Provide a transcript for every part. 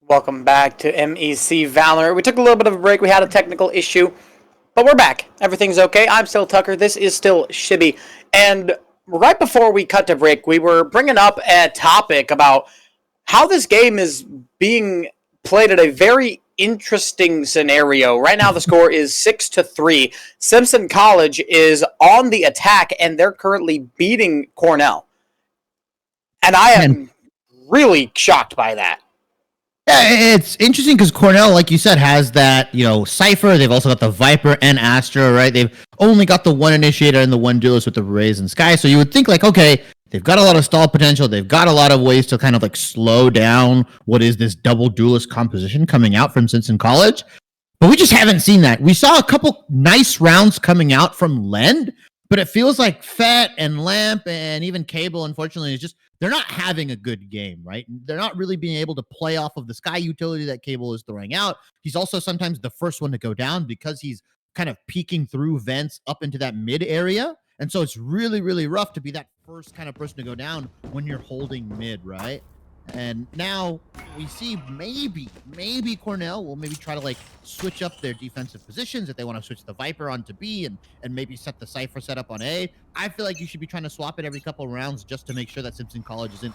Welcome back to MEC Valorant. We took a little bit of a break. We had a technical issue, but we're back. Everything's okay. I'm still Tucker. This is still Shibby. And right before we cut to break, we were bringing up a topic about how this game is being played at a very interesting scenario. Right now, the score is 6-3. Simpson College is on the attack, and they're currently beating Cornell. And I am really shocked by that. Yeah, it's interesting because Cornell, like you said, has that, Cypher. They've also got the Viper and Astra, right? They've only got the one Initiator and the one Duelist with the Raze and Sky. So you would think, okay, they've got a lot of stall potential. They've got a lot of ways to kind of, slow down what is this double Duelist composition coming out from Simpson College. But we just haven't seen that. We saw a couple nice rounds coming out from Lend, but it feels like Fett and Lamp and even Cable, unfortunately, is just they're not having a good game, right? They're not really being able to play off of the Sky utility that Cable is throwing out. He's also sometimes the first one to go down because he's kind of peeking through vents up into that mid area. And so it's really, really rough to be that first kind of person to go down when you're holding mid, right? And now we see maybe Cornell will maybe try to switch up their defensive positions if they want to switch the Viper onto B and maybe set the Cypher setup on A. I feel like you should be trying to swap it every couple of rounds just to make sure that Simpson College isn't,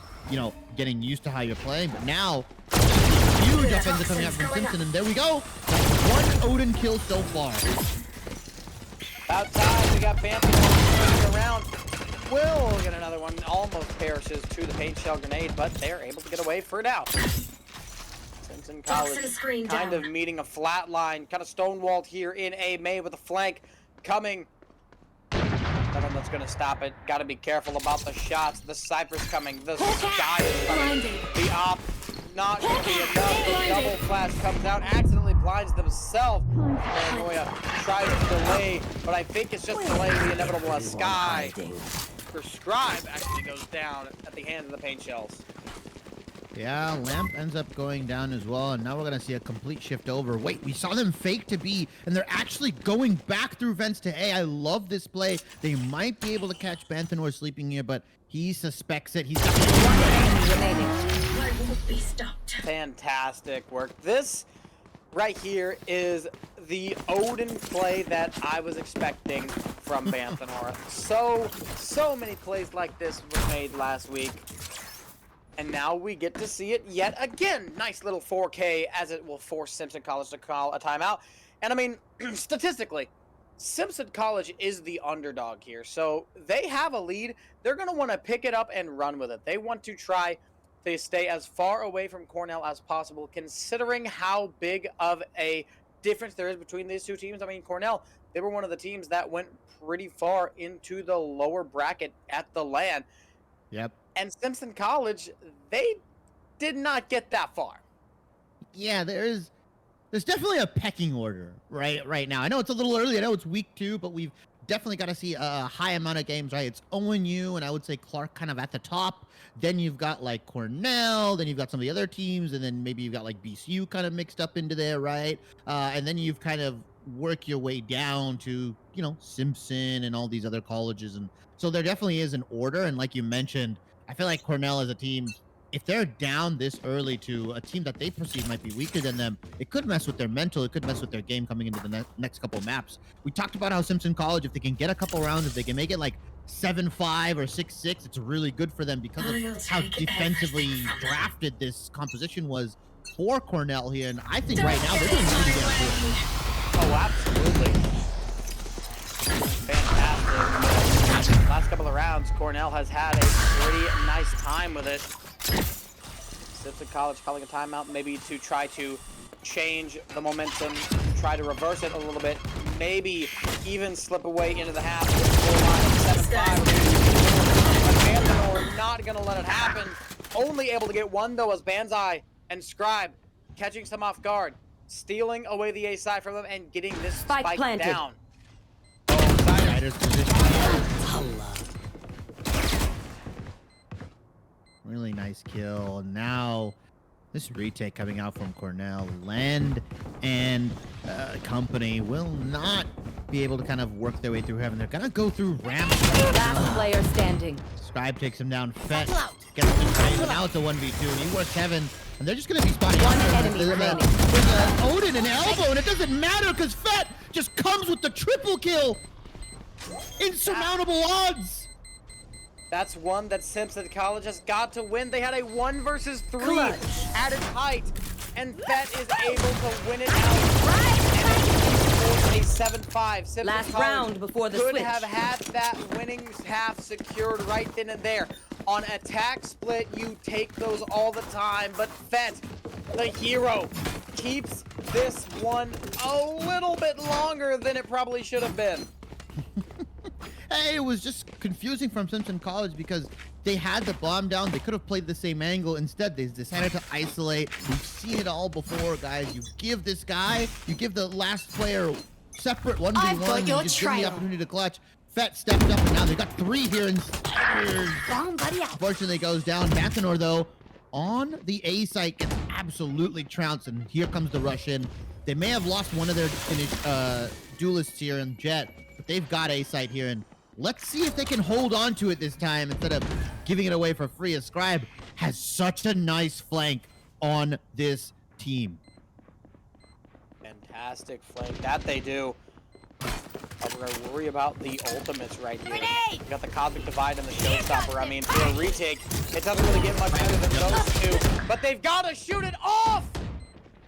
getting used to how you're playing. But now, huge offensive coming out from Simpson, and there we go. That's one Odin kill so far. About time, we got Phantom around. Will get another one, almost perishes to the paint shell grenade, but they're able to get away for it out. Simpson College kind of meeting a flat line, kind of stonewalled here in A. May with a flank coming. Nothing that's going to stop it. Got to be careful about the shots. The Cypher's coming. The Sky is coming. The op not going to be enough. The double flash comes out, accidentally blinds themselves. Paranoia tries to delay, but I think it's just delaying the inevitable as Sky. Prescribe actually goes down at the hands of the paint shells. Yeah, Lamp ends up going down as well, and now we're going to see a complete shift over. Wait, we saw them fake to B, and they're actually going back through vents to A. I love this play. They might be able to catch Banthanor sleeping here, but he suspects it. He's got one remaining. I won't be stopped. Fantastic work. This right here is the Odin play that I was expecting from Banthanor. So many plays like this were made last week. And now we get to see it yet again. Nice little 4K as it will force Simpson College to call a timeout. And I mean, statistically, Simpson College is the underdog here. So they have a lead. They're going to want to pick it up and run with it. They want to try to stay as far away from Cornell as possible, considering how big of a difference there is between these two teams. I mean, Cornell, they were one of the teams that went pretty far into the lower bracket at the LAN. Yep. And Simpson College, they did not get that far. Yeah, there's definitely a pecking order right now. I know it's a little early. I know it's week 2, but we've definitely got to see a high amount of games, right? It's ONU, and I would say Clark kind of at the top. Then you've got Cornell, then you've got some of the other teams, and then maybe you've got BCU kind of mixed up into there, right? And then you've kind of work your way down to, Simpson and all these other colleges. And so there definitely is an order. And like you mentioned, I feel like Cornell as a team, if they're down this early to a team that they perceive might be weaker than them, it could mess with their mental. It could mess with their game coming into the next couple maps. We talked about how Simpson College, if they can get a couple rounds, if they can make it 7-5 or 6-6, it's really good for them because of how defensively drafted this composition was for Cornell here. And I think right now they're doing pretty good. Oh, absolutely. Fantastic. Last couple of rounds, Cornell has had a pretty nice time with it. Simpson College calling a timeout, maybe to try to change the momentum, try to reverse it a little bit, maybe even slip away into the half. 7-5. But Banthanor not going to let it happen. Only able to get one, though, as Banzai and Scribe catching some off guard, stealing away the A side from them and getting this spike down. Really nice kill. Now this retake coming out from Cornell. Lend and company will not be able to kind of work their way through heaven. They're gonna go through ramp. Last player standing. Scribe takes him down. Fett gets the trade. Now it's a 1v2 and he works heaven. And they're just gonna be spotting. One enemy remaining. With an Odin and elbow, and it doesn't matter because Fett just comes with the triple kill. Insurmountable odds. That's one that Simpson College has got to win. They had a 1 versus 3 Clutch. at its height, and Fett is able to win it out. And it scores a 7-5. Simpson Last College round before the could switch. have had that winning half secured right then and there. On attack split, you take those all the time, but Fett, the hero, keeps this one a little bit longer than it probably should have been. Hey, it was just confusing from Simpson College because they had the bomb down. They could have played the same angle. Instead, they decided to isolate. We've seen it all before, guys. You give this guy, you give the last player separate 1v1, I've got and your just give them the trail. opportunity to clutch. Fett stepped up, and now they've got 3 here in Sliders. Bomb buddy out. Unfortunately, goes down. Mathenor, though, on the A site, gets absolutely trounced, and here comes the rush in. They may have lost one of their duelists here in Jet, but they've got A site here, and let's see if they can hold on to it this time instead of giving it away for free. As Scribe has such a nice flank on this team. Fantastic flank that they do. We're going to worry about the ultimates right here. You got the Cosmic Divide and the Showstopper. I mean, for a retake, it doesn't really get much better than those two. But they've got to shoot it off!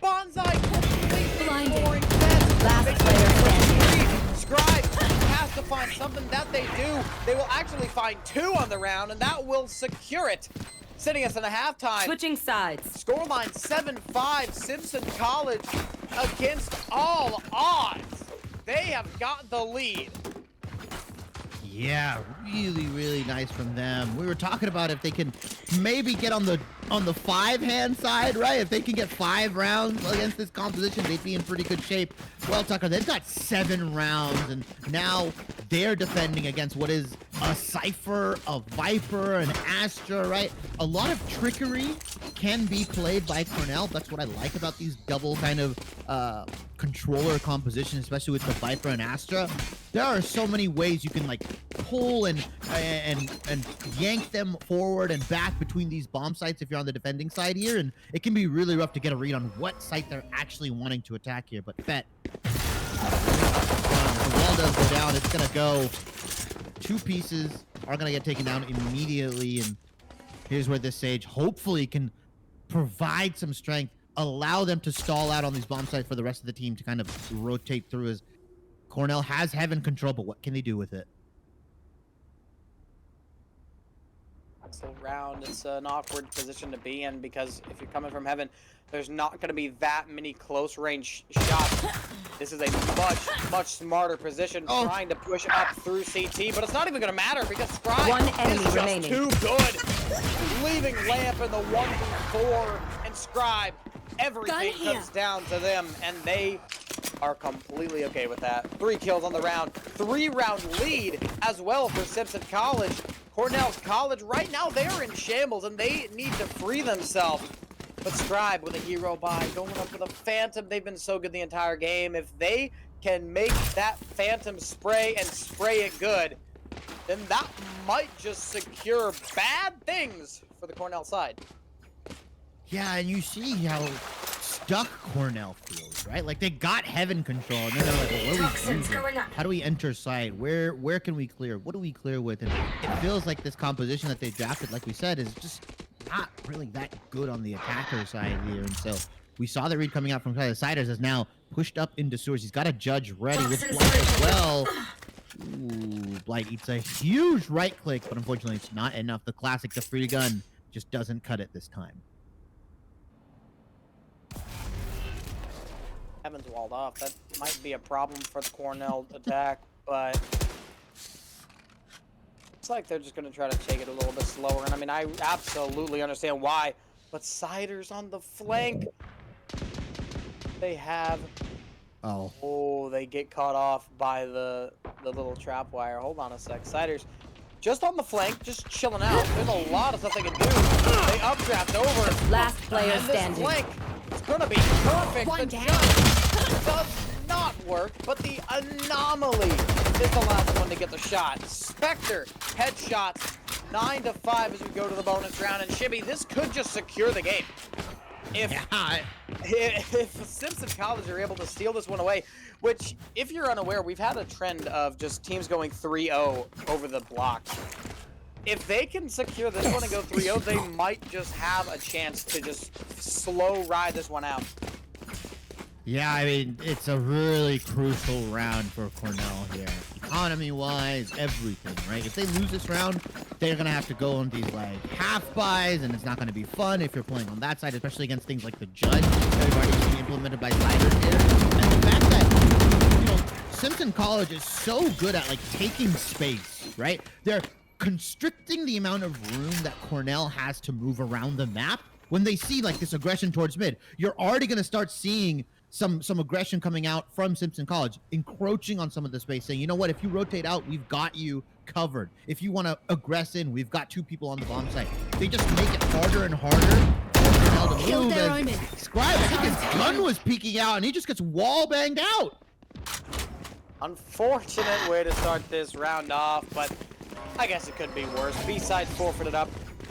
Bonsai completely Blinded. boring Fett. Last player standing. Scribe has to find something that they do. They will actually find 2 on the round, and that will secure it. Sitting us in a halftime. Switching sides. Scoreline 7-5, Simpson College against all odds. They have got the lead. Yeah, really, really nice from them. We were talking about if they can maybe get on the 5-hand side, right? If they can get 5 rounds against this composition, they'd be in pretty good shape. Well, Tucker, they've got 7 rounds, and now they're defending against what is a Cypher, a Viper, an Astra, right? A lot of trickery can be played by Cornell. That's what I like about these double kind of controller compositions, especially with the Viper and Astra. There are so many ways you can like pull and yank them forward and back between these bomb sites if you're on the defending side here, and it can be really rough to get a read on what site they're actually wanting to attack here. But Fett, if the wall does go down, it's gonna go. 2 pieces are gonna get taken down immediately, and here's where this Sage hopefully can provide some strength, allow them to stall out on these bomb sites for the rest of the team to kind of rotate through, as Cornell has Heaven control, but what can they do with it? So round, it's an awkward position to be in because if you're coming from Heaven, there's not going to be that many close range shots. This is a much smarter position trying to push up through CT, but it's not even going to matter because Scribe One enemy is just remaining. too good. Leaving Lamp in the 1v4 and Scribe, everything comes down to them, and they are completely okay with that. 3 kills on the round, 3-round lead as well for Simpson College. Cornell College, right now, they're in shambles, and they need to free themselves. But Scribe with a hero buy, going up with a Phantom. They've been so good the entire game. If they can make that Phantom spray and spray it good, then that might just secure bad things for the Cornell side. Yeah, and you see how stuck Cornell feels, right? Like they got Heaven control, and then they're like, well, what do we Toxins do? going up. How do we enter side? Where can we clear? What do we clear with? And it feels like this composition that they drafted, like we said, is just not really that good on the attacker side here. And so we saw the read coming out from the Siders is now pushed up into sewers. He's got a Judge ready with Toxins Blight as going up. well. Ooh, Blight eats a huge right click, but unfortunately it's not enough. The classic, the free gun, just doesn't cut it this time. Heaven's walled off. That might be a problem for the Cornell attack, but it's like they're just going to try to take it a little bit slower. And I mean, I absolutely understand why, but Siders on the flank, they have... Oh, they get caught off by the little trap wire. Hold on a sec. Siders just on the flank, just chilling out. There's a lot of stuff they can do. They updraft over. Last player and standing. This flank is gonna be perfect. One The down. jump does not work, but the anomaly is the last one to get the shot. Spectre, headshots, 9-5 as we go to the bonus round. And Shibby, this could just secure the game. If Yeah, if Simpson College are able to steal this one away, which, if you're unaware, we've had a trend of just teams going 3-0 over the block. If they can secure this one and go 3-0, they might just have a chance to just slow ride this one out. Yeah, I mean, it's a really crucial round for Cornell here. Economy-wise, everything, right? If they lose this round, they're going to have to go on these, like, half buys, and it's not going to be fun if you're playing on that side, especially against things like the Judge that we've already seen implemented by Sliders here. And the fact that, you know, Simpson College is so good at, like, taking space, right? They're constricting the amount of room that Cornell has to move around the map. When they see, like, this aggression towards mid, you're already going to start seeing some aggression coming out from Simpson College, encroaching on some of the space, saying, you know what, if you rotate out, we've got you covered. If you want to aggress in, we've got 2 people on the bomb site. They just make it harder and harder for Cornell to move. As Scribe, I think his gun was peeking out, and he just gets wall banged out. Unfortunate way to start this round off, but I guess it could be worse. B-side forfeited up.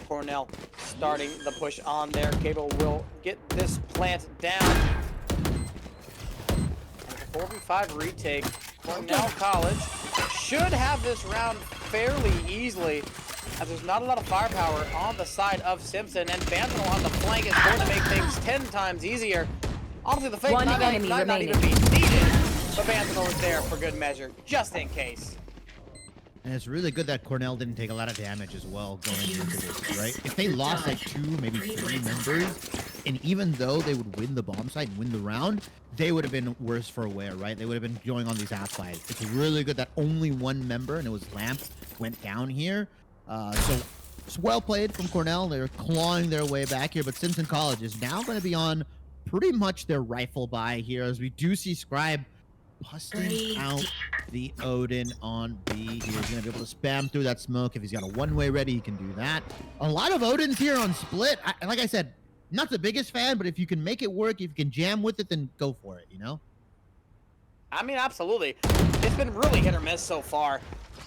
Cornell starting the push on there. Cable will get this plant down. 4v5 retake. Cornell College should have this round fairly easily, as there's not a lot of firepower on the side of Simpson, and Bantanal on the flank is going to make things 10 times easier. Honestly, the fake might not even be needed, but Bantanal is there for good measure, just in case. And it's really good that Cornell didn't take a lot of damage as well going into this, right? If they lost like 2, maybe 3 members, and even though they would win the bomb site and win the round, they would have been worse for wear, right? They would have been going on these half fights. It's really good that only 1 member, and it was Lamp, went down here. So it's well played from Cornell. They're clawing their way back here, but Simpson College is now going to be on pretty much their rifle buy here, as we do see Scribe busting out the Odin on B. He's going to be able to spam through that smoke. If he's got a one-way ready, he can do that. A lot of Odins here on split. Like I said, not the biggest fan, but if you can make it work, if you can jam with it, then go for it, you know? I mean, absolutely. It's been really hit or miss so far.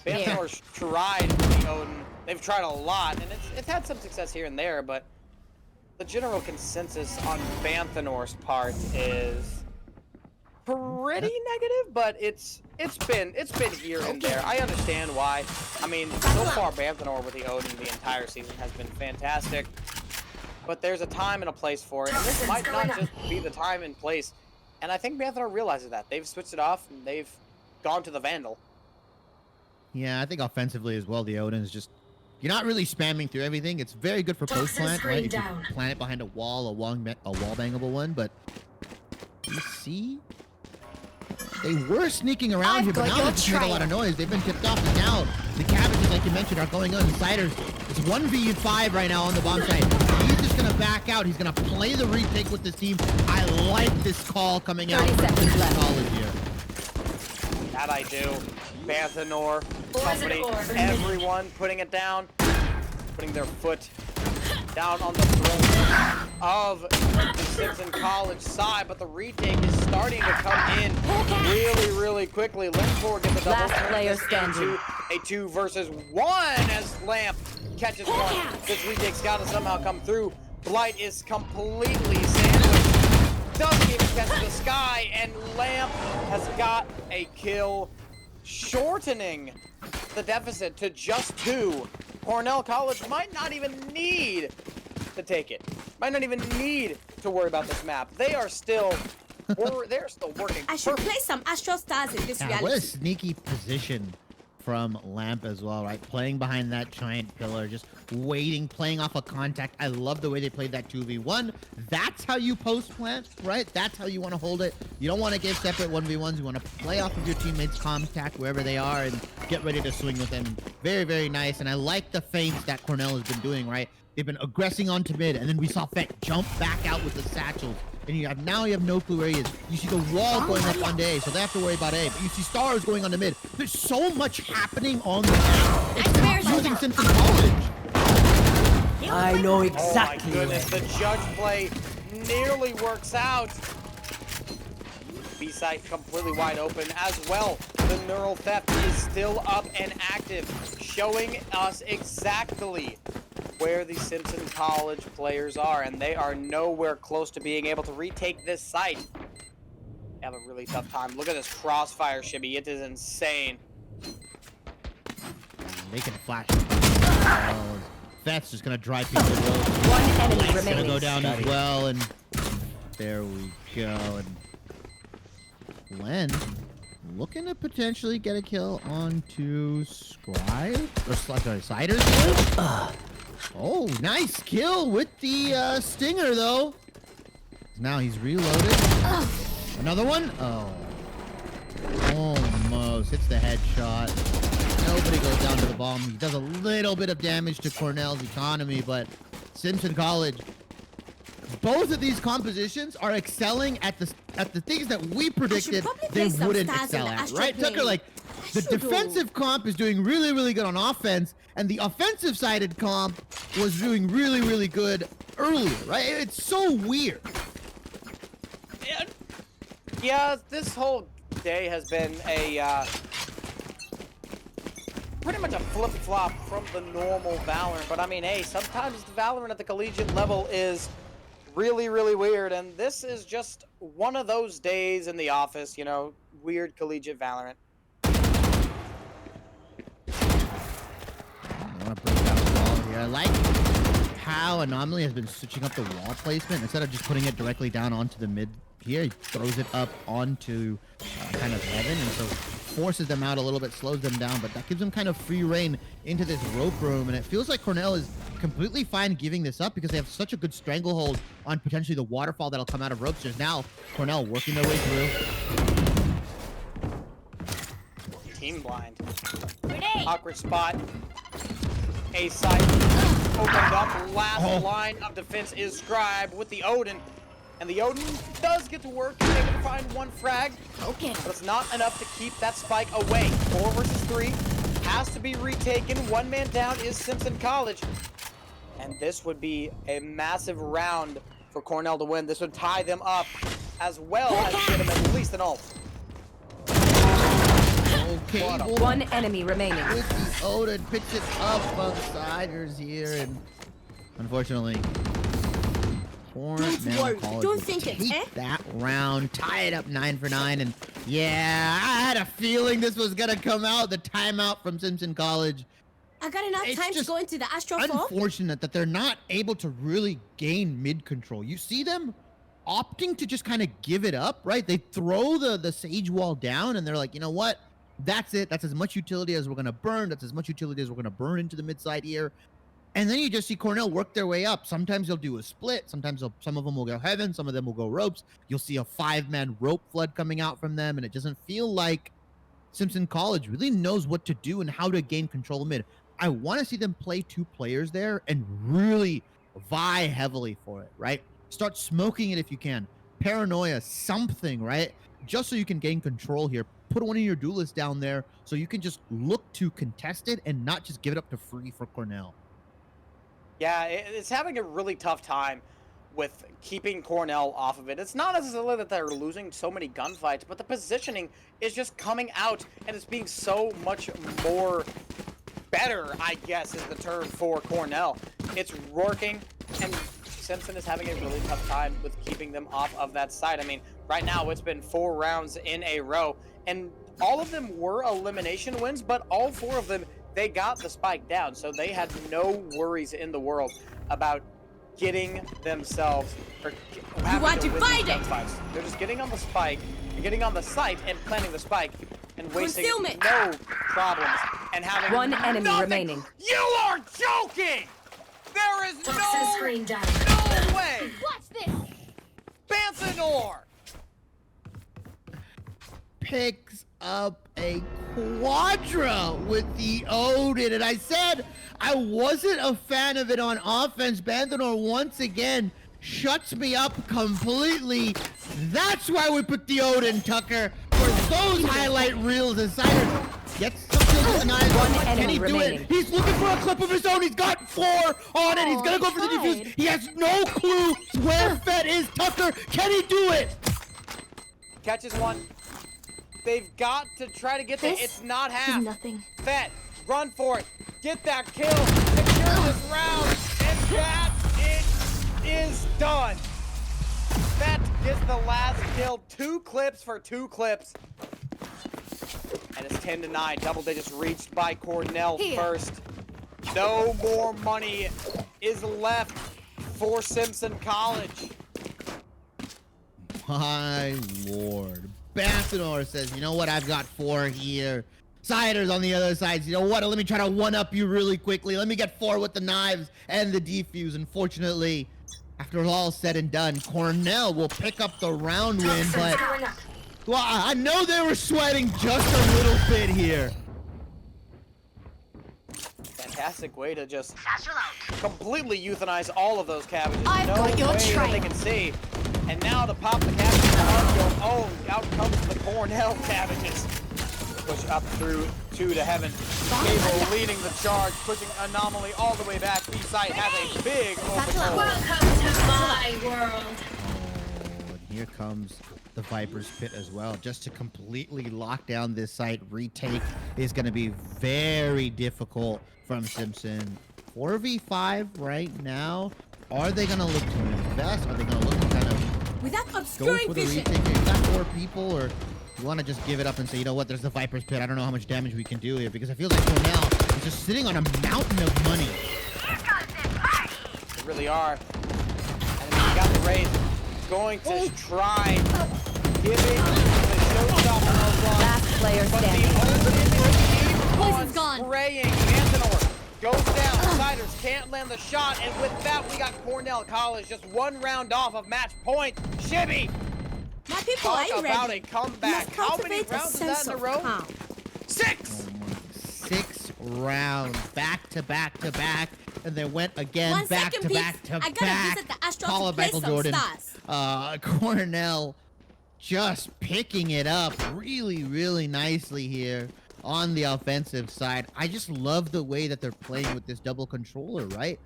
Bantanor's tried the Odin. They've tried a lot, and it's had some success here and there, but the general consensus on Bantanor's part is pretty negative, but it's been here and there. I understand why. I mean, so far Bantanor with the Odin the entire season has been fantastic, but there's a time and a place for it, and this might not just be the time and place. And I think Bantanor realizes that. They've switched it off, and they've gone to the Vandal. Yeah, I think offensively as well, the Odin is just, you're not really spamming through everything. It's very good for post plant, right? If you plant it behind a wall bangable one, but you see, they were sneaking around here, but now they've just made a lot of noise. They've been tipped off, and now the cabbages, like you mentioned, are going on. Siders, it's 1v5 right now on the bomb site. He's just gonna back out. He's gonna play the retake with this team. I like this call coming out from College here. That I do. Bantanor, company, everyone putting it down, putting their foot down on the throat of the Simpson College side, but the retake is starting to come in really quickly. Limford gets a double. Last player standing. A 2 versus 1 as Lamp catches one. This retake's got to somehow come through. Blight is completely sandwiched. Doesn't even catch the sky, and Lamp has got a kill, shortening the deficit to just 2. Cornell College might not even need to take it. Might not even need to worry about this map. They are still, they're still working. I should play some Astro Stars in this reality. What a sneaky position from Lamp as well, right? Playing behind that giant pillar, just waiting, playing off a contact. I love the way they played that 2v1. That's how you post plant, right? That's how you want to hold it. You don't want to give separate 1v1s. You want to play off of your teammates' contact wherever they are and get ready to swing with them. Very nice. And I like the feints that Cornell has been doing, right? They've been aggressing onto mid, and then we saw Fett jump back out with the satchels. And now you have no clue where he is. You see the wall going up on A, so they have to worry about A. But you see stars going on the mid. There's so much happening on the map. It's confusing Simpson College. I know exactly. Oh my goodness, the judge play nearly works out. B-site completely wide open as well. The neural theft is still up and active, showing us exactly where the Simpson College players are, and they are nowhere close to being able to retake this site. They have a really tough time. Look at this crossfire, Shibby. It is insane. They can flash. Oh, that's just gonna drive people. One enemy It's remaining. gonna go down as well, and there we go. And Len looking to potentially get a kill onto Scribe or sorry, Siders. Oh, nice kill with the stinger though. Now he's reloaded. Another one. Oh, almost hits the headshot. Nobody goes down to the bomb. He does a little bit of damage to Cornell's economy, but Simpson College, both of these compositions are excelling at the things that we predicted probably they play some wouldn't stars in excel the at, Astro right? play. Tucker, like the should do. defensive comp is doing really, really good on offense, and the offensive-sided comp was doing really, really good earlier, right? It's so weird. Yeah, this whole day has been a pretty much a flip-flop from the normal Valorant. But I mean, hey, sometimes the Valorant at the collegiate level is really, really weird, and this is just one of those days in the office, you know, weird collegiate Valorant. I want to break out the wall here. I like how Anomaly has been switching up the wall placement. Instead of just putting it directly down onto the mid here, he throws it up onto kind of heaven, and so forces them out a little bit, slows them down, but that gives them kind of free reign into this rope room, and it feels like Cornell is completely fine giving this up because they have such a good stranglehold on potentially the waterfall that'll come out of ropes. Just now, Cornell working their way through. Team blind. Grenade. Awkward spot. A side opened up. Last line of defense is Scribe with the Odin. And the Odin does get to work. He's able to find one frag. Okay. But it's not enough to keep that spike away. 4 versus 3. Has to be retaken. One man down is Simpson College. And this would be a massive round for Cornell to win. This would tie them up as well as get them at least an ult. Okay, well, One enemy remaining. with the Odin picks it up of Siders here, and unfortunately, Don't worry, don't think it, eh? that round, tie it up 9 for 9, and yeah, I had a feeling this was gonna come out. The timeout from Simpson College. I got enough It's time to just go into the Astro Fall. Unfortunate that they're not able to really gain mid control. You see them opting to just kind of give it up, right? They throw the Sage wall down, and they're like, you know what? That's it. That's as much utility as we're gonna burn. That's as much utility as we're gonna burn into the mid side here. And then you just see Cornell work their way up. Sometimes they'll do a split. Sometimes some of them will go heaven. Some of them will go ropes. You'll see a 5-man rope flood coming out from them, and it doesn't feel like Simpson College really knows what to do and how to gain control of mid. I want to see them play 2 players there and really vie heavily for it, right? Start smoking it if you can. Paranoia, something, right? Just so you can gain control here. Put one of your duelists down there so you can just look to contest it and not just give it up to free for Cornell. Yeah, it's having a really tough time with keeping Cornell off of it. It's not necessarily that they're losing so many gunfights, but the positioning is just coming out, and it's being so much more better, I guess is the term for Cornell. It's working, and Simpson is having a really tough time with keeping them off of that side. I mean, right now it's been 4 rounds in a row, and all of them were elimination wins, but all 4 of them, they got the spike down, so they had no worries in the world about getting themselves or having want to to win fight these it! gunfights. They're just getting on the spike, getting on the site and planting the spike and wasting Concealment. no problems and having One enemy nothing. remaining. You are joking! There is no way! Watch this. Banthonor! Picks up a quadra with the Odin, and I said I wasn't a fan of it on offense. Banthonor once again shuts me up completely. That's why we put the Odin, Tucker, for those highlight reels aside. Gets some kills in the eyes. One Can enemy he do remaining. it? He's looking for a clip of his own. He's got 4 on it. He's gonna go for the tried. defuse. He has no clue where Fed is. Tucker, can he do it? Catches one. They've got to try to get there. This It's not is half. nothing. Fett, run for it. Get that kill. Secure this round. that it is done. That gets the last kill. 2 clips for 2 clips. And it's 10-9. Double digits reached by Cornell first. No more money is left for Simpson College. My lord. Bathenor says, you know what? I've got 4 here. Cider's on the other side. You know what? Let me try to one-up you really quickly. Let me get 4 with the knives and the defuse. Unfortunately, after all said and done, Cornell will pick up the round win, but well, I know they were sweating just a little bit here. Fantastic way to just completely euthanize all of those cabbages. I've no got your way that train. they can see. And now to pop the cabbages on your own, out comes the Cornell cabbages. Push up through 2 to heaven. Cable leading the charge, pushing Anomaly all the way back. B-side has a big open hole. Welcome to my world. Oh, and here comes the Viper's Pit as well. Just to completely lock down this site, retake is going to be very difficult from Simpson. 4v5 right now. Are they going to look to invest? Are they going to look to kind of Without go obscuring for the vision. retake? Is that 4 people, or you want to just give it up and say, you know what, there's the Viper's Pit. I don't know how much damage we can do here, because I feel like Cornell is just sitting on a mountain of money. They really are. And then you got the raise. Going to try giving the showstopper a run. Last player But standing. the ultimate Poison's on gone. spraying. Antonor goes down. Siders can't land the shot. And with that, we got Cornell College just 1 round off of match point. Shibby! My people Talk ain't about ready. a comeback. You must How many cultivate a rounds is that sense in a of row? calm. 6! 6 rounds, back to back to back, and they went again, 1 back second, to back peeps. to I gotta back. visit the Astros Call to it play Michael some Jordan. stars. Cornell just picking it up really, really nicely here on the offensive side. I just love the way that they're playing with this double controller, right?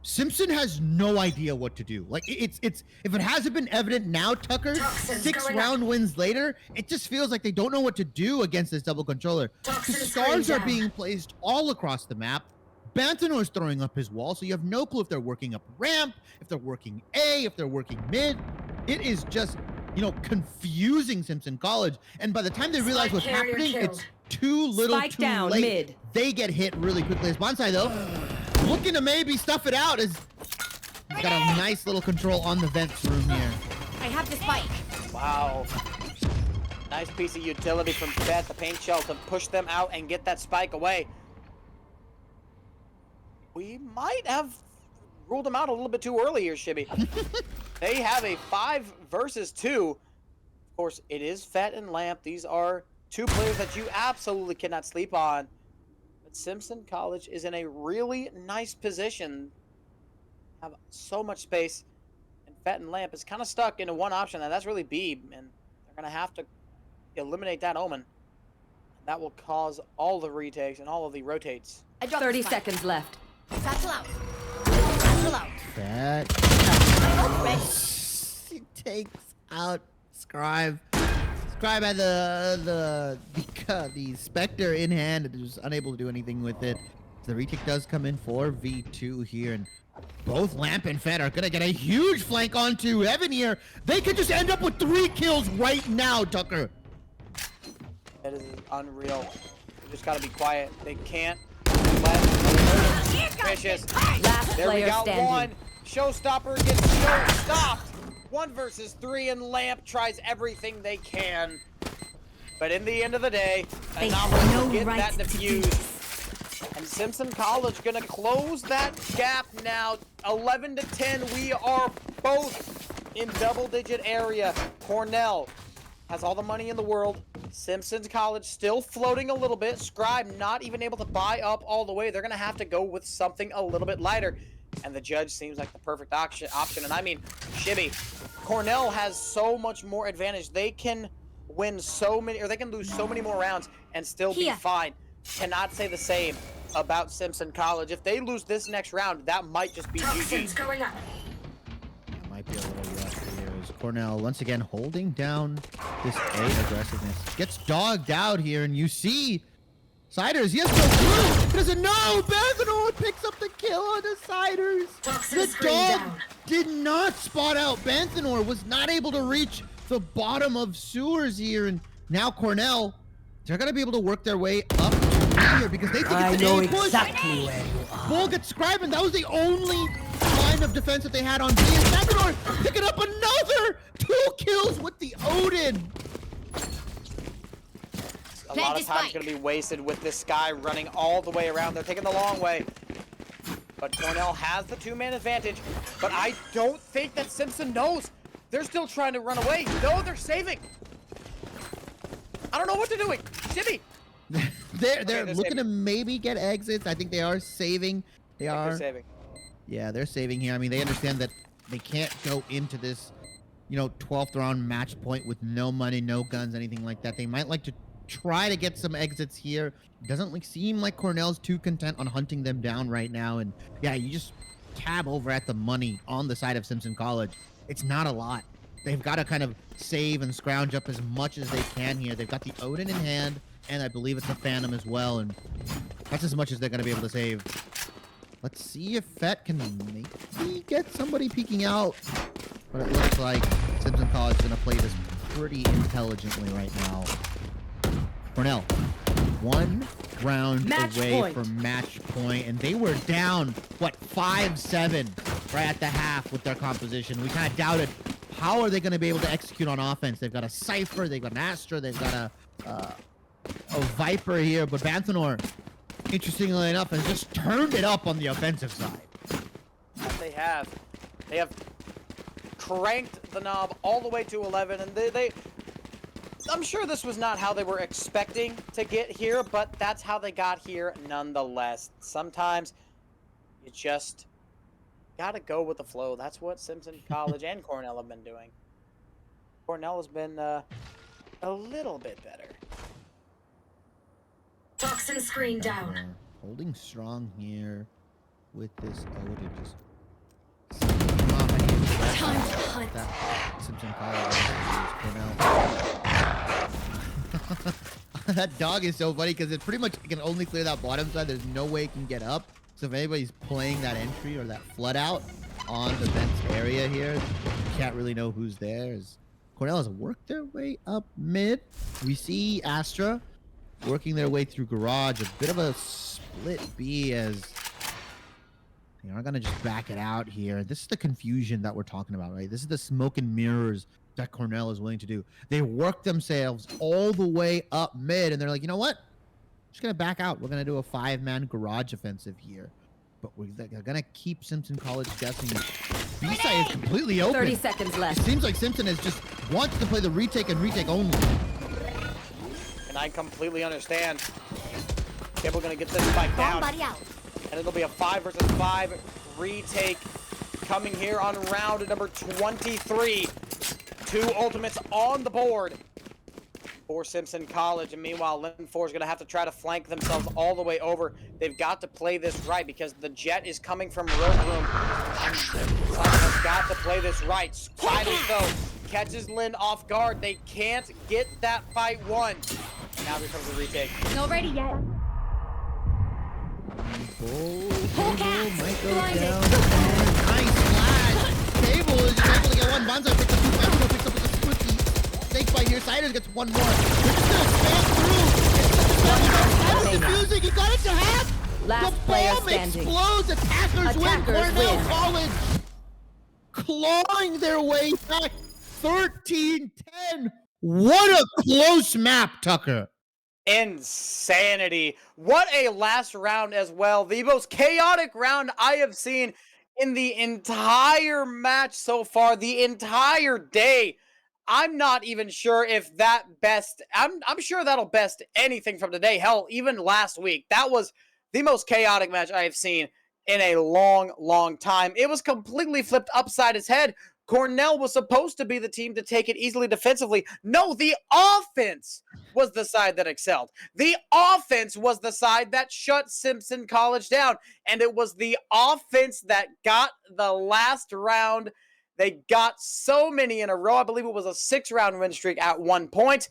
Simpson has no idea what to do. Like, it's if it hasn't been evident now, Tucker, 6 round wins later, it just feels like they don't know what to do against this double controller. The stars are being placed all across the map. Bantanor's throwing up his wall, so you have no clue if they're working up ramp, if they're working A, if they're working mid. It is just, you know, confusing Simpson College. And by the time they realize what's happening, it's too little, Spike too down, late. mid. They get hit really quickly. As Bonsai, though, looking to maybe stuff it out, as he's got a nice little control on the vents room here. I have the spike. Wow. Nice piece of utility from Bet, the paint shell, to push them out and get that spike away. We might have ruled them out a little bit too early here, Shibby. They have a 5 versus 2. Of course, it is Fett and Lamp. These are 2 players that you absolutely cannot sleep on. But Simpson College is in a really nice position. Have so much space. And Fett and Lamp is kind of stuck into one option, and that's really B. And they're going to have to eliminate that Omen. That will cause all the retakes and all of the rotates. I dropped 30 the spike. seconds left. Satchel out. Satchel out. That Ready. he takes out Scribe. Scribe had the Spectre in hand and was unable to do anything with it. The retake does come in 4v2 here, and both Lamp and Fed are gonna get a huge flank onto Heaven here. They could just end up with 3 kills right now, Tucker. That is unreal. You just gotta be quiet. They can't let vicious. Last There we player got standing. 1. Showstopper gets show stopped. 1 versus 3, and Lamp tries everything they can. But in the end of the day, They Anomaly have will no get right that to do defused. this. And Simpson College gonna close that gap now. 11 to 10. We are both in double-digit area. Cornell has all the money in the world. Simpson College still floating a little bit. Scribe not even able to buy up all the way. They're gonna have to go with something a little bit lighter. And the judge seems like the perfect option. And I mean, Shibby, Cornell has so much more advantage. They can win so many, or they can lose so many more rounds and still be Here. fine. Cannot say the same about Simpson College. If they lose this next round, that might just be GG. going up. That might be a little rough here as Cornell once again holding down this A aggressiveness. Gets dogged out here, and you see Siders, yes, go through. He doesn't know. Benzino picks up the kill on the Siders. Toxin The screen dog down. did not spot out Banthanor, was not able to reach the bottom of sewers here, and now Cornell, they're gonna be able to work their way up here because they think I it's know an A push. exactly where you are. Bull gets scribed, and that was the only line of defense that they had on B. And Banthanor picking up another 2 kills with the Odin. A lot of Plant time's the going to be wasted with this guy running all the way around. They're taking the long way. But Cornell has the 2-man advantage. But I don't think that Simpson knows. They're still trying to run away. No, they're saving. I don't know what they're doing. Jimmy. They're looking saving. to maybe get exits. I think they are saving. They They're are. saving. Yeah, they're saving here. I mean, they understand that they can't go into this, 12th round match point with no money, no guns, anything like that. They might like to try to get some exits here. Doesn't seem like Cornell's too content on hunting them down right now. And yeah, you just tab over at the money on the side of Simpson College. It's not a lot. They've got to kind of save and scrounge up as much as they can here. They've got the Odin in hand, and I believe it's the Phantom as well. And that's as much as they're going to be able to save. Let's see if Fett can maybe get somebody peeking out. But it looks like Simpson College is going to play this pretty intelligently right now. Cornell, 1 round Match away point. from match point, and they were down, 5-7 right at the half with their composition. We kind of doubted how are they going to be able to execute on offense. They've got a Cypher, they've got an Astra, they've got a Viper here, but Banthanor, interestingly enough, has just turned it up on the offensive side. Yes, they have. They have cranked the knob all the way to 11, and they I'm sure this was not how they were expecting to get here, but that's how they got here nonetheless. Sometimes you just gotta go with the flow. That's what Simpson College and Cornell have been doing. Cornell has been a little bit better. Toxin screen down. Holding strong here with this Odin. Just Time to hunt. that Simpson College. That dog is so funny because it pretty much can only clear that bottom side. There's no way it can get up. So if anybody's playing that entry or that flood out on the vents area here, you can't really know who's there. As Cornell has worked their way up mid. We see Astra working their way through garage. A bit of a split B as they are going to just back it out here. This is the confusion that we're talking about, right? This is the smoke and mirrors that Cornell is willing to do. They work themselves all the way up mid, and they're like, you know what? Just going to back out. We're going to do a 5-man garage offensive here. But they're going to keep Simpson College guessing. B-side is completely open. 30 seconds It left. seems like Simpson is just wants to play the retake and retake only. And I completely understand. Cable gonna get this fight down. Somebody out. And it'll be a 5 versus 5 retake coming here on round number 23. 2 ultimates on the board for Simpson College. And meanwhile, Lynn 4 is going to have to try to flank themselves all the way over. They've got to play this right because the jet is coming from road room. And has got to play this right. Spiders, though, catches Lynn off guard. They can't get that fight won. Now here comes the retake. Not ready yet. Cable cats, might go blinded. down. Nice flash. Cable is able to get one. Banzai picks up 2 Banthanor picks up with a split. Snake fight here. Siders gets 1 more. They're just gonna spam through. That was defusing. He got it to half. Last The player bomb standing. explodes. Attackers win. Attackers Cornell win. College clawing their way back. 13-10. What a close map, Tucker. Insanity. What a last round as well. The most chaotic round I have seen in the entire match so far, the entire day. I'm not even sure if that I'm sure that'll best anything from today. Hell, even last week. That was the most chaotic match I have seen in a long, long time. It was completely flipped upside its head. Cornell was supposed to be the team to take it easily defensively. No, the offense was the side that excelled. The offense was the side that shut Simpson College down. And it was the offense that got the last round. They got so many in a row. I believe it was a 6-round win streak at one point.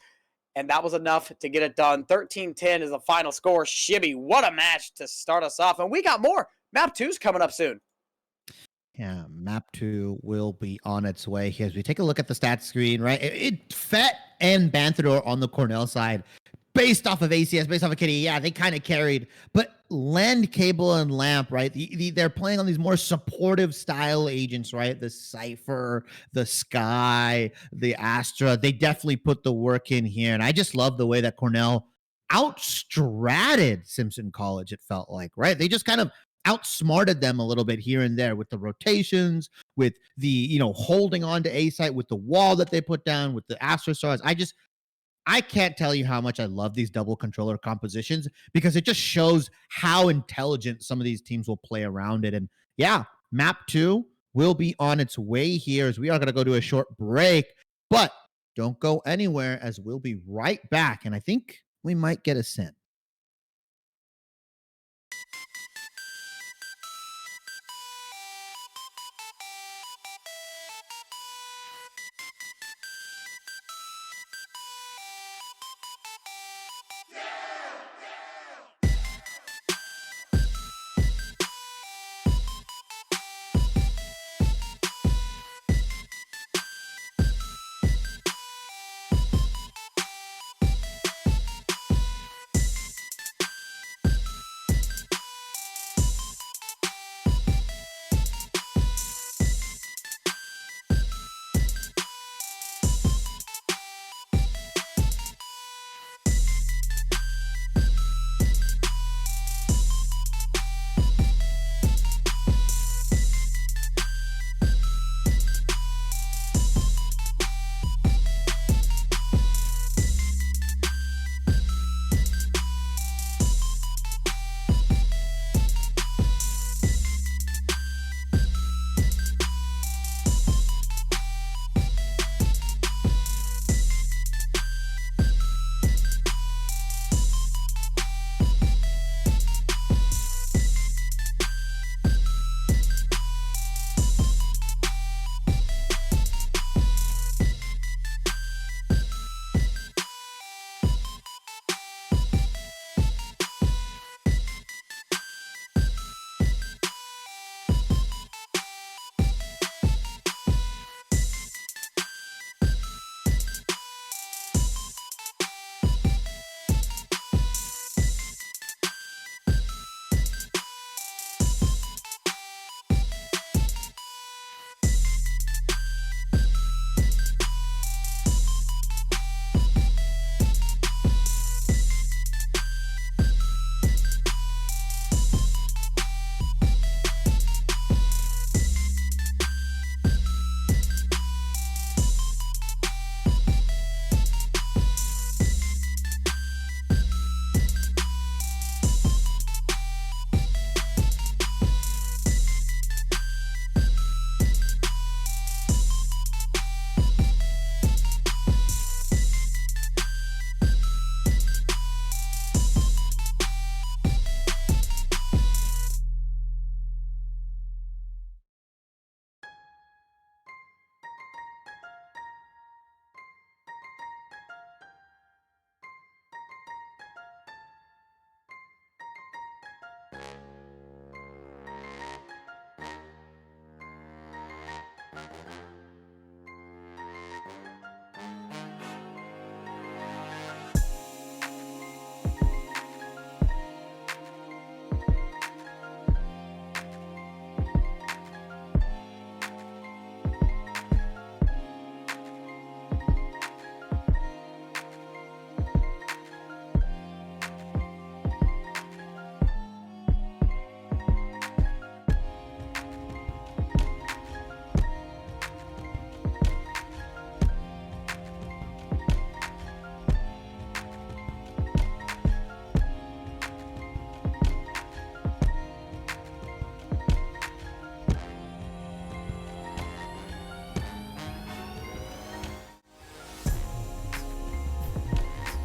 and that was enough to get it done. 13-10 is the final score. Shibby, what a match to start us off. And we got more. Map 2's coming up soon. Yeah, map 2 will be on its way here. As we take a look at the stats screen, right? Fett and Banthador on the Cornell side, based off of ACS, based off of Kitty, yeah, they kind of carried. But Lend, Cable, and Lamp, right? They're playing on these more supportive style agents, right? The Cypher, the Sky, the Astra. They definitely put the work in here. And I just love the way that Cornell outstratted Simpson College, it felt like, right? They just kind of outsmarted them a little bit here and there with the rotations, with the, holding on to A site, with the wall that they put down, with the Astro Stars. I can't tell you how much I love these double controller compositions because it just shows how intelligent some of these teams will play around it. And yeah, map 2 will be on its way here as we are going to go to a short break, but don't go anywhere as we'll be right back. And I think we might get a scent.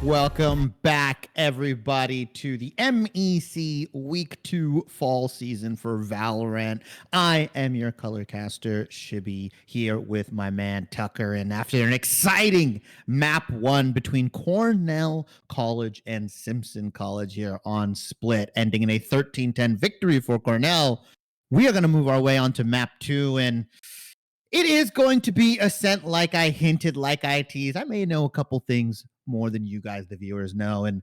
Welcome back, everybody, to the MEC Week 2 fall season for Valorant. I am your color caster, Shibby, here with my man Tucker. And after an exciting map 1 between Cornell College and Simpson College here on Split, ending in a 13-10 victory for Cornell, we are going to move our way on to map 2. And it is going to be Ascent, like I hinted, like I teased. I may know a couple things more than you guys, the viewers, know. And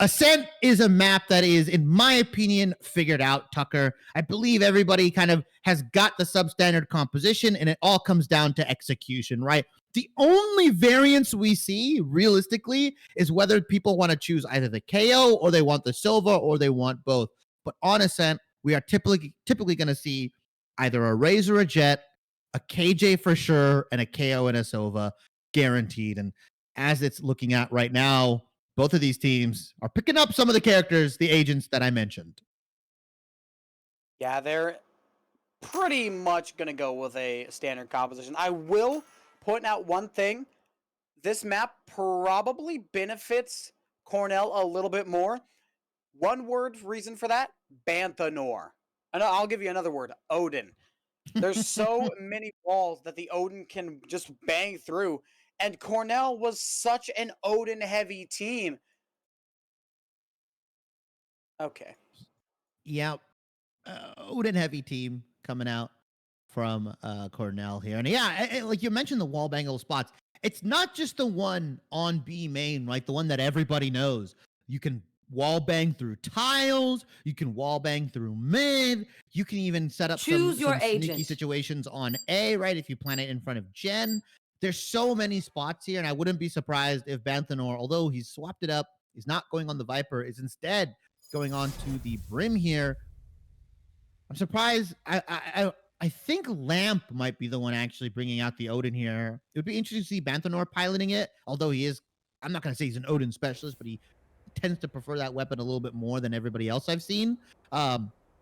Ascent is a map that is, in my opinion, figured out, Tucker. I believe everybody kind of has got the substandard composition, and it all comes down to execution, right? The only variance we see, realistically, is whether people want to choose either the KO or they want the Silva or they want both. But on Ascent, we are typically going to see either a Raze or a Jet, a KJ for sure, and a KO and a Silva guaranteed. And as it's looking at right now, both of these teams are picking up some of the characters, the agents that I mentioned. Yeah, they're pretty much going to go with a standard composition. I will point out one thing. This map probably benefits Cornell a little bit more. One word reason for that, Banthanor. And I'll give you another word, Odin. There's so many walls that the Odin can just bang through. And Cornell was such an Odin-heavy team. Okay. Yeah. Odin-heavy team coming out from Cornell here. And yeah, like you mentioned the wall bangle spots. It's not just the one on B main, like the one that everybody knows. You can wall bang through tiles. You can wall bang through mid. You can even set up some sneaky situations on A, right? If you plant it in front of Jen. There's so many spots here, and I wouldn't be surprised if Banthanor, although he's swapped it up, he's not going on the Viper, is instead going on to the Brim here. I'm surprised. I think Lamp might be the one actually bringing out the Odin here. It would be interesting to see Banthanor piloting it, although he is, I'm not going to say he's an Odin specialist, but he tends to prefer that weapon a little bit more than everybody else I've seen.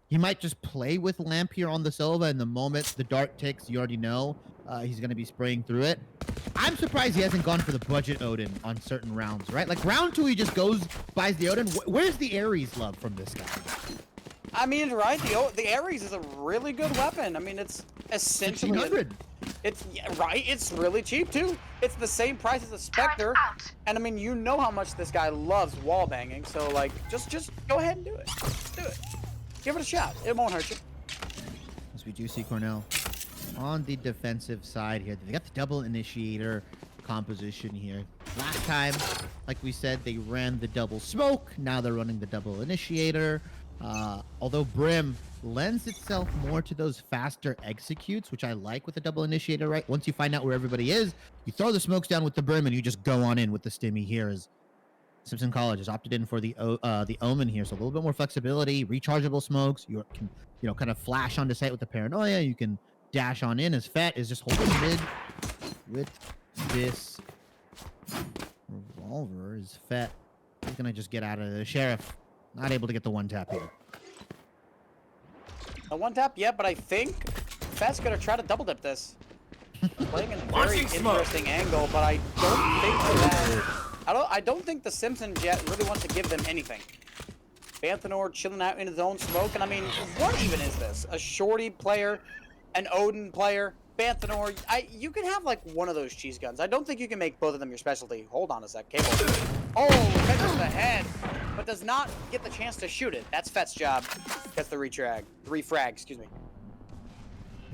He might just play with Lamp here on the Silva, and the moment the dart ticks, you already know he's going to be spraying through it. I'm surprised he hasn't gone for the budget Odin on certain rounds, right? Like round 2, he just goes, buys the Odin. Where's the Ares love from this guy? I mean, right, the Ares is a really good weapon. I mean, it's essentially... 1,600. It's really cheap, too. It's the same price as a Spectre. And, I mean, you know how much this guy loves wall banging, so, like, just go ahead and do it. Just do it. Give it a shot. It won't hurt you. As we do see Cornell on the defensive side here. They got the double initiator composition here. Last time, like we said, they ran the double smoke. Now they're running the double initiator. Although Brim lends itself more to those faster executes, which I like with the double initiator, right? Once you find out where everybody is, you throw the smokes down with the Brim and you just go on in with the stimmy here. As Simpson College has opted in for the Omen here, so a little bit more flexibility, rechargeable smokes. You can, kind of flash onto site with the paranoia. You can dash on in as Fett is just holding mid with this revolver. Is Fett is gonna just get out of the Sheriff. Not able to get the one tap here. A one tap, yeah, but I think Fett's gonna try to double dip this. Playing in a very interesting angle, but I don't think that. I don't think the Simpson Jet really wants to give them anything. Banthanor chilling out in his own smoke, and I mean, what even is this? A Shorty player, an Odin player, Banthanor. You can have like one of those cheese guns. I don't think you can make both of them your specialty. Hold on a sec, Cable. Oh, catches the head, but does not get the chance to shoot it. That's Fett's job. Gets the refrag, excuse me.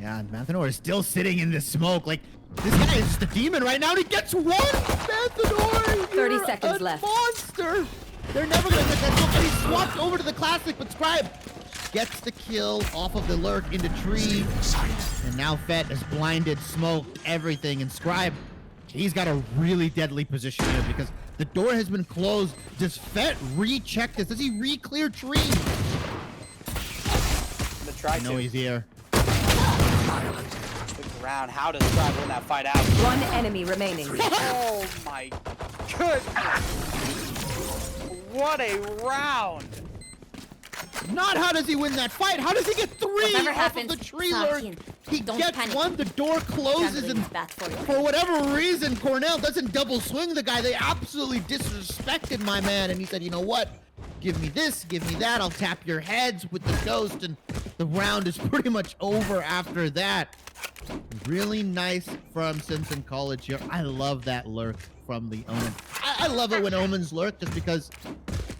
Yeah, and Banthanor is still sitting in this smoke. Like, this guy is just a demon right now, and he gets one! Banthanor! 30 seconds left. Monster! They're never gonna get that smoke, and he swapped over to the classic, but Scribe gets the kill off of the lurk into tree. And now Fett has blinded, smoked, everything, and Scribe, he's got a really deadly position here because the door has been closed. Does Fett recheck this? Does he re-clear tree? I know he's here. The ground. How does Scribe win that fight out? One enemy remaining. Oh my goodness! What a round! Not how does he win that fight? How does he get 3 Whatever off happens, of the tree start lurk? in. He Don't gets panic. 1, the door closes, Gambling and is bad for you. for whatever reason, Cornell doesn't double swing the guy. They absolutely disrespected my man, and he said, you know what? Give me this, give me that. I'll tap your heads with the ghost, and the round is pretty much over after that. Really nice from Simpson College here. I love that lurk from the Omen. I love it when Omens lurk just because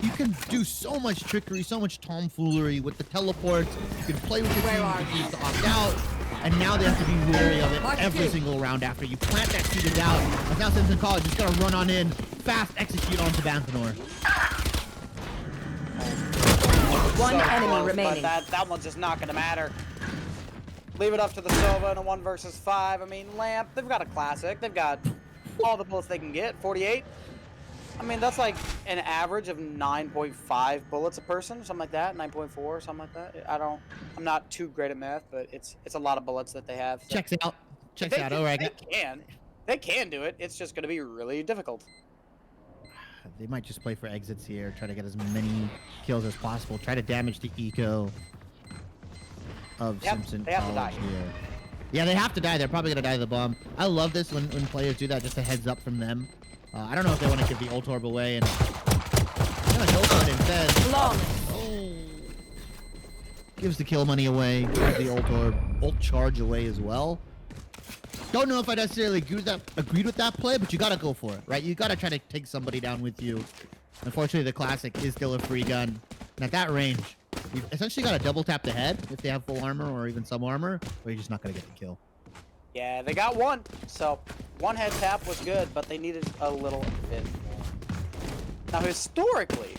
you can do so much trickery, so much tomfoolery with the teleports. You can play with the team, you can use to opt out. And now they have to be wary of it every single round after you plant that seed of doubt. And now Simpson College is going to run on in, fast execute onto Banthanor. One enemy close, remaining. But that one's just not going to matter. Leave it up to the Sova in a 1 versus 5. I mean, Lamp, they've got a classic. They've got all the bullets they can get. 48. I mean, that's like an average of 9.5 bullets a person, something like that. 9.4, something like that. I'm not too great at math, but it's a lot of bullets that they have. So. Checks out. Checks out. All right. They can do it. It's just going to be really difficult. They might just play for exits here, try to get as many kills as possible, try to damage the eco of Simpson they have to College die. here. Yeah, they have to die. They're probably going to die to the bomb. I love this when players do that, just a heads up from them. I don't know if they want to give the ult orb away, and yeah, go for it instead. Long. Oh. Gives the kill money away, gives the ult charge away as well. Don't know if I necessarily agreed with that play, but you gotta go for it, right? You gotta try to take somebody down with you. Unfortunately, the classic is still a free gun. And at that range, you've essentially got to double tap the head if they have full armor or even some armor, or you're just not gonna get the kill. Yeah, they got one. So, one head tap was good, but they needed a little bit more. Now, historically,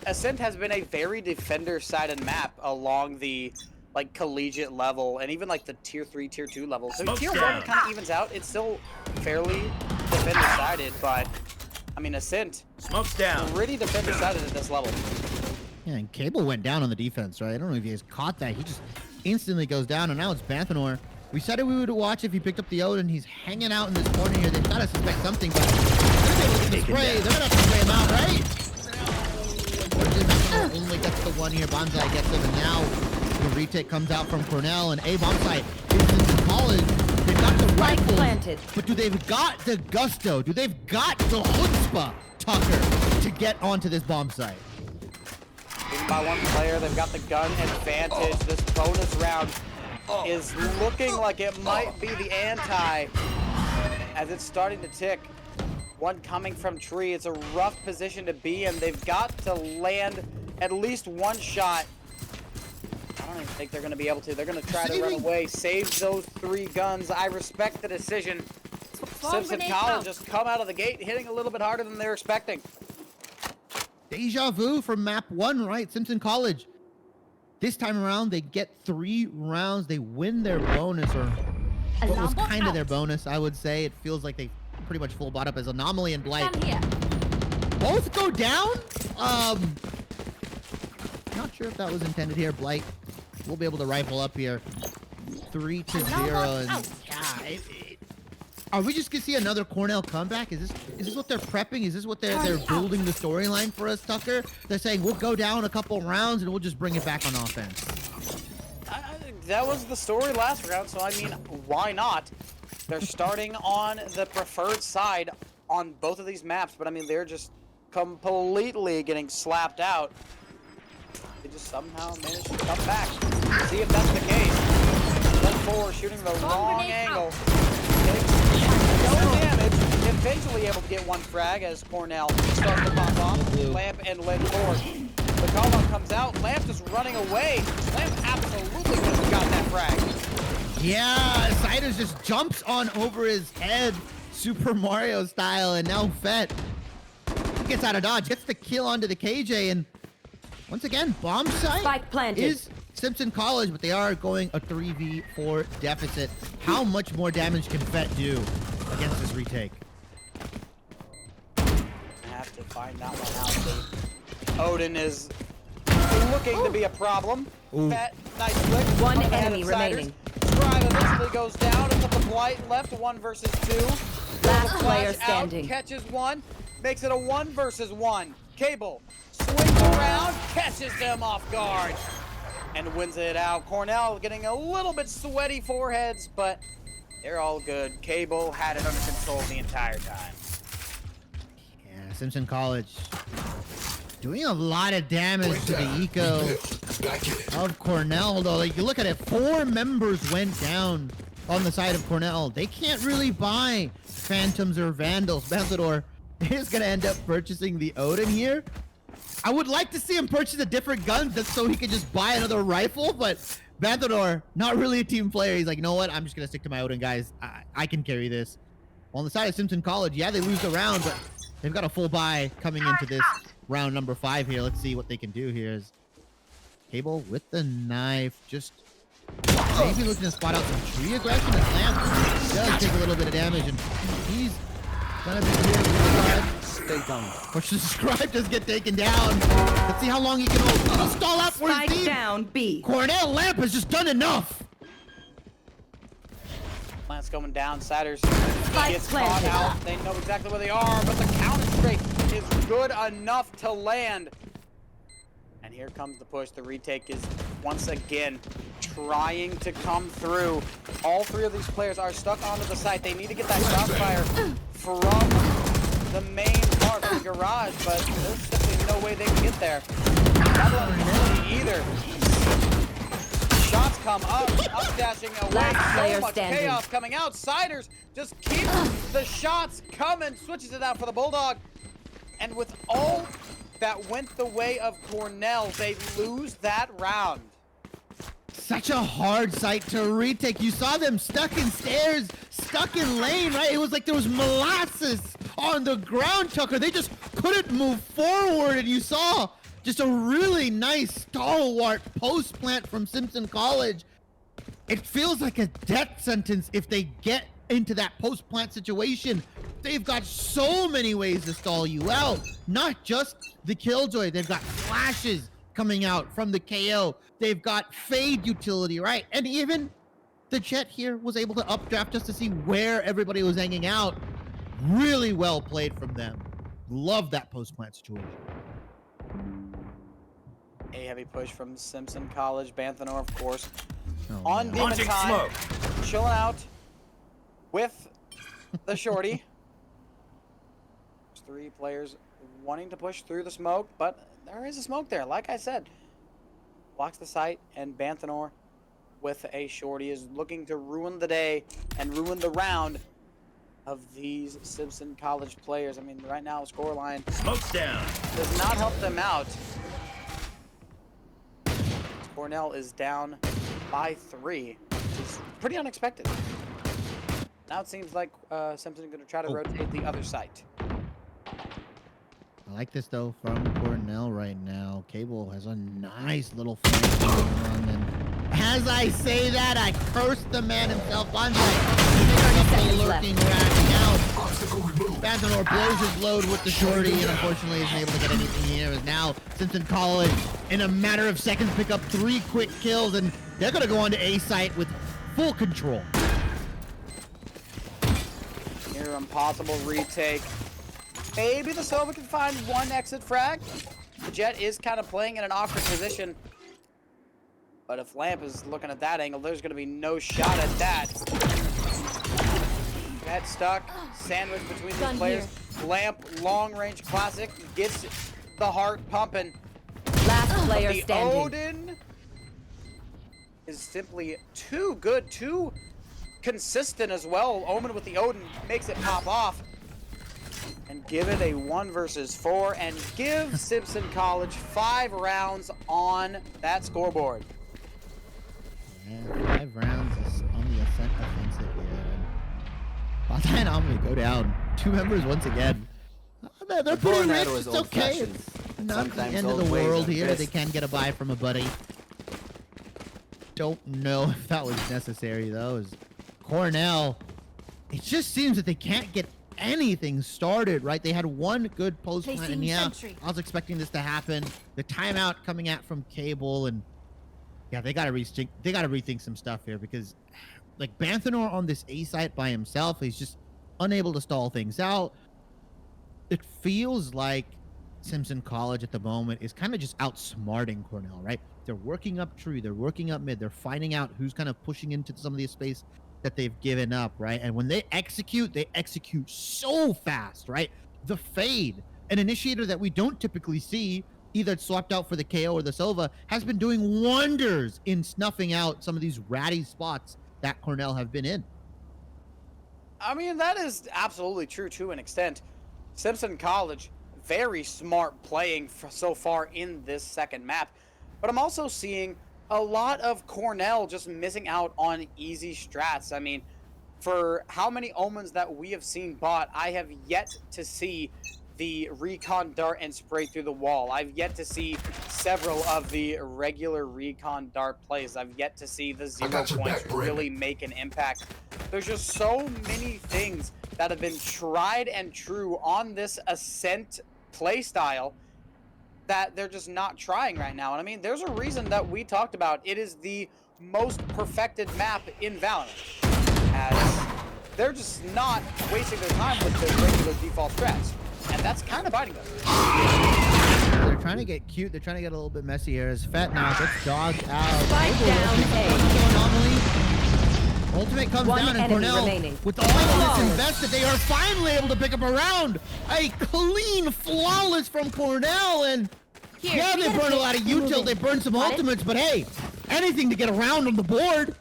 Ascent has been a very defender-sided map along the like collegiate level and even like the tier 3, tier 2 level. So tier 1 it kind of evens out. It's still fairly defender-sided, but I mean Ascent Smoke's down. pretty defender-sided at this level. Yeah, and Cable went down on the defense, right? I don't know if you guys caught that. He just instantly goes down, and now it's Banthanor. We said we would watch if he picked up the Odin. He's hanging out in this corner here. They've got to suspect something, but they're gonna have to spray him out, right? Unfortunately, Banthanor only gets the one here. Bonsai gets him, and now the retake comes out from Cornell, and Bonsai is in college. They've got the rifle, planted. but they've got the gusto? They've got the chutzpah, Tucker, to get onto this bomb site? Beaten by one player, they've got the gun advantage. This bonus round is looking like it might be the anti as it's starting to tick. One coming from tree. It's a rough position to be in. They've got to land at least one shot. I don't even think they're going to be able to. They're going to try to run away. Save those 3 guns. I respect the decision. Simpson College just come out of the gate hitting a little bit harder than they're expecting. Deja vu from map 1, right? Simpson College. This time around, they get 3 rounds. They win their bonus, or what was kind of their bonus, I would say. It feels like they pretty much full bought up as Anomaly and Blight. Both go down? Not sure if that was intended here. Blight will be able to rifle up here. 3-0, and yeah, are we just gonna see another Cornell comeback? Is this what they're prepping? Is this what they're building the storyline for us, Tucker? They're saying we'll go down a couple rounds and we'll just bring it back on offense. That was the story last round, so I mean, why not? They're starting on the preferred side on both of these maps, but I mean, they're just completely getting slapped out. They just somehow managed to come back. See if that's the case. Then 4 shooting the wrong angle. No damage. Eventually able to get 1 frag as Cornell starts to pop off. Lamp and Lynn forward. The call out comes out. Lamp is running away. Lamp absolutely could have got that frag. Yeah, Siders just jumps on over his head, Super Mario style, and now Fett gets out of dodge, gets the kill onto the KJ, and once again, bomb site Spike planted. is Simpson College, but they are going a 3v4 deficit. How much more damage can Fett do against this retake? I have to find that one out. Odin is looking to be a problem. Fett, nice flick. One Up ahead enemy of Siders. remaining. Strive eventually goes down. It's the Blight left, 1 versus 2. Last Flash player out, standing. catches 1, makes it a 1 versus 1. Cable, swings around, catches them off guard, and wins it out. Cornell getting a little bit sweaty foreheads, but they're all good. Cable had it under control the entire time. Yeah, Simpson College doing a lot of damage to the eco of Cornell, though. Like, you look at it, 4 members went down on the side of Cornell. They can't really buy Phantoms or Vandals. Bantador is going to end up purchasing the Odin here. I would like to see him purchase a different gun just so he could just buy another rifle, but Bantador, not really a team player. He's like, you know what? I'm just going to stick to my Odin, guys. I can carry this. On the side of Simpson College, yeah, they lose the round, but they've got a full buy coming into this round number 5 here. Let's see what they can do here. Is Cable with the knife, just maybe looking to spot out some tree aggression. And Lamp does take a little bit of damage, and he's gonna be here with the side. Stay down. Which the scribe does get taken down. Let's see how long he can hold. Stall out for his Spike team. down B. Cornell Lamp has just done enough. Lance going down. Siders Spike gets caught planted. out. They know exactly where they are, but the counter straight is good enough to land. And here comes the push. The retake is once again trying to come through. All 3 of these players are stuck onto the site. They need to get that crossfire from the main part of the garage, but there's simply no way they can get there. Not ability either. Shots come up dashing away. Last player So much standing. chaos coming out. Siders just keeps the shots coming, switches it out for the Bulldog. And with all that went the way of Cornell, they lose that round. Such a hard site to retake. You saw them stuck in stairs, stuck in lane, right? It was like there was molasses on the ground, Tucker. They just couldn't move forward, and you saw just a really nice stalwart post plant from Simpson College. It feels like a death sentence if they get into that post plant situation. They've got so many ways to stall you out. Not just the Killjoy. They've got flashes coming out from the KO. They've got fade utility, right? And even the Jet here was able to updraft just to see where everybody was hanging out. Really well played from them. Love that post plant situation. A heavy push from Simpson College. Banthanor, of course, Oh, on man. demon time, chilling out with the shorty. There's 3 players wanting to push through the smoke, but there is a smoke there. Like I said, blocks the site, and Banthanor with a shorty is looking to ruin the day and ruin the round of these Simpson College players. I mean, right now, scoreline Smoke's down. does not help them out. Cornell is down by 3, which is pretty unexpected. Now it seems like Simpson's going to try to rotate the other site. I like this though from Cornell right now. Cable has a nice little flank going on, and as I say that, I curse the man himself on seconds lurking left. racking out. Banthanor blows his load with the shorty, and unfortunately isn't able to get anything here. As now Simpson College, in a matter of seconds, pick up 3 quick kills, and they're gonna go on to A site with full control. Near impossible retake. Maybe the Sova can find 1 exit frag. The Jet is kind of playing in an awkward position. But if Lamp is looking at that angle, there's going to be no shot at that. Jet stuck, sandwiched between these Gun players. Lamp, long-range classic, gets the heart pumping. Last player The standing. Odin is simply too good, too consistent as well. Omen with the Odin makes it pop off. And give it a 1 versus 4 and give Simpson College 5 rounds on that scoreboard. Yeah, 5 rounds is on the offensive here. Baltai and Omni go down. 2 members once again. They're pretty rich. It's okay. It's not the end of the world here. They can get a buy from a buddy. Don't know if that was necessary though. As Cornell, it just seems that they can't get anything started, right? They had 1 good post plant, and yeah, I was expecting this to happen. The timeout coming out from Cable, and yeah, they gotta rethink some stuff here, because like Banthanor on this A site by himself, he's just unable to stall things out. It feels like Simpson College at the moment is kind of just outsmarting Cornell, right? They're working up tree, they're working up mid, they're finding out who's kind of pushing into some of the space that they've given up, right? And when they execute so fast, right? The fade, an initiator that we don't typically see, either swapped out for the KO or the Silva, has been doing wonders in snuffing out some of these ratty spots that Cornell have been in. I mean, that is absolutely true to an extent. Simpson College, very smart playing so far in this second map. But I'm also seeing a lot of Cornell just missing out on easy strats. I mean, for how many omens that we have seen bought, I have yet to see the recon dart and spray through the wall. I've yet to see several of the regular recon dart plays. I've yet to see the 0 points really make an impact. There's just so many things that have been tried and true on this Ascent playstyle that they're just not trying right now. And I mean, there's a reason that we talked about it is the most perfected map in Valorant, as they're just not wasting their time with the regular default strats, and that's kind of biting them. They're trying to get cute. They're trying to get a little bit messy here. As Fett now gets dogged out. Spike down A. Ultimate comes One down, and enemy Cornell, remaining. with all of this invested, they are finally able to pick up a round. A clean, flawless from Cornell, and yeah, they burned a lot of util, they burned some ultimates, but hey, anything to get a round on the board.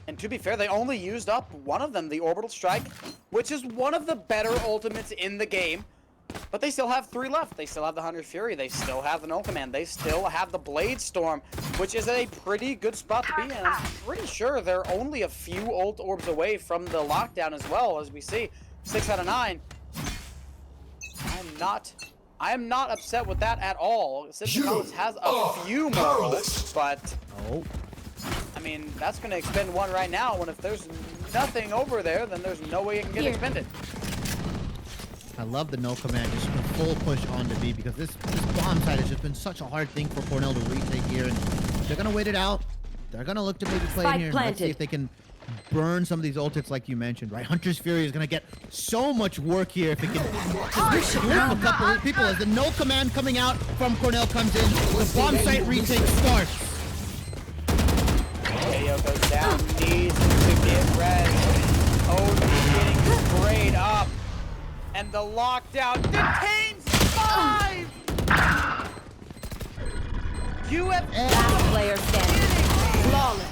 And to be fair, they only used up one of them, the Orbital Strike, which is one of the better ultimates in the game. But they still have 3 left. They still have the Hunter's Fury. They still have the No Command. They still have the Blade Storm, which is a pretty good spot to be in. I'm pretty sure they're only a few ult orbs away from the lockdown as well, as we see. 6 out of 9. I am not upset with that at all. Simpson College has a few more ults, but I mean, that's going to expend one right now, and if there's nothing over there, then there's no way it can get expended. I love the no command, just a full push on to B, because this bomb side has just been such a hard thing for Cornell to retake here, and they're going to wait it out. They're going to look to maybe play in here, and let's see if they can burn some of these ultimates like you mentioned, right? Hunter's Fury is going to get so much work here if it can just flip a couple of people as the no command coming out from Cornell comes in. The bomb site retake starts. KO goes down, needs to get red. Odin getting sprayed up. And the lockdown detains 5! You have Last player standing. Flawless.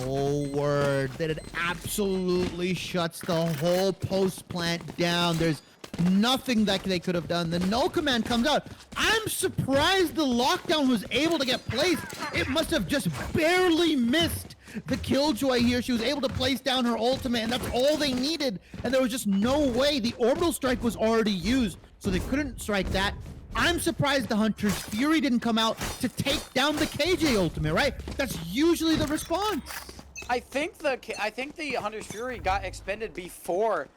Oh, word. That it absolutely shuts the whole post plant down. There's nothing that they could have done. The no command comes out. I'm surprised the lockdown was able to get placed. It must have just barely missed the Killjoy here. She was able to place down her ultimate, and that's all they needed. And there was just no way. The orbital strike was already used, so they couldn't strike that. I'm surprised the Hunter's Fury didn't come out to take down the KJ ultimate, right? That's usually the response. I think the Hunter's Fury got expended before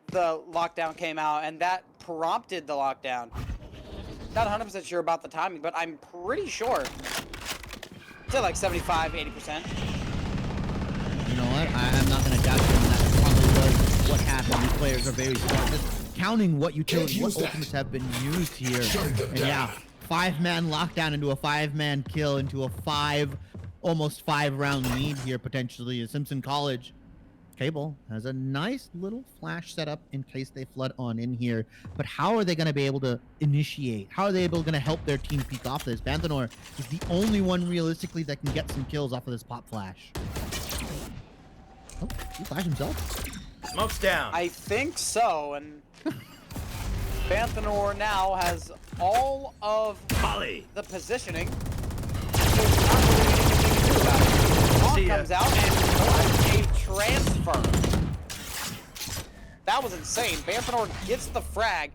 the lockdown came out, and that prompted the lockdown. Not 100% sure about the timing, but I'm pretty sure. I'd say like 75, 80%. You know what? I'm not going to doubt them. That probably was what happened. These players are very smart. Just counting what utilities, what ultimates have been used here. And yeah, 5-man lockdown into a 5-man kill into a almost 5-round lead here potentially. Simpson College. Cable has a nice little flash setup in case they flood on in here. But how are they going to be able to initiate? How are they going to help their team peek off this? Panthenor is the only one realistically that can get some kills off of this pop flash. Oh, he flashed himself? Smoke's down. I think so, and Panthenor now has all of the positioning. There's not really anything to do about it. Hawk comes out and a transfer. That was insane. Panthenor gets the frag,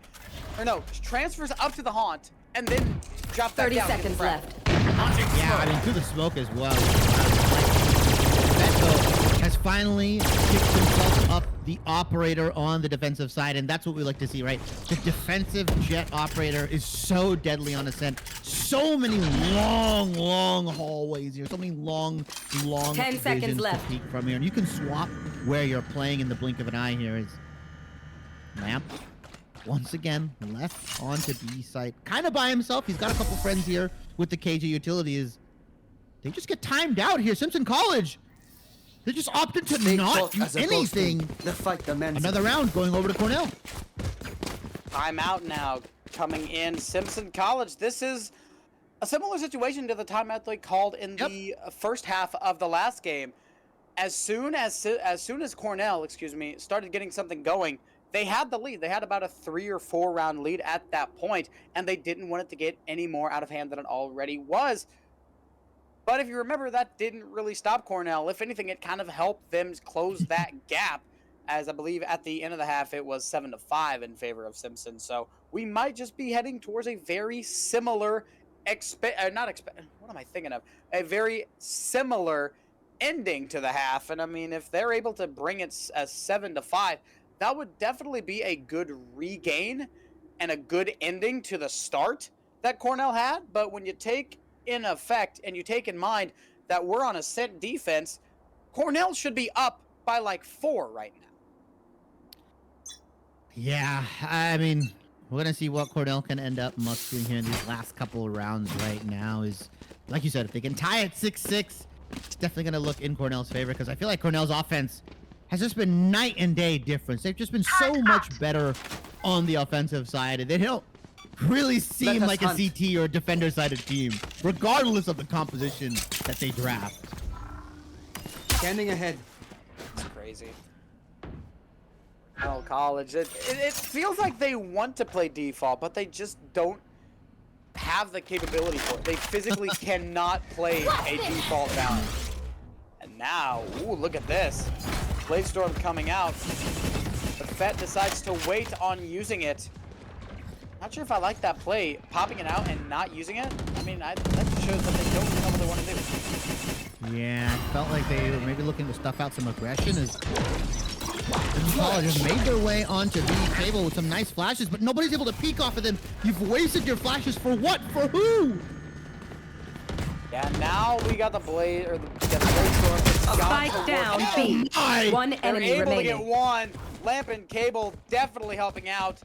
or no, transfers up to the haunt, and then drops back 30 down. seconds left. Yeah, I mean, through the smoke as well. Beto has finally picked himself up the operator on the defensive side, and that's what we like to see, right? The defensive jet operator is so deadly on Ascent. So many long hallways here. So many long 10 seconds visions left. to peek from here. And you can swap where you're playing in the blink of an eye here. Is Lamp once again left onto B site, kind of by himself. He's got a couple friends here with the KJ utilities. They just get timed out here. Simpson College, they just opted to Stay not close do as opposed to anything. The fight demands Another round going over to Cornell. Timeout now coming in. Simpson College. This is a similar situation to the timeout they called in the first half of the last game. As soon as Cornell, started getting something going, they had the lead. They had about a 3 or 4 round lead at that point, and they didn't want it to get any more out of hand than it already was. But if you remember, that didn't really stop Cornell. If anything, it kind of helped them close that gap, as I believe at the end of the half it was 7-5 in favor of Simpson. So we might just be heading towards a very similar a very similar ending to the half. And I mean, if they're able to bring it as 7-5, that would definitely be a good regain and a good ending to the start that Cornell had. But when you take in effect and you take in mind that we're on a set defense, Cornell should be up by like 4 right now. Yeah, I mean, we're gonna see what Cornell can end up mustering here in these last couple of rounds. Right now is, like you said, if they can tie it 6-6, it's definitely gonna look in Cornell's favor, because I feel like Cornell's offense has just been night and day difference. They've just been so much better on the offensive side, and they don't really seem like a CT or a defender-sided team, regardless of the composition that they draft. Standing ahead. It's crazy. Oh, college. It feels like they want to play default, but they just don't have the capability for it. They physically cannot play a default Valorant. And now, ooh, look at this. Blade Storm coming out. The Fett decides to wait on using it. Not sure if I like that play, popping it out and not using it. I mean, that shows that they don't know what they want to do. Yeah, it felt like they were maybe looking to stuff out some aggression as College has made their way onto the table with some nice flashes, but nobody's able to peek off of them. You've wasted your flashes for what? For who? Yeah, now we got the Blade, or the Blade Storm. Spike down B. One enemy They're able remaining. to get one. Lamp and Cable definitely helping out.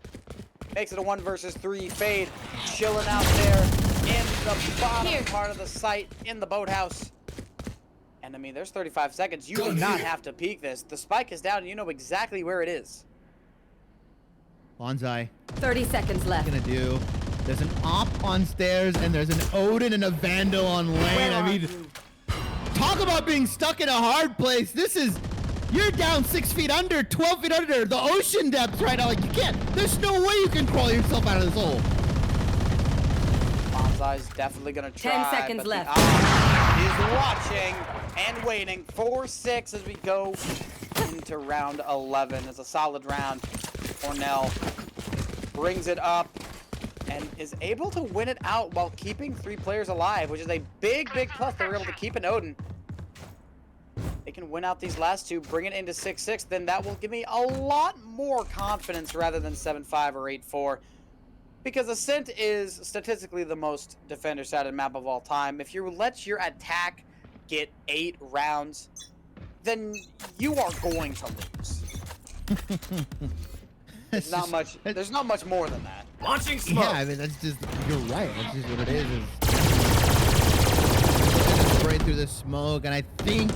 Makes it a 1 versus 3. Fade chilling out there in the bottom part of the site in the boathouse. And I mean, there's 35 seconds. You do not have to peek this. The spike is down, and you know exactly where it is. Bonsai. 30 seconds left. Gonna do. There's an op on stairs, and there's an Odin and a Vandal on lane. I mean, talk about being stuck in a hard place. This is, you're down 6 feet under, 12 feet under the ocean depths right now. Like, you can't. There's no way you can crawl yourself out of this hole. Bonsai's definitely gonna try. 10 seconds but left. Is watching and waiting. 4-6 as we go into round 11. It's a solid round. Cornell brings it up and is able to win it out while keeping 3 players alive, which is a big, big plus. They were able to keep an Odin. They can win out these last 2, bring it into 6-6, then that will give me a lot more confidence rather than 7-5 or 8-4. Because Ascent is statistically the most defender-sided map of all time. If you let your attack get 8 rounds, then you are going to lose. There's not much more than that. Launching smoke. Yeah, I mean, that's just, you're right. That's just what it is. Spray through the smoke, and I think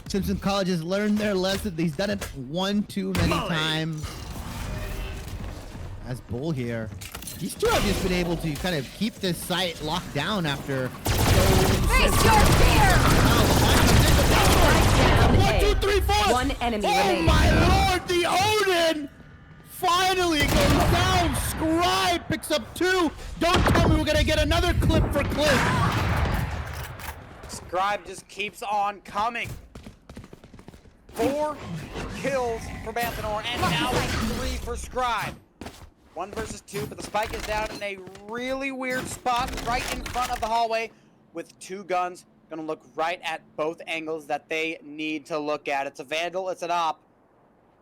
Simpson College has learned their lesson. He's done it one too many times. As Bull here. These two have just been able to kind of keep this site locked down after. Face your fear! 1, 2, 3, 4. 1 enemy Oh remaining. my lord, the Odin finally goes down. Scribe picks up 2. Don't tell me we're gonna get another clip for clip. Scribe just keeps on coming. 4 kills for Banthanor, and now it's 3 for Scribe. 1 versus 2, but the spike is down in a really weird spot right in front of the hallway with 2 guns. Gonna look right at both angles that they need to look at. It's a Vandal, it's an Op.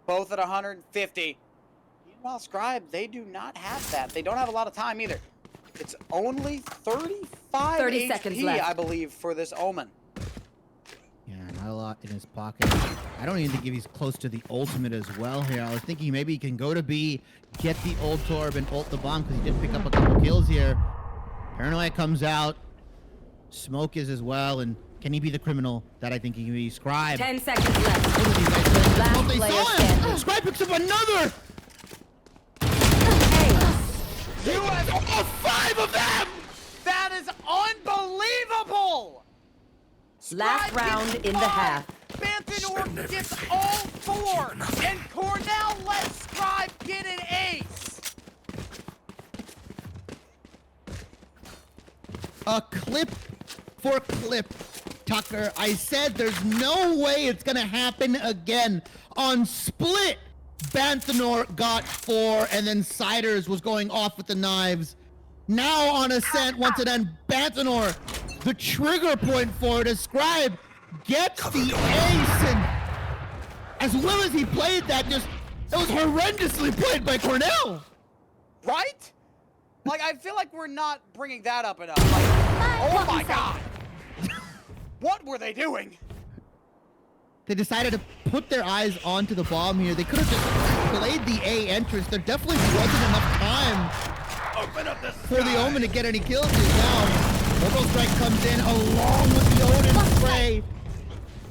Both at 150. Meanwhile, Scribe, they do not have that. They don't have a lot of time either. It's only 35 30 HP, seconds left. I believe, for this Omen. Yeah, not a lot lot in his pocket. I don't even think he's close to the ultimate as well here. I was thinking maybe he can go to B, get the ult torb, and ult the bomb because he did pick up a couple kills here. Paranoia comes out. Smoke is as well, and can he be the criminal that I think he can be? Scribe. 10 seconds left. Oh, Last they player saw standing. him! Scribe picks up another! You have Oh, 5 of them! That is unbelievable! Last Scribe round gets in the 5, half. Banthor gets all 4, and Cornell lets Scribe get an ace! A clip for clip, Tucker. I said there's no way it's gonna happen again. On split, Banthor got 4, and then Siders was going off with the knives. Now on Ascent, once again, Banthor, the trigger point for it, as Scribe gets the ace, and as well as he played that, it was horrendously played by Cornell. Right? Like, I feel like we're not bringing that up enough. Like, oh my god! What were they doing? They decided to put their eyes onto the bomb here. They could have just played the A entrance. There definitely wasn't enough time Open up the for the Omen to get any kills here. Now, Mobile Strike comes in along with the Odin spray.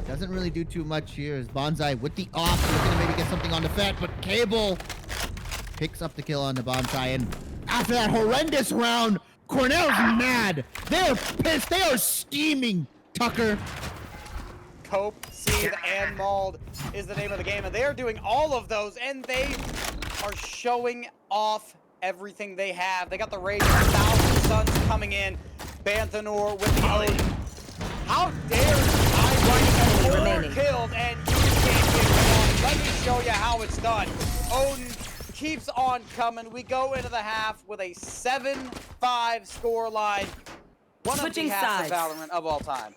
Doesn't really do too much here as Bonsai with the off, looking to maybe get something on the Fett, but Cable picks up the kill on the Bonsai, and after that horrendous round, Cornell's mad. They're pissed. They are steaming, Tucker. Cope, Seethe, and Mauled is the name of the game, and they are doing all of those, and they are showing off everything they have. They got the Rage of 1,000 Suns coming in. Banthor with the Odin. How dare I Enemy run remaining. killed and you can't get one. Let me show you how it's done. Odin keeps on coming. We go into the half with a 7-5 score line. One Switching of the halves sides. of Valorant of all time.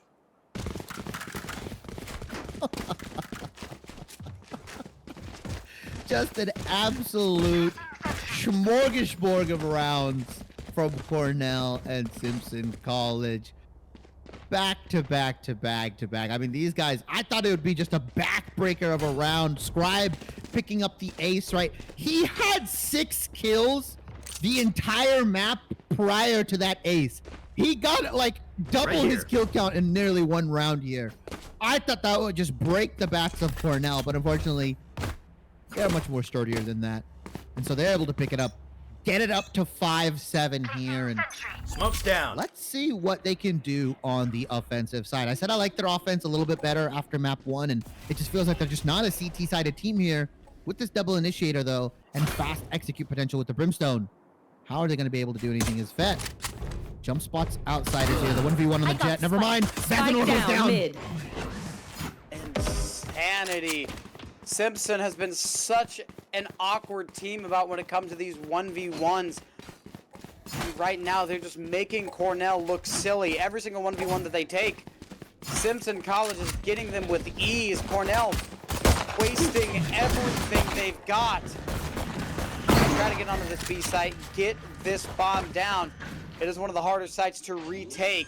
Just an absolute smorgasbord of rounds from Cornell and Simpson College. Back to back to back to back. I mean, these guys, I thought it would be just a backbreaker of a round. Scribe picking up the ace, right? He had 6 kills the entire map prior to that ace. He got like double his kill count in nearly 1 round here. I thought that would just break the backs of Cornell, but unfortunately, they're much more sturdier than that. And so they're able to pick it up, get it up to 5-7 here, and Smoke's down. let's see what they can do on the offensive side. I said I like their offense a little bit better after map 1, and it just feels like they're just not a CT-sided team here. With this double initiator, though, and fast execute potential with the Brimstone, how are they going to be able to do anything as Fett? Jump spots outsiders here. The 1v1 on the Jet. Never mind. Spike Banthor goes down. mid. Insanity. Simpson has been such an awkward team about when it comes to these 1v1s. And right now, they're just making Cornell look silly. Every single 1v1 that they take, Simpson College is getting them with ease. Cornell wasting everything they've got. Try to get onto this B site, get this bomb down. It is one of the harder sites to retake,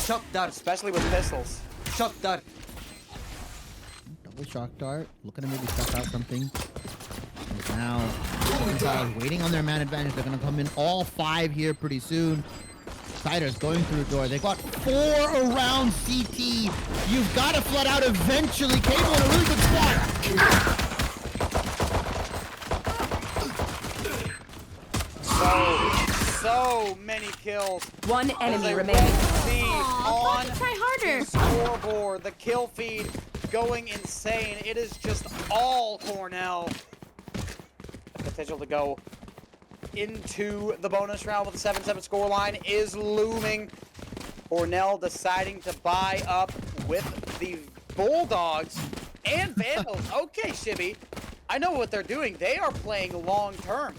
Shock dart. especially with pistols. Shock dart. Double shock dart. Looking to maybe stuff out something. And now, waiting on their man advantage. They're going to come in all 5 here pretty soon. Siders going through the door. They've got 4 around CT. You've got to flood out eventually. Cable in a really good spot. So many kills. One As enemy they remaining. see Aw, on try harder. the scoreboard, the kill feed going insane. It is just all Cornell. Potential to go into the bonus round with a 7-7 scoreline is looming. Cornell deciding to buy up with the Bulldogs and Vandals. Okay, Shibby, I know what they're doing. They are playing long term.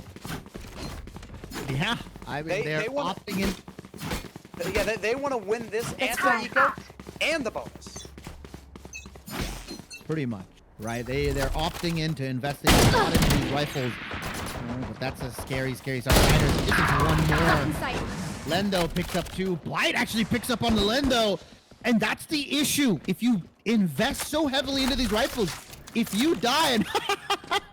Yeah, I mean, they're they wanna- opting in. Yeah, they want to win this and It's the fine. eco and the bonus. Pretty much, right? They're opting in to investing a lot into these rifles. But that's a scary start. Siders gets one more. Sight. Lendo picks up 2. Blight actually picks up on the Lendo. And that's the issue. If you invest so heavily into these rifles, if you die and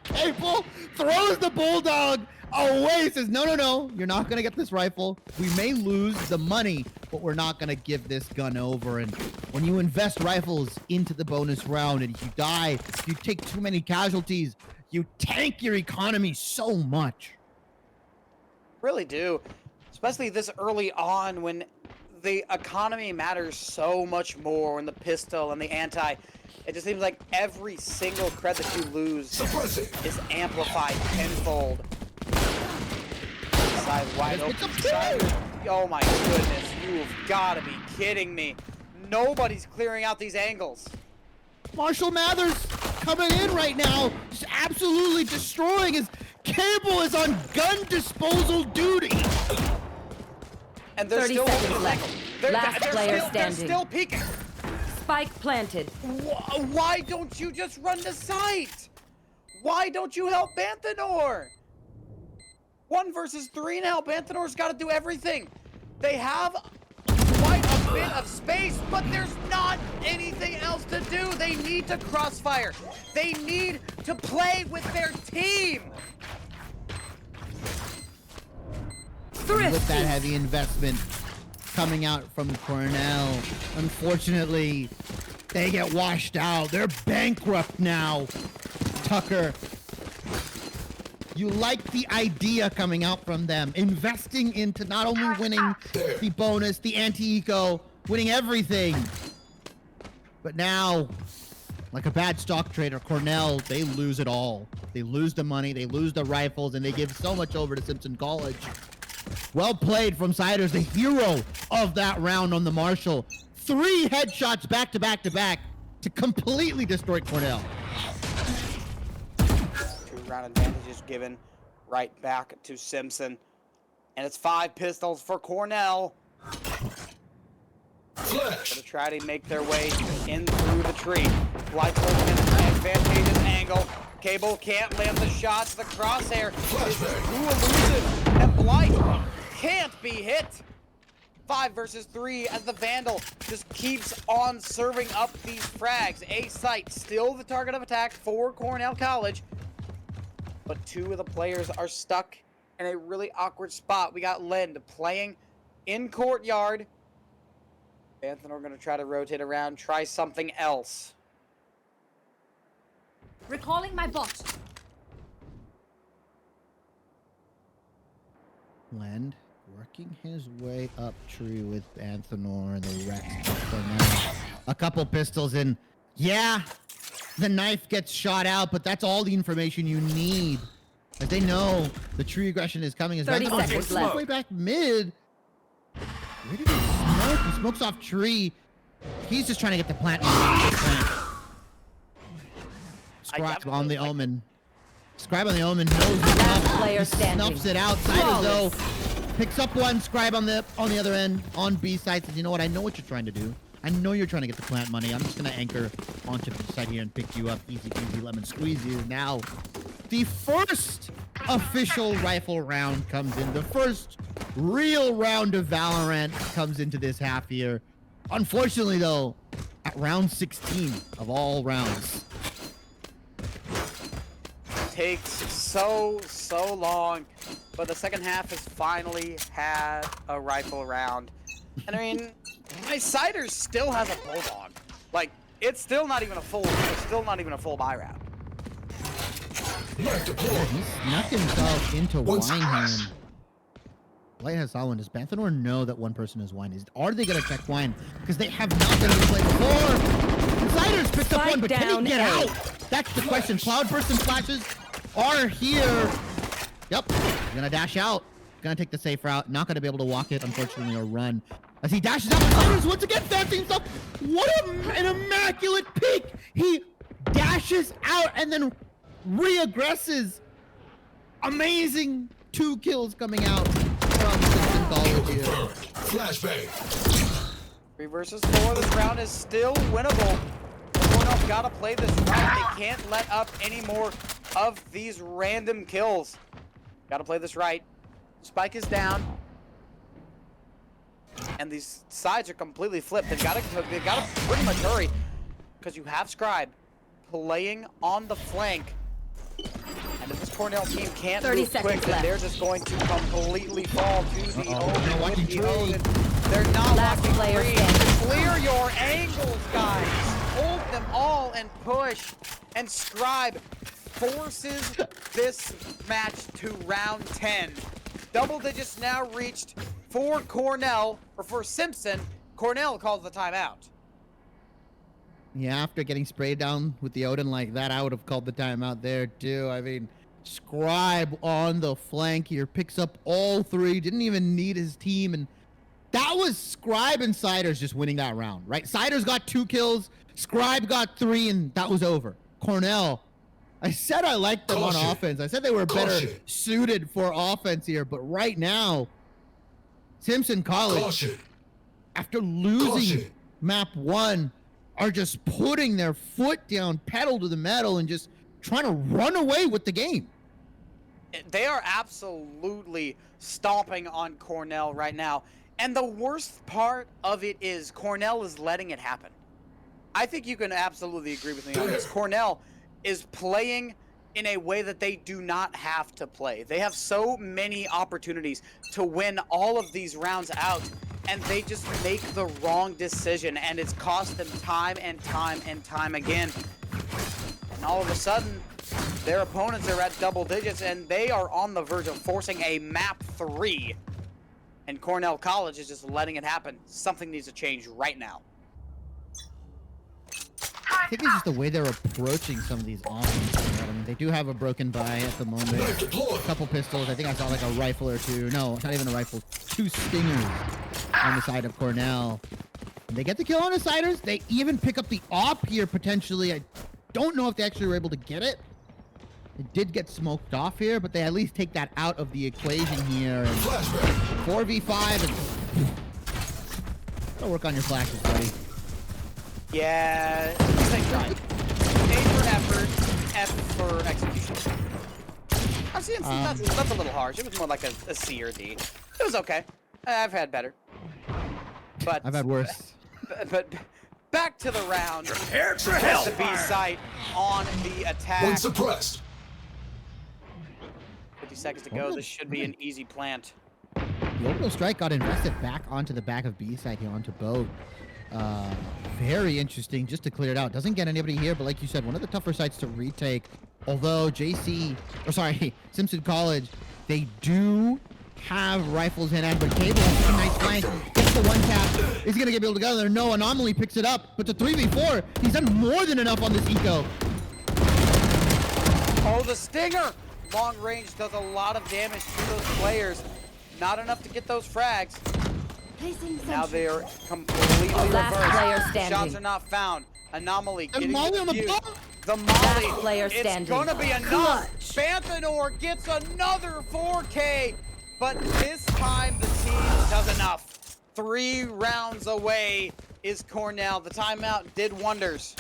Cable throws the bulldog away, says, no, no, no, you're not going to get this rifle. We may lose the money, but we're not going to give this gun over. And when you invest rifles into the bonus round and you die, you take too many casualties, you tank your economy so much. Really do. Especially this early on when the economy matters so much more, when the pistol and the anti. It just seems like every single cred that you lose is amplified tenfold. Side wide open. Side. Oh my goodness, you've got to be kidding me. Nobody's clearing out these angles. Marshall Mathers coming in right now, just absolutely destroying his Cable is on gun disposal duty. And they're 30 still seconds left. Last player standing. They're still peeking. Spike planted. Why don't you just run the site? Why don't you help Banthanor? 1 versus 3 now. Banthenor's got to do everything. They have quite a bit of space, but there's not anything else to do. They need to crossfire. They need to play with their team. With that heavy investment coming out from Cornell, unfortunately, they get washed out. They're bankrupt now. Tucker, you like the idea coming out from them, investing into not only winning the bonus, the anti-eco, winning everything, but now, like a bad stock trader, Cornell, they lose it all. They lose the money, they lose the rifles, and they give so much over to Simpson College. Well played from Siders, the hero of that round on the Marshall. 3 headshots back to back to back to completely destroy Cornell. 2-round advantage is given right back to Simpson. And it's 5 pistols for Cornell. Gonna try to make their way in through the tree. Blight in an advantageous angle. Cable can't land the shots. The crosshair is too elusive. And Blight can't be hit. 5 versus 3 as the Vandal just keeps on serving up these frags. A site still the target of attack for Cornell College. But 2 of the players are stuck in a really awkward spot. We got Lind playing in courtyard. Anthony, we're going to try to rotate around, try something else. Recalling my bot. Lend working his way up tree with Anthanor and the rest of Cornell. A couple pistols in. Yeah, the knife gets shot out, but that's all the information you need. As they know the tree aggression is coming. As 30 Anthanor seconds working his left. way back mid. Where did he smoke? He smokes off tree. He's just trying to get the plant. Scribe on the Omen. Scribe on the Omen knows the Last player he standing. snuffs it outside as though. Picks up one. Scribe on the other end on B side. Says, you know what? I know what you're trying to do. I know you're trying to get the plant money. I'm just gonna anchor onto the side here and pick you up. Easy peasy lemon squeezy. Now, the first official rifle round comes in. The first real round of Valorant comes into this half here. Unfortunately, though, at round 16 of all rounds. Takes so long, but the second half has finally had a rifle round. And I mean, my Siders still has a bulldog. Like, it's still not even a full buy round. Yeah, he snuck himself into Wineham. Light has saw one. Does Banthanor know that one person is wine? Are they gonna check wine? Because they have not been able to play before. Siders picked up one, but can he get out? That's the question. Cloudburst and flashes are here. Yep, he's gonna dash out. Gonna take the safe route. Not gonna be able to walk it, unfortunately, or run. As he dashes out, Siders once again fancying himself. What an immaculate peek! He dashes out and then re-aggresses. Amazing 2 kills coming out from Simpson College here. Flashbang. 3 versus 4. This round is still winnable. Cornell's got to play this right. They can't let up any more of these random kills. Got to play this right. Spike is down. and these sides are completely flipped. They've got to pretty much hurry because you have Scribe playing on the flank. And if this Cornell team can't 30 move quick, seconds then left. they're just going to completely fall to the They're watching Oden. tree. They're not Last watching player tree. standing. Clear your angles, guys. Hold them all and push. And Scribe forces this match to round 10. Double digits now reached for Cornell, or for Simpson. Cornell calls the timeout. Yeah, after getting sprayed down with the Odin like that, I would have called the timeout there too. I mean, Scribe on the flank here picks up all three, didn't even need his team, and that was Scribe and Siders just winning that round, right? Siders got 2 kills, Scribe got 3, and that was over. Cornell, I said I liked them on offense. I said they were better suited for offense here, but right now, Simpson College, after losing map 1, are just putting their foot down, pedal to the metal, and just trying to run away with the game. They are absolutely stomping on Cornell right now. And the worst part of it is Cornell is letting it happen. I think you can absolutely agree with me on this. Cornell is playing in a way that they do not have to play. They have so many opportunities to win all of these rounds out, and they just make the wrong decision, and it's cost them time and time and time again. And all of a sudden, their opponents are at double digits, and they are on the verge of forcing a map 3. And Cornell College is just letting it happen. Something needs to change right now. I think it's just the way they're approaching some of these offenses. Right? I mean, they do have a broken buy at the moment. A couple pistols. I think I saw like a rifle or 2. No, not even a rifle. 2 stingers on the side of Cornell. And they get the kill on the Siders. They even pick up the op here potentially. I don't know if they actually were able to get it. It did get smoked off here, but they at least take that out of the equation here. And 4v5. And gotta work on your flashes, buddy. Yeah, same try. A for effort, F for execution. Actually, that's a little harsh. It was more like a C or D. It was okay. I've had better. But I've had worse. But back to the round. Prepare for The B hellfire. site on the attack. One suppressed. 50 seconds to go. This should be an easy plant. The orbital strike got invested back onto the back of B side here onto boat. Very interesting, just to clear it out. Doesn't get anybody here, but like you said, one of the tougher sites to retake. Although Simpson College, they do have rifles in hand, but Cable has a nice flank. Gets the 1 tap. Is he gonna get able to go there? No, Anomaly picks it up, but the 3v4, he's done more than enough on this eco. Oh, the Stinger! Long range does a lot of damage to those players. Not enough to get those frags. Now they are completely Last reversed. player standing. Shots are not found. Anomaly getting Molly on the defused. bomb. The Molly. Last player It's standing. gonna be enough. Banthanor gets another 4K, but this time the team does enough. 3 rounds away is Cornell. The timeout did wonders.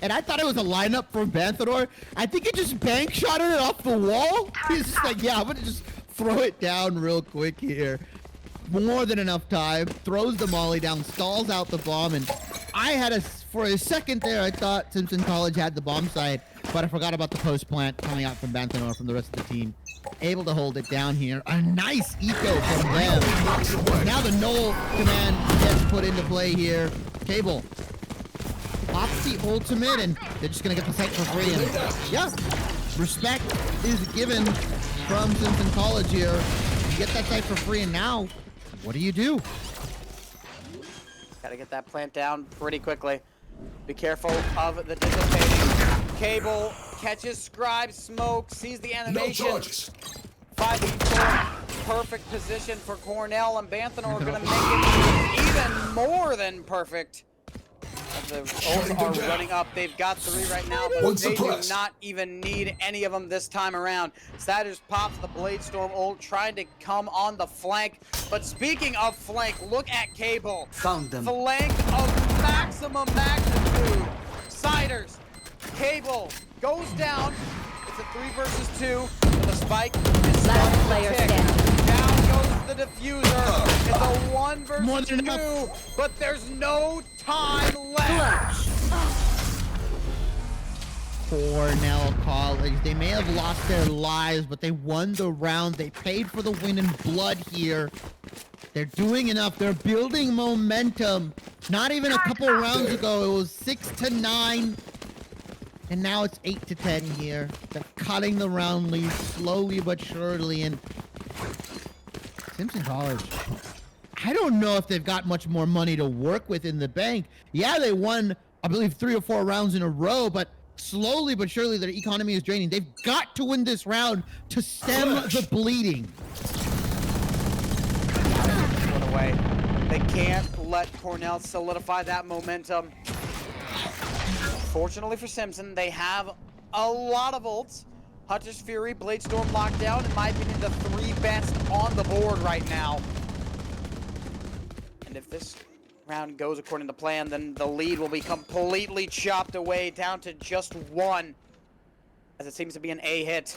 And I thought it was a lineup from Banthanor. I think he just bank shotted it off the wall. He's just like, yeah, I'm gonna just throw it down real quick here. More than enough time. Throws the molly down, stalls out the bomb, and I had for a second there, I thought Simpson College had the bomb site, but I forgot about the post plant coming out from Banthanor from the rest of the team. Able to hold it down here. A nice eco from them. Now the null command gets put into play here. Cable pops the ultimate, and they're just gonna get the site for free. And yeah, respect is given from Simpson College here. You get that site for free, and now, what do? Gotta get that plant down pretty quickly. Be careful of the dissipating. Cable catches Scribe, smoke, sees the No animation. charges. 5v4, perfect position for Cornell, and Banthanor are gonna make it even more than perfect. The ults are running up. They've got 3 right now, but they do not even need any of them this time around. Siders pops the Blade Storm ult, trying to come on the flank. But speaking of flank, look at Cable. Found them. Flank of maximum magnitude. Siders, Cable goes down. It's a 3 versus 2. With a spike. Last player standing. Down goes the diffuser. It's a 1 More versus than 2, enough. but there's no time left. Cornell College. They may have lost their lives, but they won the round. They paid for the win in blood here. They're doing enough. They're building momentum. Not even a couple rounds ago, it was 6-9. And now it's 8-10 here. They're cutting the round lead slowly but surely. And Simpson College, I don't know if they've got much more money to work with in the bank. Yeah, they won, I believe, 3 or 4 rounds in a row, but slowly but surely their economy is draining. They've got to win this round to stem the bleeding. One away. They can't let Cornell solidify that momentum. Fortunately for Simpson, they have a lot of ults. Hunter's Fury, Bladestorm Lockdown, in my opinion, the 3 best on the board right now. And if this round goes according to plan, then the lead will be completely chopped away down to just 1, as it seems to be an A hit.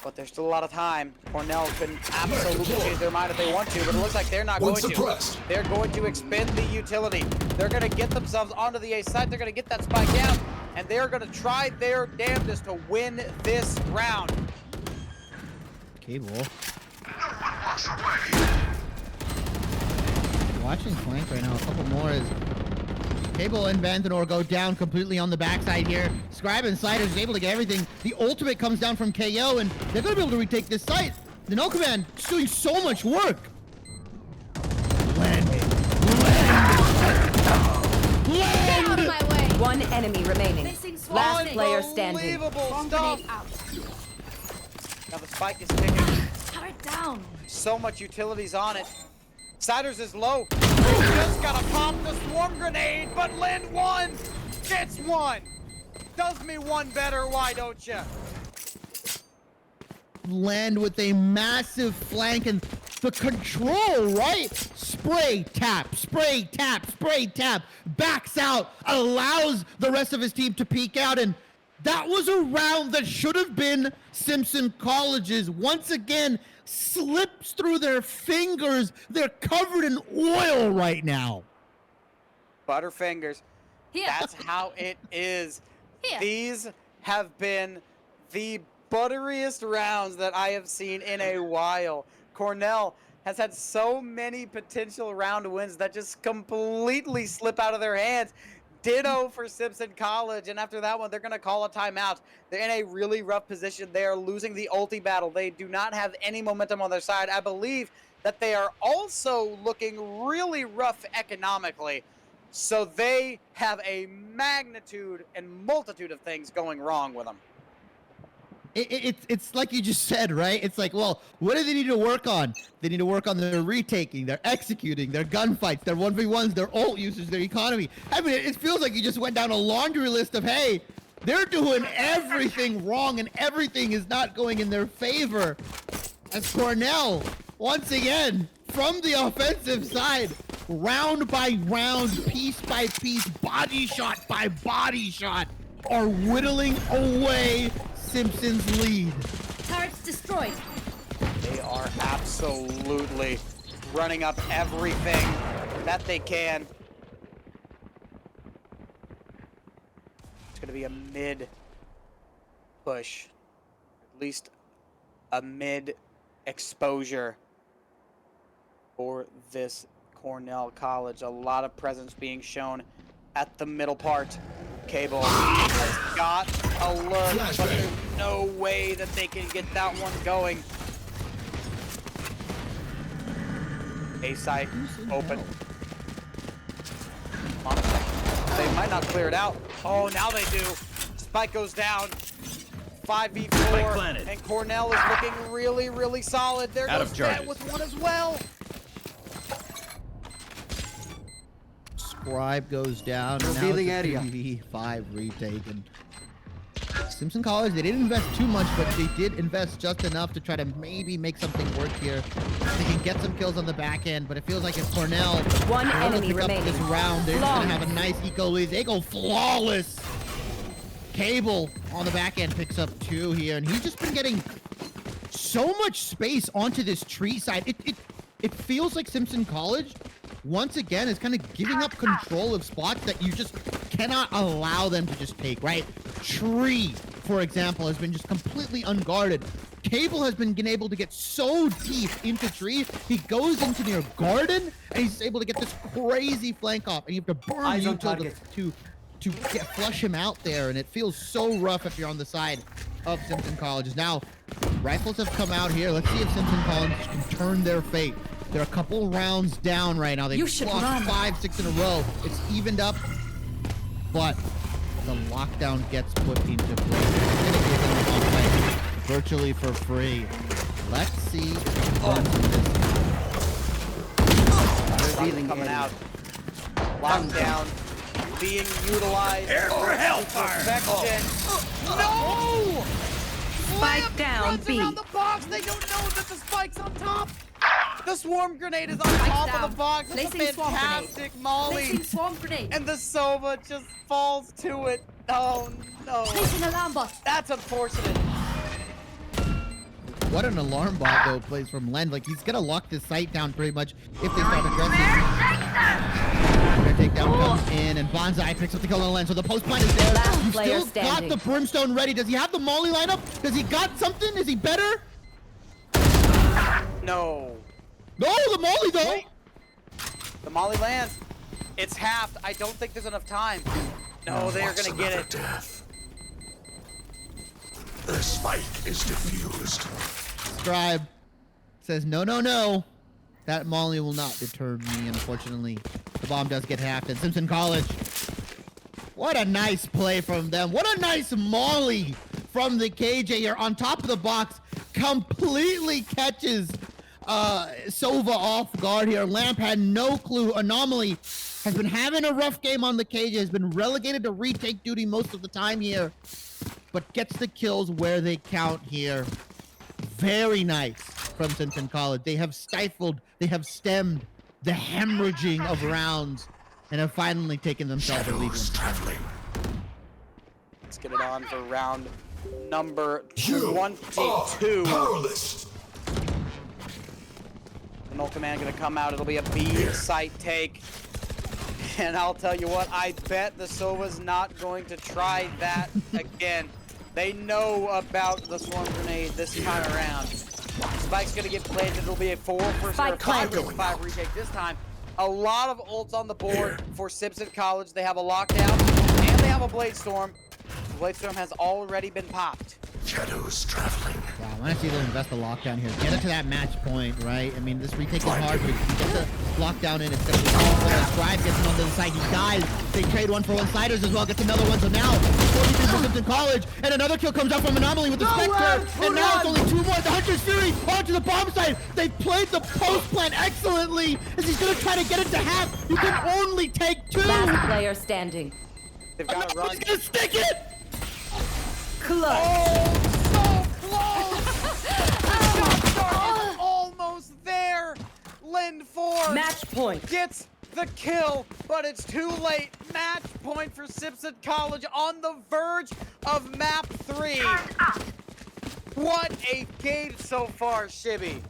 But there's still a lot of time. Cornell can absolutely change their mind if they want to, but it looks like they're not going to. They're going to expend the utility. They're going to get themselves onto the A side. They're going to get that spike out, and they're going to try their damnedest to win this round. Cable. Watching flank right now. A couple more is Cable and Vandenor go down completely on the backside here. Scribe and Sliders is able to get everything. The ultimate comes down from KO, and they're going to be able to retake this site. The No Command is doing so much work. Land. Get out of my way. 1 enemy remaining. Missing Last swarm. player standing. Unbelievable Bomb stuff. grenade out. Now the spike is ticking. Turret down. So much utilities on it. Siders is low. Just gotta pop the swarm grenade, but Lin 1 gets 1. Does me 1 better, why don't you? Land with a massive flank and the control, right? Spray, tap, spray, tap, spray, tap. Backs out, allows the rest of his team to peek out, and that was a round that should have been Simpson College's. Once again, slips through their fingers. They're covered in oil right now. Butterfingers. Here. That's how it is. Here. These have been the butteriest rounds that I have seen in a while. Cornell has had so many potential round wins that just completely slip out of their hands. Ditto for Simpson College, and after that one, they're going to call a timeout. They're in a really rough position. They are losing the ulti battle. They do not have any momentum on their side. I believe that they are also looking really rough economically. So they have a magnitude and multitude of things going wrong with them. It's like you just said, right? It's like, well, what do they need to work on? They need to work on their retaking, their executing, their gunfights, their 1v1s, their ult usage, their economy. I mean, it feels like you just went down a laundry list of, hey, they're doing everything wrong and everything is not going in their favor. As Cornell, once again, from the offensive side, round by round, piece by piece, body shot by body shot, are whittling away Simpson's lead. Turrets destroyed. They are absolutely running up everything that they can. It's going to be a mid push, at least a mid exposure for this Cornell College. A lot of presence being shown at the middle part. Cable has got a lurk, but there's no way that they can get that one going. A site open. They might not clear it out. Oh, now they do. Spike goes down. 5v4, and Cornell is looking really, really solid. There goes Jet with one as well. Scribe goes down. And now Revealing it's a area. 3v5 retake. And Simpson College, they didn't invest too much, but they did invest just enough to try to maybe make something work here. They can get some kills on the back end, but it feels like if Cornell One are able to enemy pick up remaining. this round, they're just gonna have a nice eco lead. They go flawless. Cable on the back end picks up 2 here, and he's just been getting so much space onto this tree side. It feels like Simpson College, once again, is kind of giving up control of spots that you just cannot allow them to just take, right? Tree, for example, has been just completely unguarded. Cable has been able to get so deep into tree, he goes into near garden, and he's able to get this crazy flank off, and you have to burn Eyes on util target. to get flush him out there, and it feels so rough if you're on the side of Simpson College. Now, rifles have come out here. Let's see if Simpson College can turn their fate. They're a couple rounds down right now. You They've should lost run. 5, 6 in a row. It's evened up, but the lockdown gets put into place. It's gonna give them the bomb fight virtually for free. Let's see. Revealing Coming area. out. Lockdown being utilized. Air for hellfire. Perfection. No! Spike Lamp down, runs B. around the box. They don't know that the spike's on top. The swarm grenade is on top down. of the box. It's a Placing swarm grenade. fantastic molly. Placing swarm grenade. And the Sova just falls to it. Oh no. Placing alarm bot. That's unfortunate. What an alarm bot though plays from Len. Like he's gonna lock this site down pretty much if they start aggressive. Their takedown comes in and Bonsai picks up the kill on Len. So the post plan is there. Last You've player still got standing. the brimstone ready. Does he have the molly lineup? Does he got something? Is he better? No. No, the molly though. Wait. The molly lands. It's halved. I don't think there's enough time. No, they're What's gonna get another it. death? The spike is diffused. Scribe says no, no, no. That molly will not deter me. Unfortunately, the bomb does get hacked at Simpson College. What a nice play from them. What a nice molly from the KJ here on top of the box. Completely catches Sova off guard here. Lamp had no clue. Anomaly has been having a rough game on the KJ. Has been relegated to retake duty most of the time here, but gets the kills where they count here. Very nice from Simpson College. They have stifled, they have stemmed the hemorrhaging of rounds and have finally taken themselves a lead. Shadows traveling. Let's get it on for round number You 22. are powerless. The null command gonna come out. It'll be a B site take. And I'll tell you what, I bet the Sova's not going to try that again. They know about the swarm grenade this time around. Spike's gonna get played. It'll be a 4 versus Spike 5 planted. versus 5 retake this time. A lot of ults on the board for Simpson College. They have a lockdown and they have a blade storm. The blade storm has already been popped. Shadows traveling. Wow, I want to see them invest the lockdown here. Get it to that match point, right? I mean, this retake is hard, but if you get the lockdown in, it's going to be powerful. As Scribe gets him onto the side, he dies. They trade 1-for-1 sliders as well, gets another one. So now, 43 for Simpson College, and another kill comes out from Anomaly with the Spectre. And now it's only 2 more. The Hunter's Fury onto the bomb site. They played the post plan excellently, as he's going to try to get it to half. You can only take 2. Last player standing. They've got to run. He's going to stick it. Close. Oh, so close! The shot start is almost there. Lind 4 Match point. gets the kill, but it's too late. Match point for Simpson College on the verge of map 3. What a game so far, Shibby.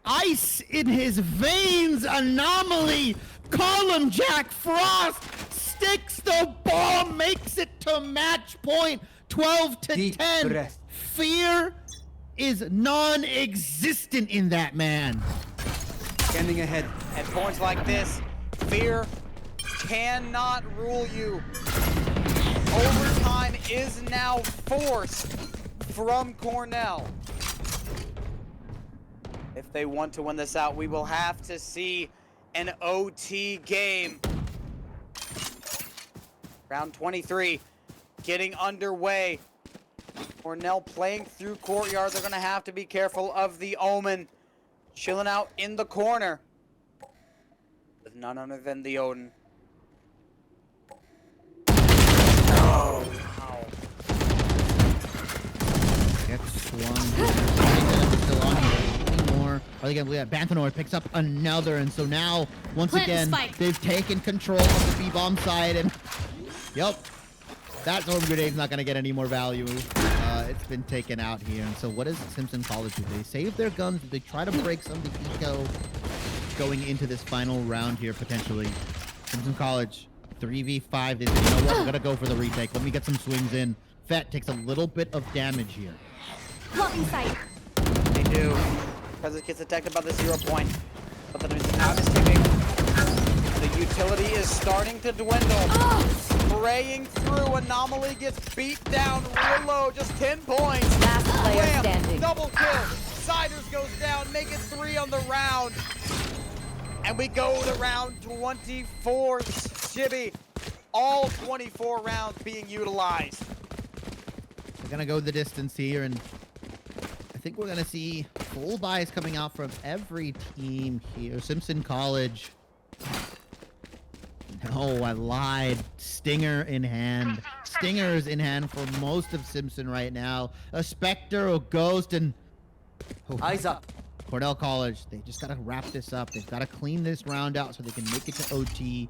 Ice in his veins. Anomaly. Column Jack Frost sticks the bomb, makes it to match point. 12 to Deep 10. breath. Fear is non-existent in that man. Scanning ahead. At points like this, fear cannot rule you. Overtime is now forced from Cornell. If they want to win this out, we will have to see an OT game. Round 23 getting underway. Cornell playing through courtyard. They're going to have to be careful of the Omen. Chilling out in the corner with none other than the Odin. Oh, wow. Gets swung. Still on here. Any more? Are they gonna believe that? Banthanor picks up another, and so now, once Plant the again, spike. they've taken control of the B-bomb side, and yep. That storm grenade's not gonna get any more value. It's been taken out here. And so what does Simpson College do? They save their guns. They try to break some of the eco going into this final round here, potentially. Simpson College, 3v5. They say, you know what? We're gonna go for the retake. Let me get some swings in. Fett takes a little bit of damage here. Blocking sight. They do. Because it gets detected by the 0 point. But the out is ticking. The utility is starting to dwindle. Spraying through. Anomaly gets beat down real low. Just 10 points. Last player Wham! standing. Double kill. Siders goes down. Make it 3 on the round. And we go to round 24. Shibby. All 24 rounds being utilized. We're gonna go the distance here, and I think we're gonna see full buys coming out from every team here. Simpson College. No, I lied. Stinger in hand. Stingers in hand for most of Simpson right now. A Spectre, a Ghost, and Eyes up. Cornell College. They just gotta wrap this up. They've gotta clean this round out so they can make it to OT.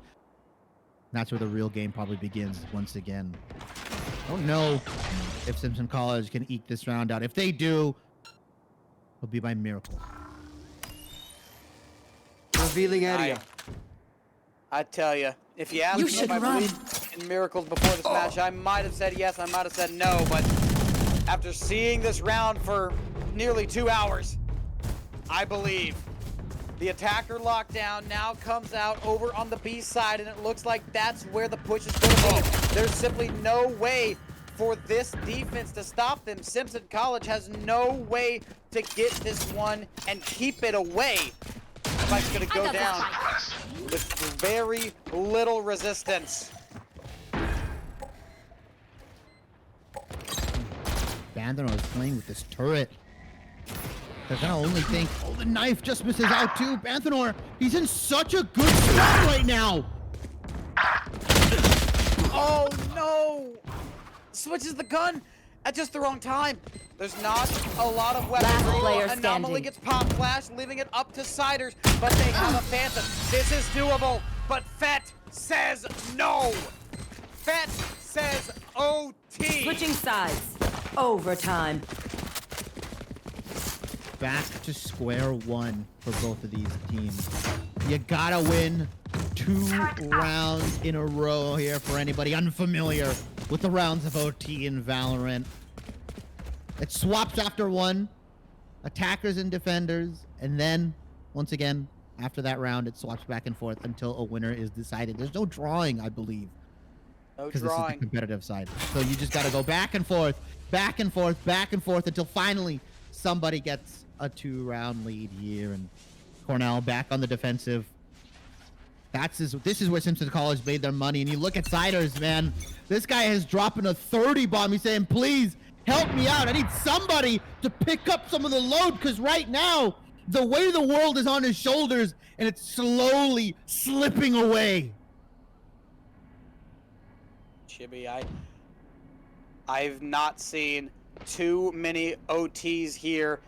That's where the real game probably begins once again. I don't know if Simpson College can eke this round out. If they do, it'll be by miracle. Revealing area. I tell you, if you asked You me if should I run. believed in miracles before this match, I might have said yes, I might have said no, but after seeing this round for nearly 2 hours, I believe. The attacker lockdown now comes out over on the B side, and it looks like that's where the push is going to be. There's simply no way for this defense to stop them. Simpson College has no way to get this one and keep it away. The fight's going to go down with very little resistance. Bandano is playing with this turret. They're gonna only think, oh, the knife just misses out too. Banthanor, he's in such a good spot right now. Oh no! Switches the gun at just the wrong time. There's not a lot of weapons. Last player Anomaly standing. gets pop flash, leaving it up to Siders, but they have a Phantom. This is doable, but Fett says no. Fett says OT. Switching sides. Overtime. Back to square one for both of these teams. You gotta win 2 rounds in a row here for anybody unfamiliar with the rounds of OT in Valorant. It swaps after one, attackers and defenders, and then, once again, after that round, it swaps back and forth until a winner is decided. There's no drawing, I believe. No Because this is the drawing. competitive side. So you just gotta go back and forth, back and forth, back and forth until finally somebody gets a 2-round lead here. And Cornell back on the defensive. This is where Simpson College made their money. And you look at Siders, man. This guy is dropping a 30 bomb. He's saying, please help me out. I need somebody to pick up some of the load, because right now, the way the world is on his shoulders, and it's slowly slipping away. Chibi, I've not seen too many OTs here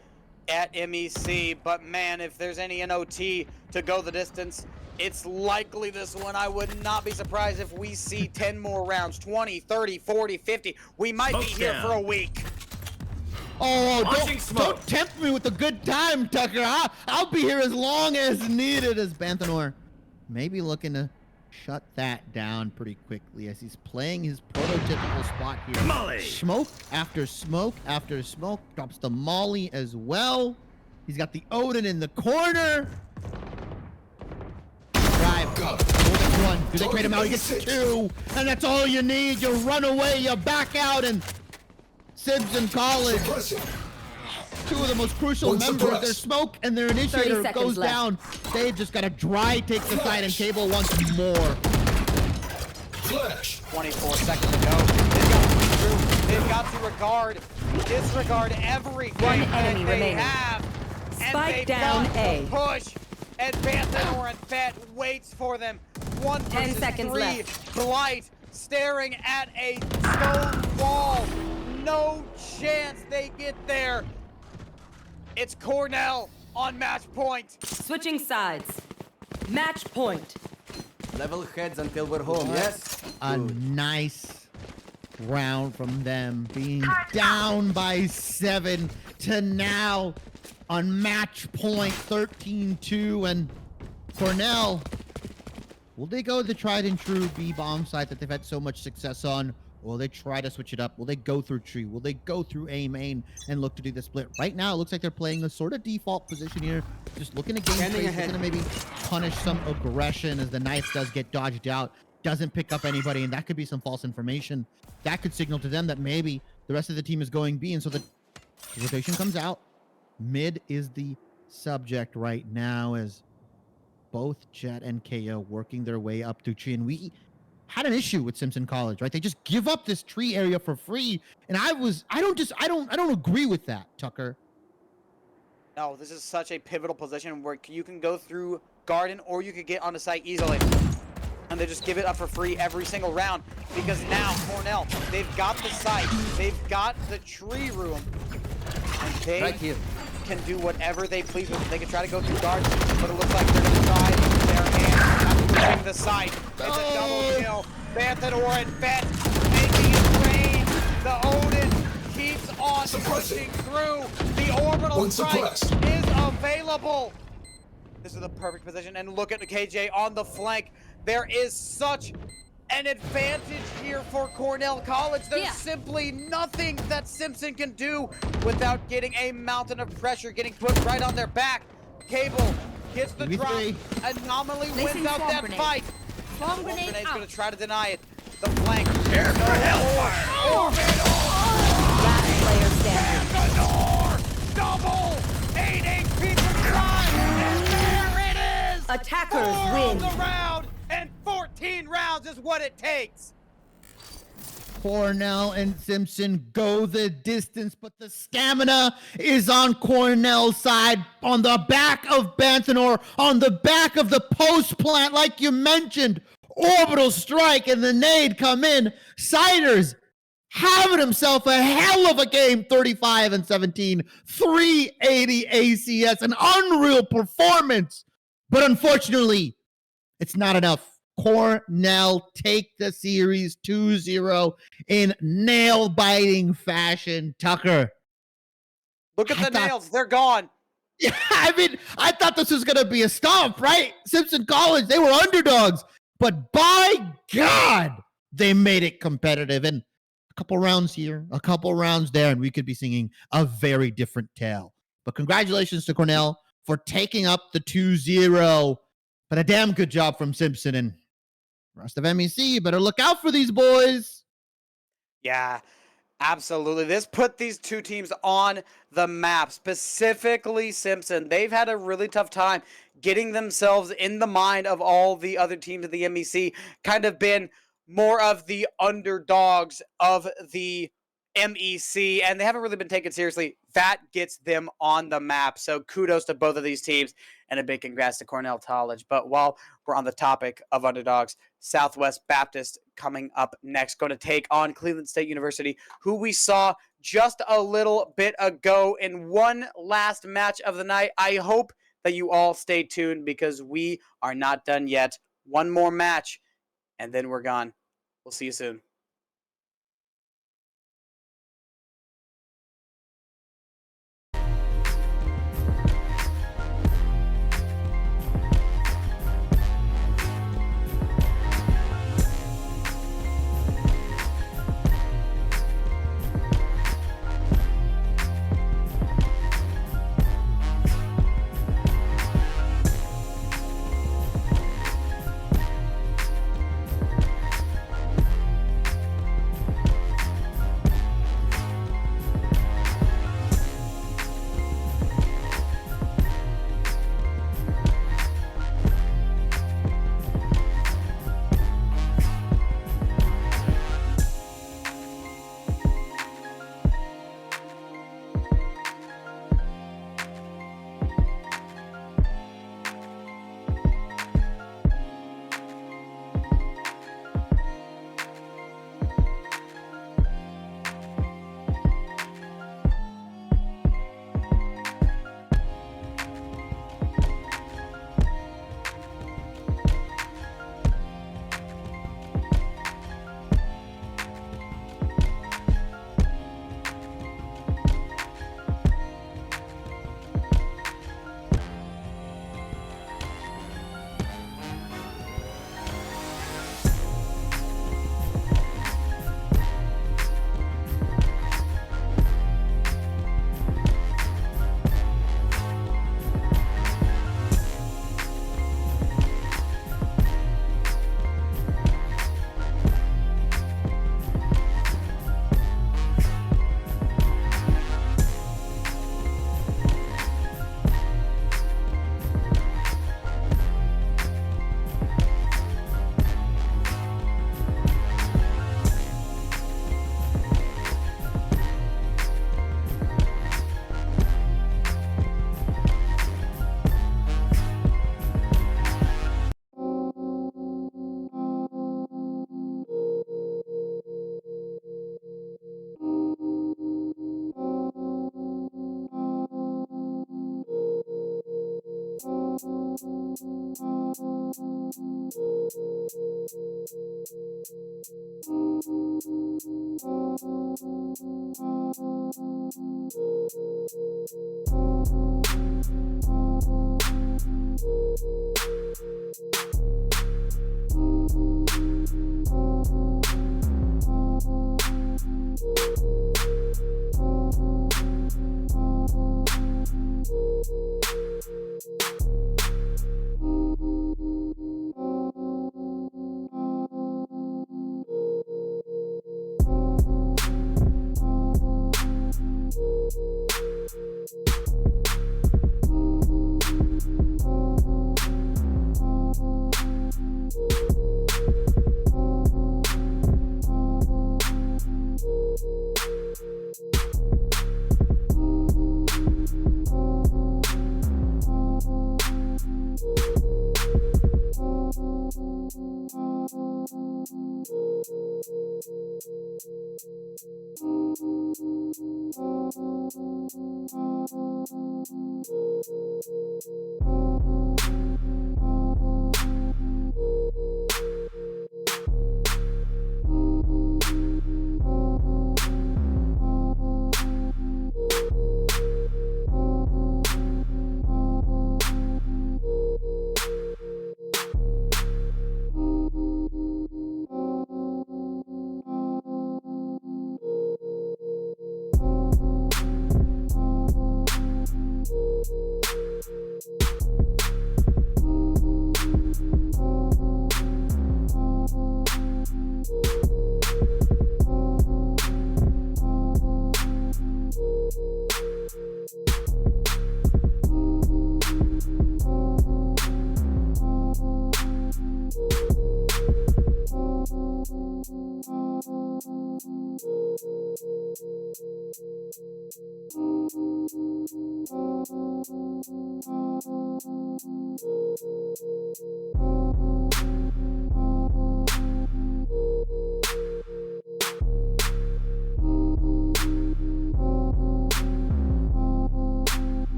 at MEC, but man, if there's any in OT to go the distance, it's likely this one. I would not be surprised if we see 10 more rounds, 20, 30, 40, 50. We might be here for a week. Oh, Launching smoke. don't tempt me with a good time, Tucker. I'll be here as long as needed, as Banthanor maybe looking to shut that down pretty quickly as he's playing his prototypical spot here. Molly. Smoke after smoke after smoke. Drops the Molly as well. He's got the Odin in the corner. Drive. Odin's one. Do they trade him out? He gets 2. And that's all you need. You run away. You back out. And Simpson College, Suppressing. 2 of the most crucial One members, suppressed. their smoke and their 30 initiator seconds goes left. down. They've just got to dry take the side and cable once more. Flash. 24 seconds to go. They've got to push through. They've got to disregard everything One that enemy they remaining. have. And Spike they've down got A. to push. And Banthanor and Fett waits for them. 1 10 versus seconds 3. left. Blight staring at a stone wall. No chance they get there. It's Cornell on match point. Switching sides. Match point. Level heads until we're home, yes? A nice round from them being down by 7 to now on match point 13-2. And Cornell, will they go the tried and true B bomb site that they've had so much success on? Or will they try to switch it up? Will they go through tree? Will they go through A main and look to do the split? Right now, it looks like they're playing a sort of default position here. Just looking to game Standing space, ahead. looking to maybe punish some aggression as the knife does get dodged out. Doesn't pick up anybody, and that could be some false information. That could signal to them that maybe the rest of the team is going B, and so the rotation comes out. Mid is the subject right now as both Jet and KO working their way up to tree. And we had an issue with Simpson College, right? They just give up this tree area for free, and I don't agree with that, Tucker. No, this is such a pivotal position where you can go through garden or you could get on the site easily. And they just give it up for free every single round because now Cornell, they've got the site, they've got the tree room, and they Right here. can do whatever they please with it. They can try to go through garden, but it looks like they're going to try their hand at losing the site. It's a double kill. Banthador and Bet making it rain. The Odin keeps on pushing through. The orbital One strike suppressed. is available. This is the perfect position, and look at the KJ on the flank. There is such an advantage here for Cornell College. There's Yeah. simply nothing that Simpson can do without getting a mountain of pressure getting put right on their back. Cable gets the drop. Three. Anomaly Placing wins out swarm that grenade. fight. Bomb Swarm grenade Grenade's out. gonna try to deny it. The flank. Prepare for hellfire! Last player standing. Banthador! Double! 8 HP from the side! And there it is! Attackers 4 on win. the round, and 14 rounds is what it takes. Cornell and Simpson go the distance, but the stamina is on Cornell's side, on the back of Banthador, on the back of the post plant, like you mentioned. Orbital strike and the nade come in. Siders having himself a hell of a game, 35 and 17, 380 ACS, an unreal performance. But unfortunately, it's not enough. Cornell take the series 2-0 in nail-biting fashion. Tucker. Look at I the thought- nails, they're gone. Yeah, I mean, I thought this was going to be a stomp, right? Simpson College, they were underdogs. But by God, they made it competitive. And a couple rounds here, a couple rounds there, and we could be singing a very different tale. But congratulations to Cornell for taking up the 2-0. But a damn good job from Simpson, and rest of MEC, you better look out for these boys. Yeah, absolutely. This put these two teams on the map, specifically Simpson. They've had a really tough time getting themselves in the mind of all the other teams of the MEC, kind of been more of the underdogs of the MEC, and they haven't really been taken seriously. That gets them on the map. So kudos to both of these teams, and a big congrats to Cornell College. But while we're on the topic of underdogs, Southwest Baptist coming up next, going to take on Cleveland State University, who we saw just a little bit ago in one last match of the night. I hope that you all stay tuned because we are not done yet. One more match, and then we're gone. We'll see you soon.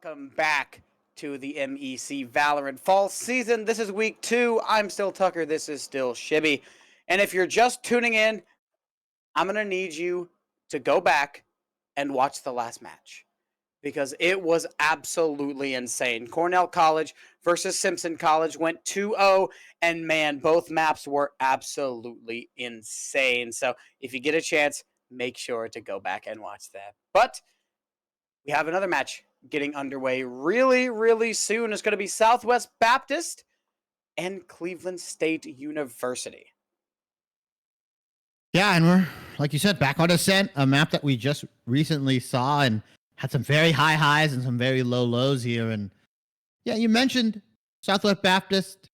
Welcome back to the MEC Valorant Fall Season. This is week 2. I'm still Tucker. This is still Shibby. And if you're just tuning in, I'm going to need you to go back and watch the last match, because it was absolutely insane. Cornell College versus Simpson College went 2-0, and man, both maps were absolutely insane. So if you get a chance, make sure to go back and watch that. But we have another match getting underway really, really soon. It's going to be Southwest Baptist and Cleveland State University. Yeah, and we're, like you said, back on Ascent, a map that we just recently saw and had some very high highs and some very low lows here. And yeah, you mentioned Southwest Baptist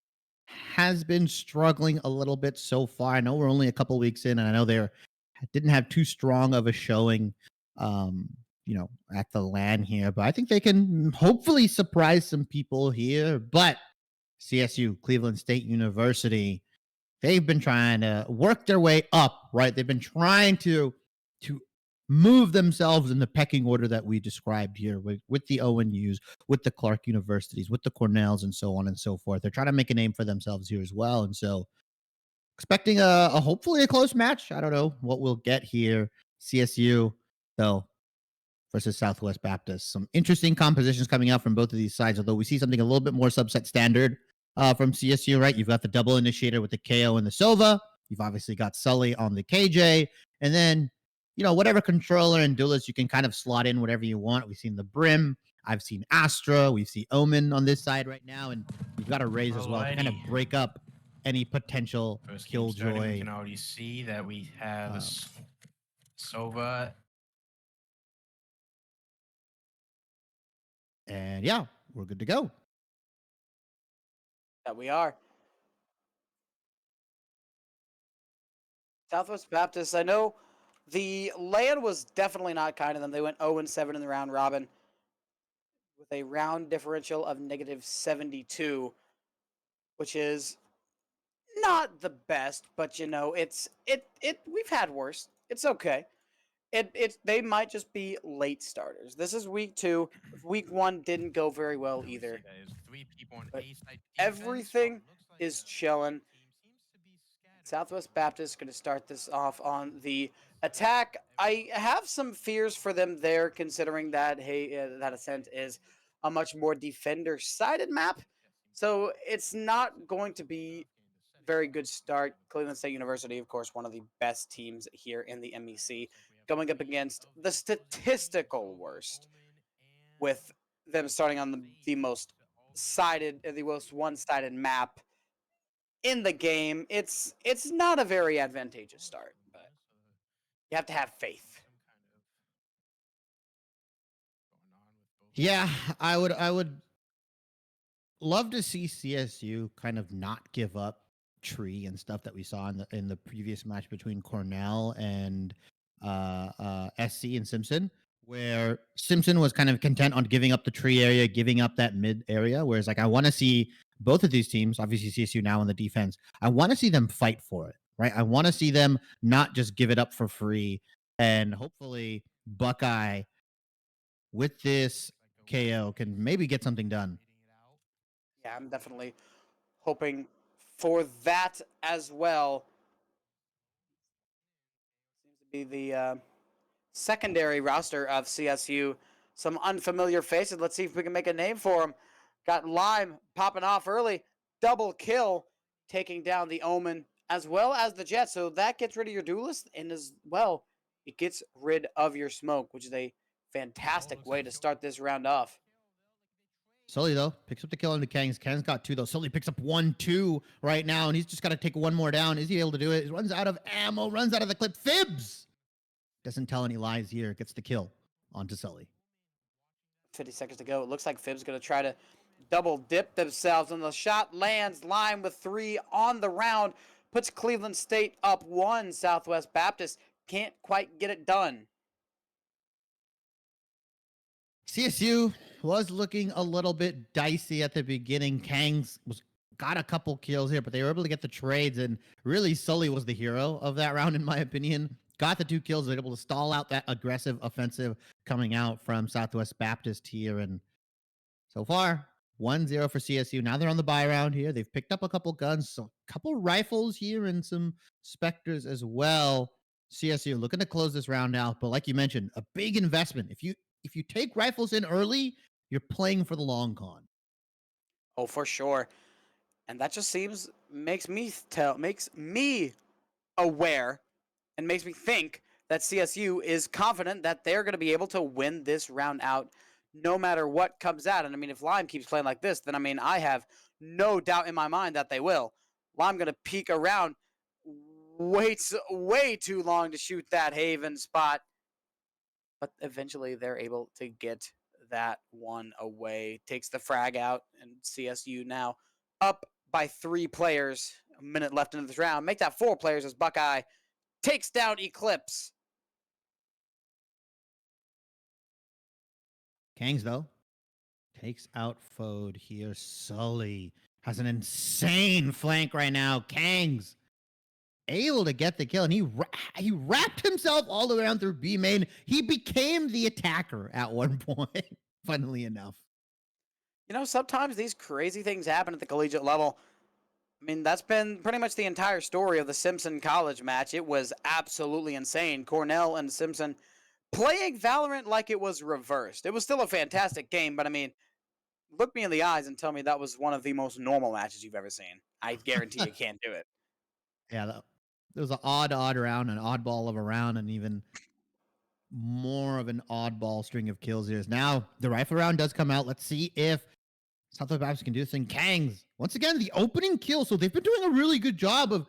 has been struggling a little bit so far. I know we're only a couple weeks in, and I know they didn't have too strong of a showing, at the LAN here. But I think they can hopefully surprise some people here. But CSU, Cleveland State University, they've been trying to work their way up, right? They've been trying to move themselves in the pecking order that we described here with the ONUs, with the Clark Universities, with the Cornells, and so on and so forth. They're trying to make a name for themselves here as well. And so expecting a hopefully a close match. I don't know what we'll get here. CSU, though, versus Southwest Baptist. Some interesting compositions coming out from both of these sides, although we see something a little bit more subset standard from CSU, right? You've got the double initiator with the KO and the Sova. You've obviously got Sully on the KJ. And then, whatever controller and duelist, you can kind of slot in whatever you want. We've seen the Brim. I've seen Astra. We've seen Omen on this side right now. And we've got a Raze as well to kind of break up any potential killjoy. We can already see that we have Sova. And yeah, we're good to go. That we are. Southwest Baptist, I know the LAN was definitely not kind to them. They went 0-7 in the round robin with a round differential of -72, which is not the best, but we've had worse. It's okay. They might just be late starters. This is week 2. Week 1 didn't go very well either. But everything is chilling. Southwest Baptist is going to start this off on the attack. I have some fears for them there, considering that that Ascent is a much more defender-sided map. So it's not going to be very good start. Cleveland State University, of course, one of the best teams here in the MEC, going up against the statistical worst, with them starting on the most one-sided map in the game. It's not a very advantageous start, but you have to have faith. Yeah, I would love to see CSU kind of not give up tree and stuff that we saw in the previous match between Cornell and SC and Simpson, where Simpson was kind of content on giving up the tree area, giving up that mid area, whereas I want to see both of these teams, obviously CSU now on the defense, I want to see them fight for it, right? I want to see them not just give it up for free, and hopefully Buckeye with this KO can maybe get something done. Yeah, I'm definitely hoping for that as well. Seems to be the secondary roster of CSU. Some unfamiliar faces. Let's see if we can make a name for them. Got Lime popping off early. Double kill, taking down the Omen as well as the Jet. So that gets rid of your duelist, and as well, it gets rid of your smoke, which is a fantastic way to start this round off. Sully, though, picks up the kill on the Kangs. Kang's got 2, though. Sully picks up 1-2 right now, and he's just got to take one more down. Is he able to do it? He runs out of ammo, runs out of the clip. Fibs doesn't tell any lies here. Gets the kill onto Sully. 50 seconds to go. It looks like Fib's going to try to double dip themselves, and the shot lands. Lime with 3 on the round. Puts Cleveland State up 1. Southwest Baptist can't quite get it done. CSU was looking a little bit dicey at the beginning. Kangs got a couple kills here, but they were able to get the trades, and really Sully was the hero of that round, in my opinion. Got the 2 kills, they were able to stall out that aggressive offensive coming out from Southwest Baptist here, and So far, 1-0 for CSU. Now they're on the buy round here. They've picked up a couple guns, so a couple rifles here, and some Spectres as well. CSU looking to close this round out, but like you mentioned, a big investment. If you take rifles in early, you're playing for the long con. Oh, for sure. And that just makes me aware and makes me think that CSU is confident that they're going to be able to win this round out no matter what comes out. And I mean, if Lime keeps playing like this, then I mean, I have no doubt in my mind that they will. Lime going to peek around, waits way too long to shoot that Haven spot, but eventually they're able to get that one away. Takes the frag out, and CSU now up by 3 players. A minute left into this round. Make that 4 players as Buckeye takes down Eclipse. Kangs, though, takes out Fode here. Sully has an insane flank right now. Kangs able to get the kill, and he wrapped himself all the way around through B main. He became the attacker at one point, funnily enough. You know, sometimes these crazy things happen at the collegiate level. I mean, that's been pretty much the entire story of the Simpson College match. It was absolutely insane. Cornell and Simpson playing Valorant like it was reversed. It was still a fantastic game, but I mean, look me in the eyes and tell me that was one of the most normal matches you've ever seen. I guarantee you can't do it. Yeah, there was an odd round, an oddball of a round, and even more of an oddball string of kills here. Now, the rifle round does come out. Let's see if Southwest Baptist can do this thing. Kangs, once again, the opening kill. So they've been doing a really good job of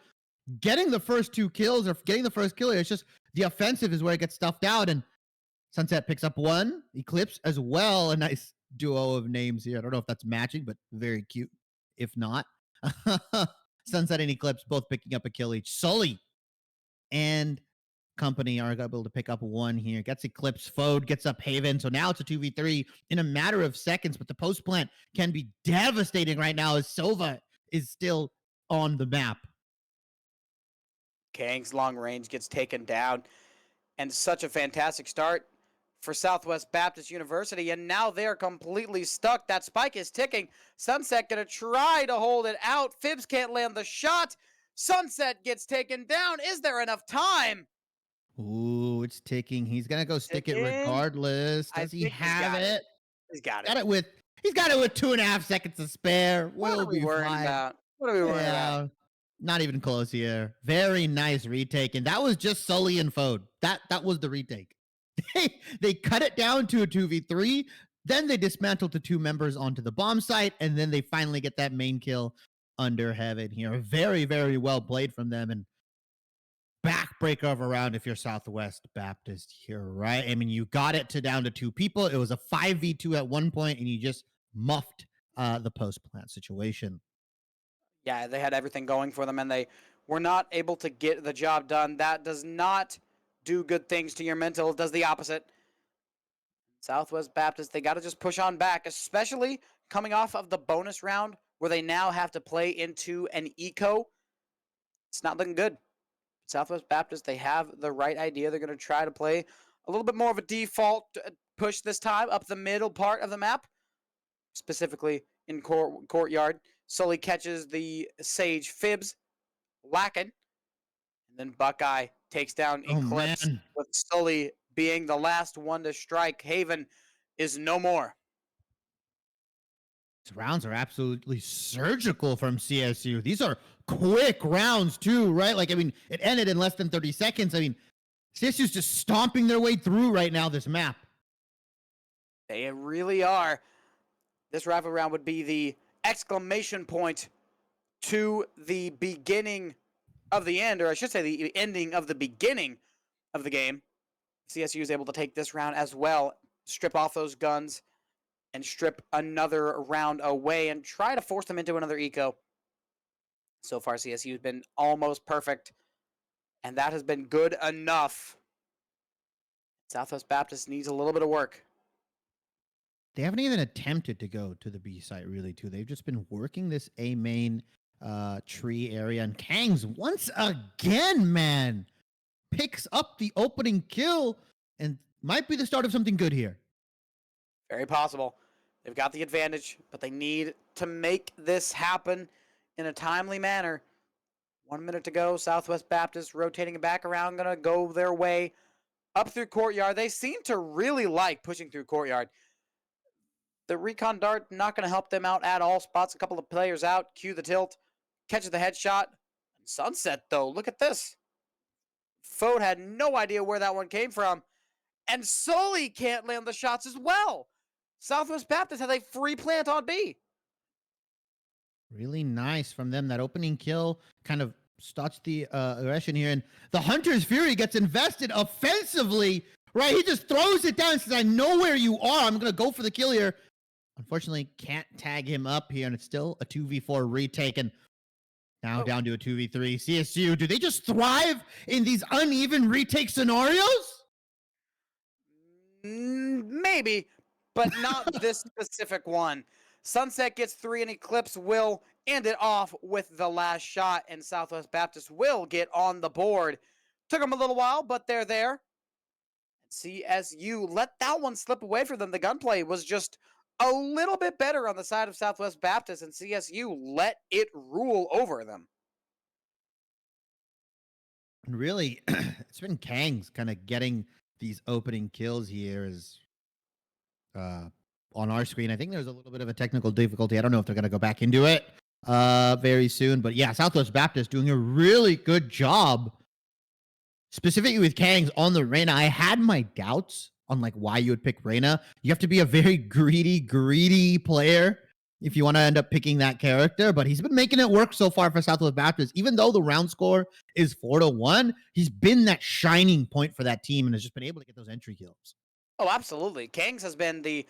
getting the first 2 kills or getting the first kill here. It's just the offensive is where it gets stuffed out. And Sunset picks up 1. Eclipse as well. A nice duo of names here. I don't know if that's matching, but very cute. If not, Sunset and Eclipse both picking up a kill each. Sully and company are able to pick up 1 here. Gets Eclipse. Fode gets up Haven. So now it's a 2v3 in a matter of seconds, but the post plant can be devastating right now as Sova is still on the map. Kang's long range gets taken down, and such a fantastic start for Southwest Baptist University, and now they're completely stuck. That spike is ticking. Sunset gonna try to hold it out. Fibs can't land the shot. Sunset gets taken down. Is there enough time? Ooh, it's ticking. He's gonna go stick it regardless. Does he have it? He's got it. He's got it with 2.5 seconds to spare. What are we worried about? What are we worried about? Not even close here. Very nice retake, and that was just Sully and Fode. That was the retake. They cut it down to a 2v3. Then they dismantled the 2 members onto the bomb site, and then they finally get that main kill under Heaven here. Very, very well played from them, and backbreaker of a round if you're Southwest Baptist here, right? I mean, you got it down to 2 people. It was a 5v2 at one point, and you just muffed the post-plant situation. Yeah, they had everything going for them, and they were not able to get the job done. That does not do good things to your mental. It does the opposite. Southwest Baptist, they got to just push on back, especially coming off of the bonus round where they now have to play into an eco. It's not looking good. Southwest Baptist, they have the right idea. They're going to try to play a little bit more of a default push this time up the middle part of the map, specifically in courtyard. Sully catches the Sage Fibs, lacking, and then Buckeye takes down Eclipse with Sully being the last one to strike. Haven is no more. These rounds are absolutely surgical from CSU. These are quick rounds too, right? Like, I mean, it ended in less than 30 seconds. I mean, CSU's just stomping their way through right now this map. They really are. This rival round would be the exclamation point to the beginning of the end, or I should say the ending of the beginning of the game. CSU is able to take this round as well, strip off those guns, and strip another round away and try to force them into another eco. So far, CSU has been almost perfect, and that has been good enough. Southwest Baptist needs a little bit of work. They haven't even attempted to go to the B site, really, too. They've just been working this A main tree area. And Kangs, once again, man, picks up the opening kill and might be the start of something good here. Very possible. They've got the advantage, but they need to make this happen in a timely manner. 1 minute to go. Southwest Baptist rotating it back around, gonna go their way up through courtyard. They seem to really like pushing through courtyard. The recon dart not gonna help them out at all. Spots a couple of players out. Cue the tilt. Catches the headshot. Sunset though, look at this. Fode had no idea where that one came from. And Sully can't land the shots as well. Southwest Baptist has a free plant on B. Really nice from them. That opening kill kind of starts the aggression here. And the Hunter's Fury gets invested offensively, right? He just throws it down and says, I know where you are. I'm going to go for the kill here. Unfortunately, can't tag him up here. And it's still a 2v4 retake. And now down to a 2v3. CSU, do they just thrive in these uneven retake scenarios? Maybe, but not this specific one. Sunset gets 3 and Eclipse will end it off with the last shot, and Southwest Baptist will get on the board. Took them a little while, but they're there. CSU let that one slip away from them. The gunplay was just a little bit better on the side of Southwest Baptist, and CSU let it rule over them. And really, it's been Kangs kind of getting these opening kills here is on our screen. I think there's a little bit of a technical difficulty. I don't know if they're going to go back into it very soon. But yeah, Southwest Baptist doing a really good job, specifically with Kangs on the Reyna. I had my doubts on like why you would pick Reyna. You have to be a very greedy player if you want to end up picking that character. But he's been making it work so far for Southwest Baptist. Even though the round score is 4-1, he's been that shining point for that team and has just been able to get those entry kills. Oh, absolutely. Kangs has been the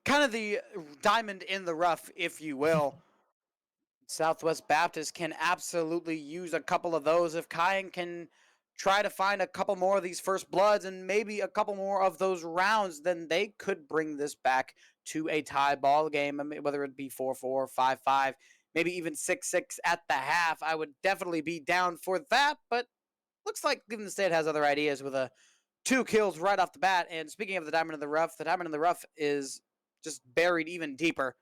kind of the diamond in the rough, if you will. Southwest Baptist can absolutely use a couple of those. If Kyan can try to find a couple more of these first bloods and maybe a couple more of those rounds, then they could bring this back to a tie ball game. I mean, whether it be 4-4, 5-5, maybe even 6-6 at the half. I would definitely be down for that, but looks like Cleveland State has other ideas with a 2 kills right off the bat. And speaking of the diamond in the rough is just buried even deeper.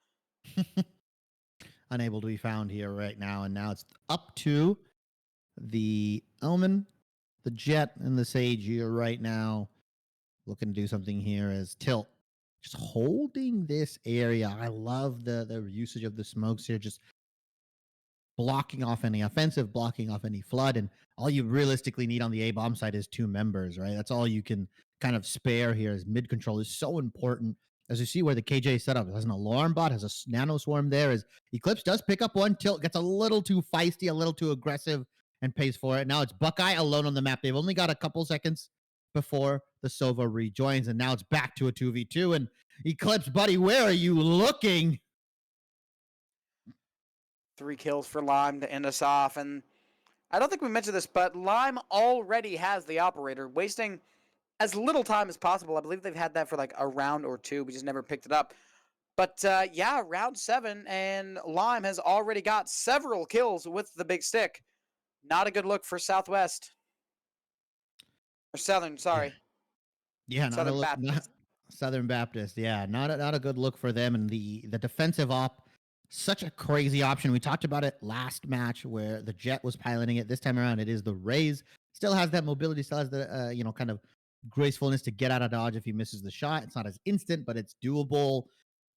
Unable to be found here right now. And now it's up to the Omen, the Jet, and the Sage here right now. Looking to do something here as Tilt just holding this area. I love the usage of the smokes here, just blocking off any offensive, blocking off any flood. And all you realistically need on the A-bomb side is 2 members, right? That's all you can kind of spare here, as mid control is so important. As you see where the KJ setup has an alarm bot, has a nano swarm there, as Eclipse does pick up one. Tilt gets a little too feisty, a little too aggressive, and pays for it. Now it's Buckeye alone on the map. They've only got a couple seconds before the Sova rejoins, and now it's back to a 2v2. And Eclipse, buddy, where are you looking? 3 kills for Lime to end us off. And I don't think we mentioned this, but Lime already has the operator, wasting as little time as possible. I believe they've had that for like a round or 2. We just never picked it up. But yeah, round 7, and Lime has already got several kills with the big stick. Not a good look for Southwest. Or Southern, sorry. Yeah, Southern Baptist. Southern Baptist. Yeah, not a good look for them. And the defensive op, such a crazy option. We talked about it last match where the Jet was piloting it. This time around, it is the Rays. Still has that mobility, still has the kind of gracefulness to get out of dodge if he misses the shot. It's not as instant, but it's doable.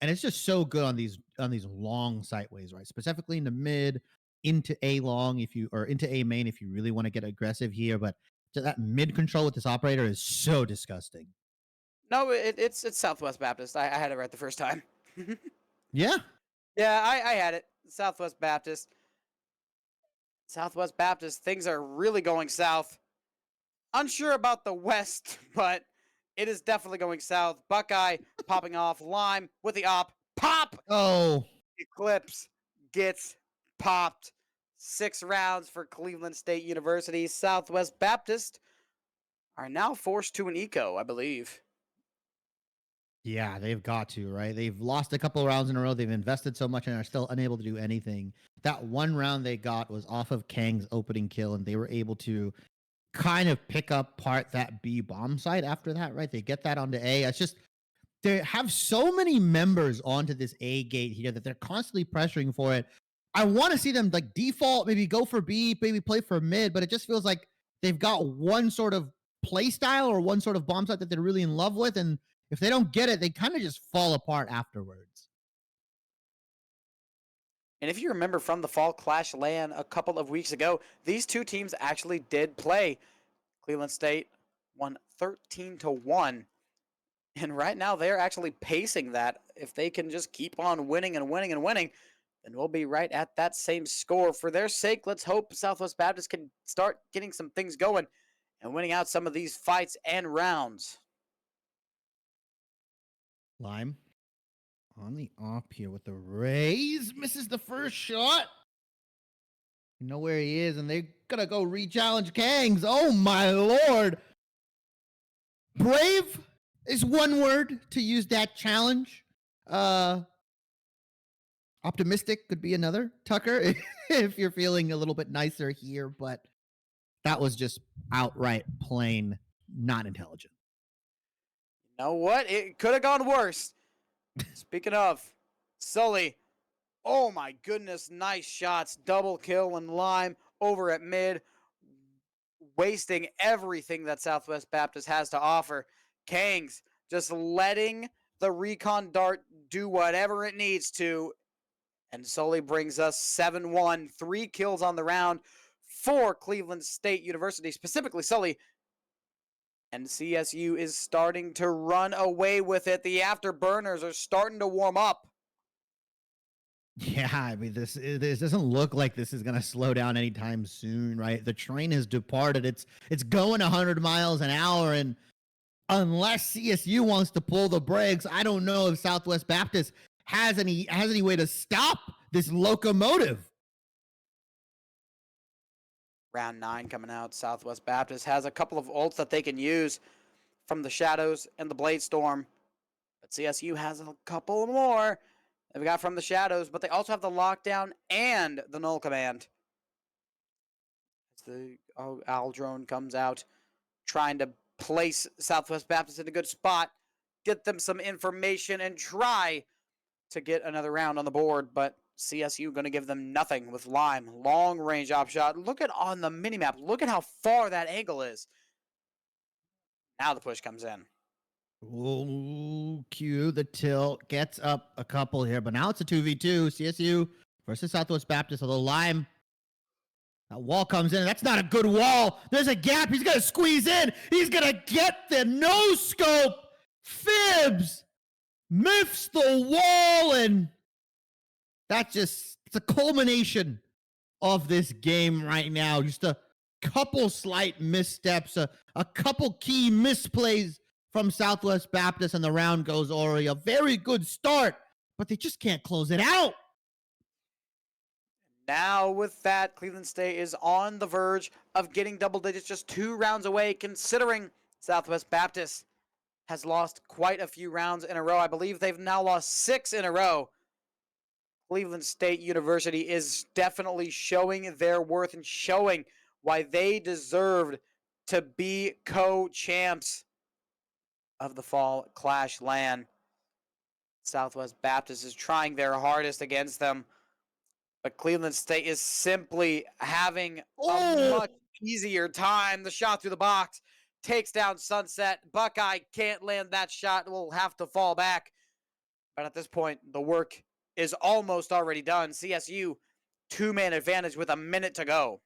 And it's just so good on these long sightways, right? Specifically in the mid, into A long into A main if you really want to get aggressive here. But that mid control with this operator is so disgusting. No, it's Southwest Baptist. I had it right the first time. Yeah. Yeah, I had it. Southwest Baptist. Southwest Baptist, things are really going south. Unsure about the West, but it is definitely going south. Buckeye popping off. Lime with the op. Pop! Oh. Eclipse gets popped. 6 rounds for Cleveland State University. Southwest Baptist are now forced to an eco, I believe. Yeah, they've got to, right? They've lost a couple of rounds in a row. They've invested so much and are still unable to do anything. That one round they got was off of Kang's opening kill, and they were able to kind of pick up part that B bomb site after that, right? They get that onto A. It's just they have so many members onto this A gate here that they're constantly pressuring for it. I want to see them like default, maybe go for B, maybe play for mid, but it just feels like they've got one sort of play style or one sort of bomb site that they're really in love with. And if they don't get it, they kind of just fall apart afterwards. And if you remember from the Fall Clash LAN a couple of weeks ago, these two teams actually did play. Cleveland State won 13-1. And right now they're actually pacing that. If they can just keep on winning and winning and winning, then we'll be right at that same score. For their sake, let's hope Southwest Baptist can start getting some things going and winning out some of these fights and rounds. Lime on the off here with the Rays. Misses the first shot. You know where he is, and they're going to go re-challenge Kangs. Oh, my Lord. Brave is one word to use that challenge. Optimistic could be another, Tucker, if you're feeling a little bit nicer here, but that was just outright plain not intelligent. You know what? It could have gone worse. Speaking of, Sully. Oh my goodness, nice shots. Double kill and Lime over at mid. Wasting everything that Southwest Baptist has to offer. Kangs just letting the recon dart do whatever it needs to. And Sully brings us 7-1, 3 kills on the round for Cleveland State University, specifically Sully. And CSU is starting to run away with it. The afterburners are starting to warm up. Yeah, I mean, this doesn't look like this is going to slow down anytime soon, right? The train has departed. It's going 100 miles an hour, and unless CSU wants to pull the brakes, I don't know if Southwest Baptist has any way to stop this locomotive. Round 9 coming out. Southwest Baptist has a couple of ults that they can use from the Shadows and the Blade Storm. But CSU has a couple more they've got from the Shadows, but they also have the Lockdown and the Null Command. As the Aldrone comes out, trying to place Southwest Baptist in a good spot, get them some information, and try to get another round on the board, but CSU going to give them nothing with Lime. Long range op shot. Look at on the minimap. Look at how far that angle is. Now the push comes in. Ooh, Q, the tilt gets up a couple here, but now it's a 2v2. CSU versus Southwest Baptist. Although Lime, that wall comes in. That's not a good wall. There's a gap. He's going to squeeze in. He's going to get the no scope. Fibs miffs the wall, and it's a culmination of this game right now. Just a couple slight missteps, a couple key misplays from Southwest Baptist, and the round goes Ori. A very good start, but they just can't close it out. Now with that, Cleveland State is on the verge of getting double digits, just 2 rounds away, considering Southwest Baptist has lost quite a few rounds in a row. I believe they've now lost 6 in a row. Cleveland State University is definitely showing their worth and showing why they deserved to be co-champs of the Fall Clash LAN. Southwest Baptist is trying their hardest against them, but Cleveland State is simply having a much easier time. The shot through the box takes down Sunset. Buckeye can't land that shot, will have to fall back. But at this point, the work is almost already done. CSU, 2-man advantage with a minute to go.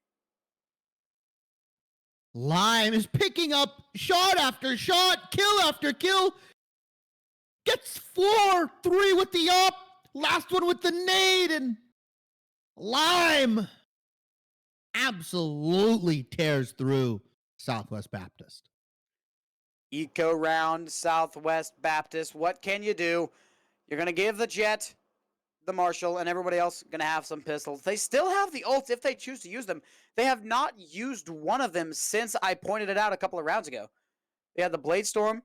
Lime is picking up shot after shot, kill after kill. Gets 4-3 with the up. Last one with the nade, and Lime absolutely tears through Southwest Baptist. Eco round, Southwest Baptist. What can you do? You're going to give the Jet, the Marshall, and everybody else going to have some pistols. They still have the ults if they choose to use them. They have not used one of them since I pointed it out a couple of rounds ago. They had the Blade Storm,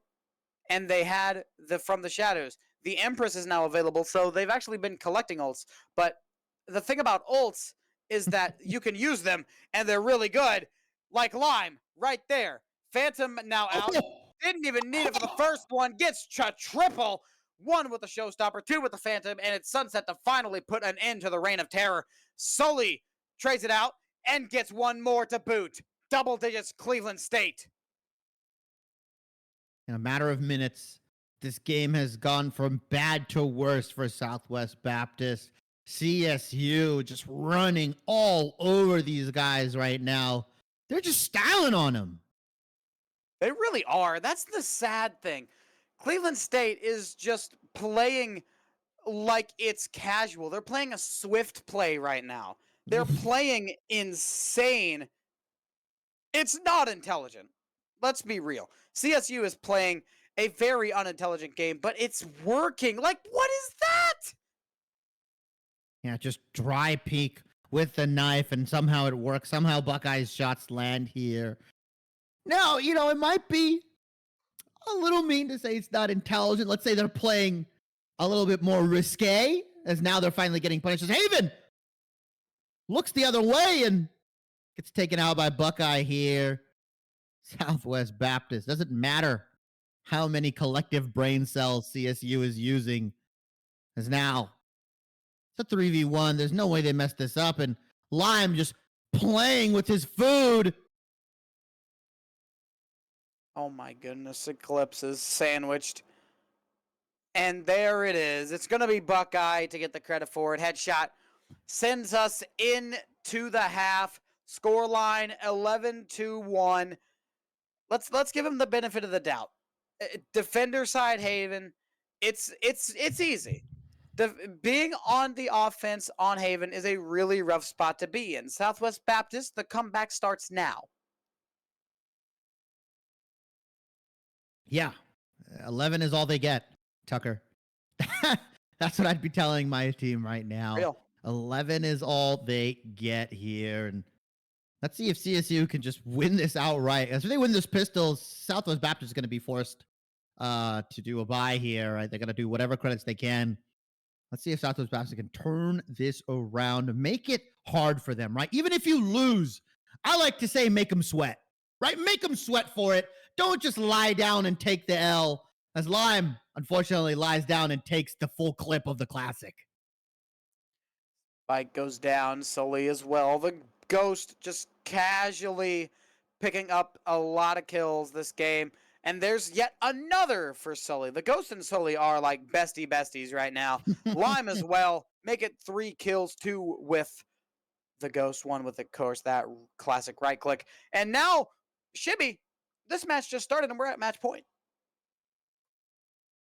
and they had the From the Shadows. The Empress is now available, so they've actually been collecting ults. But the thing about ults is that you can use them, and they're really good. Like Lime, right there. Phantom now out. Didn't even need it for the first one. Gets triple. 1 with the showstopper, 2 with the phantom, and it's Sunset to finally put an end to the reign of terror. Sully trades it out and gets 1 more to boot. Double digits Cleveland State. In a matter of minutes, this game has gone from bad to worse for Southwest Baptist. CSU just running all over these guys right now. They're just styling on them. They really are. That's the sad thing. Cleveland State is just playing like it's casual. They're playing a swift play right now. They're playing insane. It's not intelligent. Let's be real. CSU is playing a very unintelligent game, but it's working. Like, what is that? Yeah, just dry peek with the knife, and somehow it works. Somehow Buckeyes shots land here. Now, it might be a little mean to say it's not intelligent. Let's say they're playing a little bit more risque, as now they're finally getting punished. As Haven looks the other way and gets taken out by Buckeye here. Southwest Baptist. Doesn't matter how many collective brain cells CSU is using, as now it's a 3v1. There's no way they messed this up, and Lime just playing with his food. Oh my goodness, Eclipse is sandwiched. And there it is. It's going to be Buckeye to get the credit for it. Headshot sends us into the half. Scoreline 11-1. Let's give him the benefit of the doubt. Defender side Haven, it's easy. Being on the offense on Haven is a really rough spot to be in. Southwest Baptist, the comeback starts now. Yeah, 11 is all they get, Tucker. That's what I'd be telling my team right now. Real. 11 is all they get here. And let's see if CSU can just win this outright. As they win this pistol, Southwest Baptist is going to be forced to do a buy here. Right? They're going to do whatever credits they can. Let's see if Southwest Baptist can turn this around, make it hard for them, right? Even if you lose, I like to say make them sweat, right? Make them sweat for it. Don't just lie down and take the L, as Lime, unfortunately, lies down and takes the full clip of the classic. Bike goes down, Sully as well. The Ghost just casually picking up a lot of kills this game. And there's yet another for Sully. The Ghost and Sully are like besties right now. Lime as well. Make it 3 kills, 2 with the Ghost, 1 with, of course, that classic right click. And now, Shibby, this match just started and we're at match point.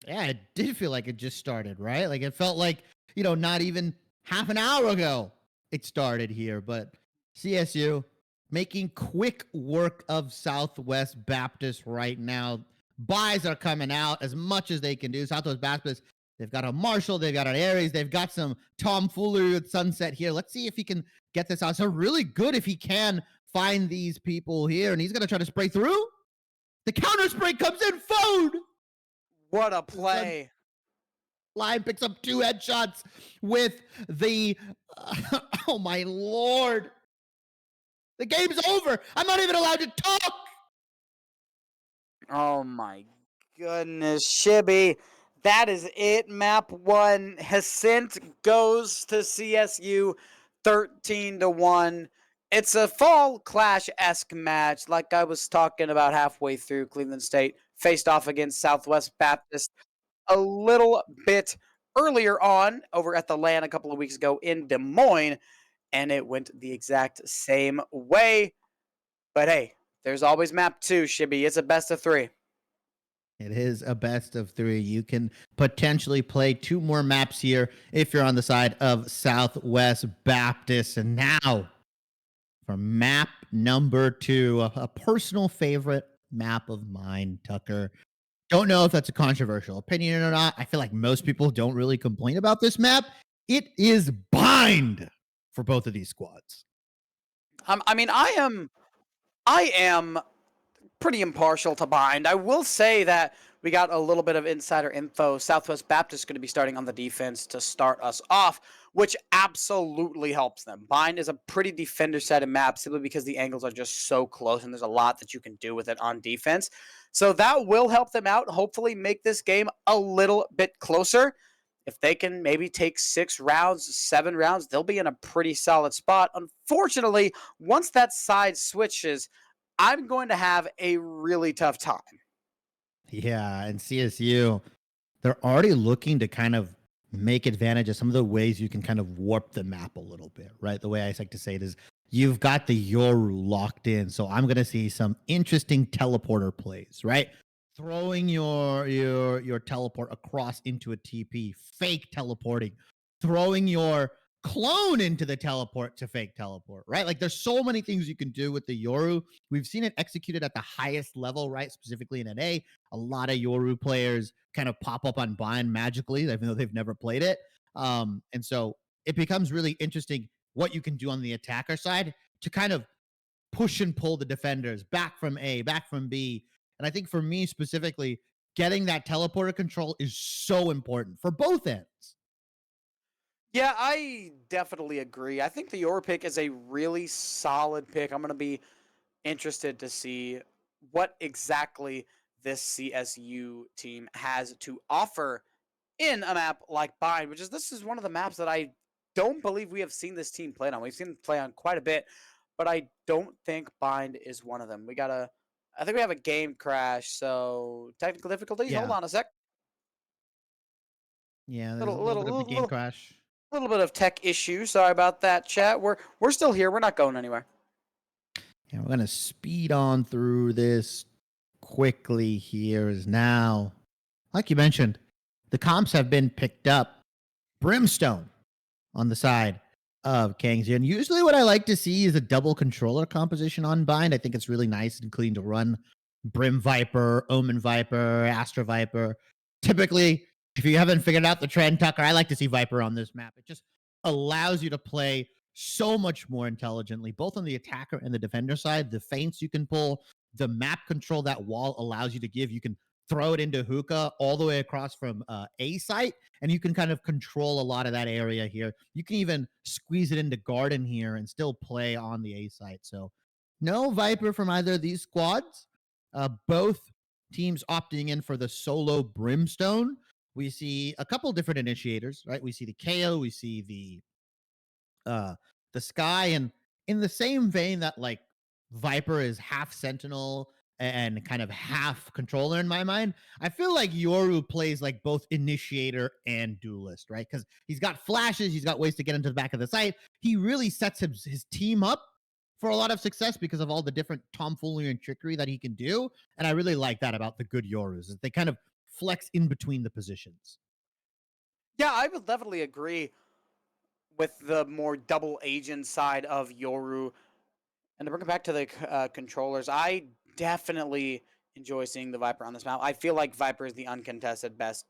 Yeah, it did feel like it just started, right? Like it felt like, not even half an hour ago it started here. But CSU making quick work of Southwest Baptist right now. Buys are coming out as much as they can do. Southwest Baptist, they've got a Marshall, they've got an Aries, they've got some tomfoolery with Sunset here. Let's see if he can get this out. So really good if he can find these people here, and he's going to try to spray through. The counter spray comes in, food! What a play. Lime picks up 2 headshots with the... oh, my Lord. The game's over. I'm not even allowed to talk. Oh, my goodness. Shibby, that is it. Map 1. Hacint goes to CSU 13-1. It's a fall clash-esque match, like I was talking about halfway through. Cleveland State faced off against Southwest Baptist a little bit earlier on over at the LAN a couple of weeks ago in Des Moines, and it went the exact same way. But hey, there's always map 2, Shibby. It's a best of 3. It is a best of 3. You can potentially play 2 more maps here if you're on the side of Southwest Baptist. And now for map number 2, a personal favorite map of mine, Tucker. Don't know if that's a controversial opinion or not. I feel like most people don't really complain about this map. It is bind for both of these squads. I mean, I am pretty impartial to bind. I will say that we got a little bit of insider info. Southwest Baptist is going to be starting on the defense to start us off, which absolutely helps them. Bind is a pretty defender-sided map simply because the angles are just so close and there's a lot that you can do with it on defense. So that will help them out, hopefully make this game a little bit closer. If they can maybe take 6 rounds, 7 rounds, they'll be in a pretty solid spot. Unfortunately, once that side switches, I'm going to have a really tough time. Yeah, and CSU, they're already looking to kind of make advantage of some of the ways you can kind of warp the map a little bit, right? The way I like to say it is you've got the Yoru locked in. So I'm going to see some interesting teleporter plays, right? Throwing your teleport across into a TP, fake teleporting, throwing your clone into the teleport to fake teleport, right? Like there's so many things you can do with the Yoru. We've seen it executed at the highest level, right? Specifically in NA. A lot of Yoru players kind of pop up on Bind magically, even though they've never played it. And so it becomes really interesting what you can do on the attacker side to kind of push and pull the defenders back from A, back from B. And I think for me specifically, getting that teleporter control is so important for both ends. Yeah, I definitely agree. I think the Yoru pick is a really solid pick. I'm going to be interested to see what exactly this CSU team has to offer in a map like Bind, which is this is one of the maps that I don't believe we have seen this team play on. We've seen them play on quite a bit, but I don't think Bind is one of them. I think we have a game crash, so technical difficulties. Yeah. Hold on a sec. Yeah, there's Little, a little little, bit of a little, game crash. little bit of tech issue. Sorry about that, chat. We're still here. We're not going anywhere. Yeah, we're gonna speed on through this quickly here is now, like you mentioned, the comps have been picked up. Brimstone on the side of Kangs. And usually what I like to see is a double controller composition on Bind. I think it's really nice and clean to run Brim Viper, Omen Viper, Astra Viper. Typically, if you haven't figured out the trend, Tucker, I like to see Viper on this map. It just allows you to play so much more intelligently, both on the attacker and the defender side. The feints you can pull, the map control that wall allows you to give. You can throw it into hookah all the way across from A site, and you can kind of control a lot of that area here. You can even squeeze it into garden here and still play on the A site. So no Viper from either of these squads. Both teams opting in for the solo Brimstone. We see a couple different initiators, right? We see the KO, we see the Sky, and in the same vein that like Viper is half Sentinel and kind of half controller in my mind, I feel like Yoru plays like both initiator and duelist, right? Because he's got flashes, he's got ways to get into the back of the site. He really sets his team up for a lot of success because of all the different tomfoolery and trickery that he can do. And I really like that about the good Yorus, is they kind of flex in between the positions. Yeah, I would definitely agree with the more double agent side of Yoru. And to bring it back to the controllers, I definitely enjoy seeing the Viper on this map. I feel like Viper is the uncontested best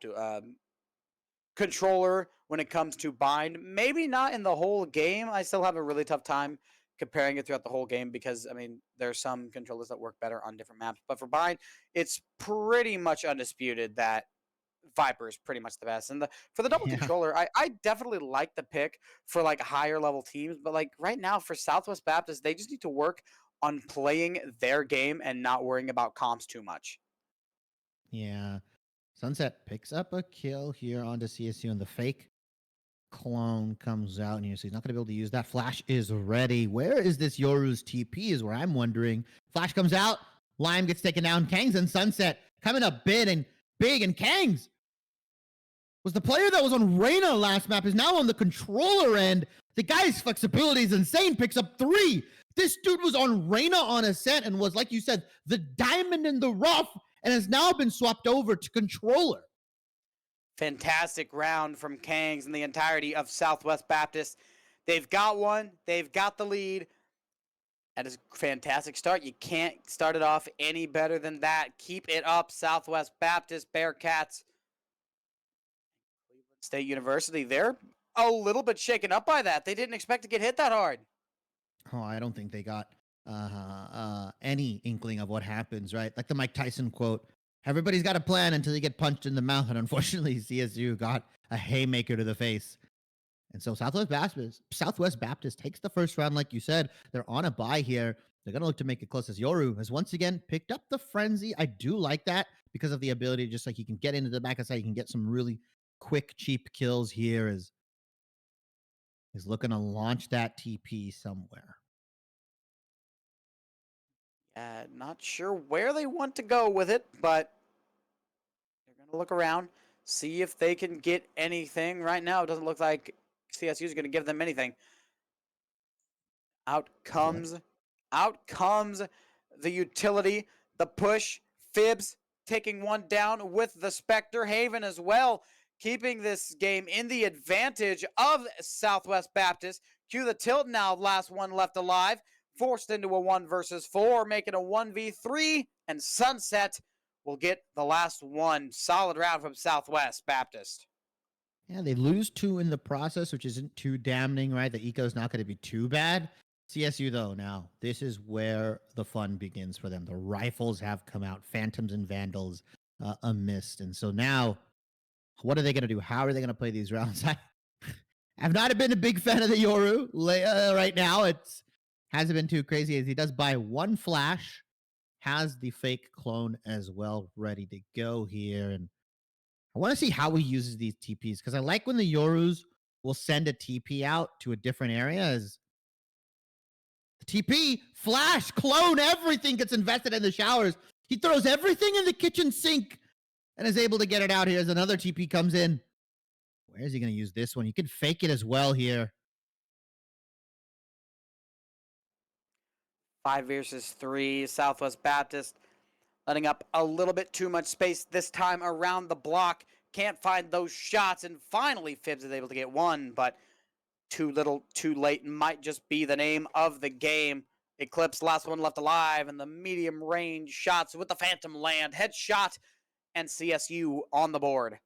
controller when it comes to Bind. Maybe not in the whole game. I still have a really tough time comparing it throughout the whole game because, I mean, there's some controllers that work better on different maps. But for Bind, it's pretty much undisputed that Viper is pretty much the best. And for the double Yeah. controller, I definitely like the pick for like higher level teams. But like right now for Southwest Baptist, they just need to work on playing their game and not worrying about comps too much. Yeah. Sunset picks up a kill here onto CSU, and the fake clone comes out here, so he's not going to be able to use that. Flash is ready. Where is this Yoru's TP is where I'm wondering. Flash comes out. Lime gets taken down. Kangs and Sunset coming up big, and Kangs was the player that was on Reyna last map, is now on the controller end. The guy's flexibility is insane. Picks up 3. This dude was on Reyna on Ascent and was, like you said, the diamond in the rough, and has now been swapped over to controller. Fantastic round from Kangs and the entirety of Southwest Baptist. They've got one. They've got the lead. That is a fantastic start. You can't start it off any better than that. Keep it up, Southwest Baptist Bearcats. Cleveland State University, they're a little bit shaken up by that. They didn't expect to get hit that hard. Oh, I don't think they got any inkling of what happens, right? Like the Mike Tyson quote, everybody's got a plan until you get punched in the mouth. And unfortunately, CSU got a haymaker to the face. And so Southwest Baptist takes the first round, like you said. They're on a bye here. They're going to look to make it close as Yoru has once again picked up the frenzy. I do like that because of the ability, just like he can get into the back of side, you can get some really quick, cheap kills here. Is he's looking to launch that TP somewhere. Not sure where they want to go with it, but they're going to look around, see if they can get anything. Right now, it doesn't look like CSU is going to give them anything. Out comes the utility, the push. Fibs taking one down with the Spectre. Haven as well, keeping this game in the advantage of Southwest Baptist. Cue the tilt now, last one left alive. Forced into a 1 versus 4, making a 1v3, and Sunset will get the last one. Solid round from Southwest Baptist. Yeah, they lose 2 in the process, which isn't too damning, right? The eco's not going to be too bad. CSU, though, now, this is where the fun begins for them. The rifles have come out, Phantoms and Vandals a mist. And so now, what are they going to do? How are they going to play these rounds? I've not been a big fan of the Yoru right now. It hasn't been too crazy as he does buy 1 flash, has the fake clone as well ready to go here. And I want to see how he uses these TPs because I like when the Yorus will send a TP out to a different area as TP, flash, clone, everything gets invested in the showers. He throws everything in the kitchen sink and is able to get it out here as another TP comes in. Where is he going to use this one? You can fake it as well here. 5 versus 3, Southwest Baptist letting up a little bit too much space this time around the block. Can't find those shots, and finally Fibs is able to get one, but too little, too late might just be the name of the game. Eclipse, last one left alive, and the medium range shots with the Phantom land. Headshot, and CSU on the board.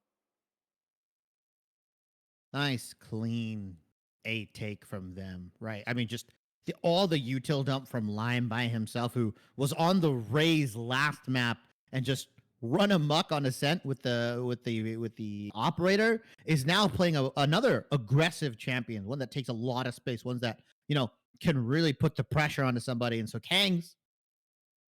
Nice, clean A take from them, right? I mean, just all the util dump from Lime by himself, who was on the Rays last map and just run amok on Ascent with the operator, is now playing another aggressive champion, one that takes a lot of space, ones that can really put the pressure onto somebody. And so Kangs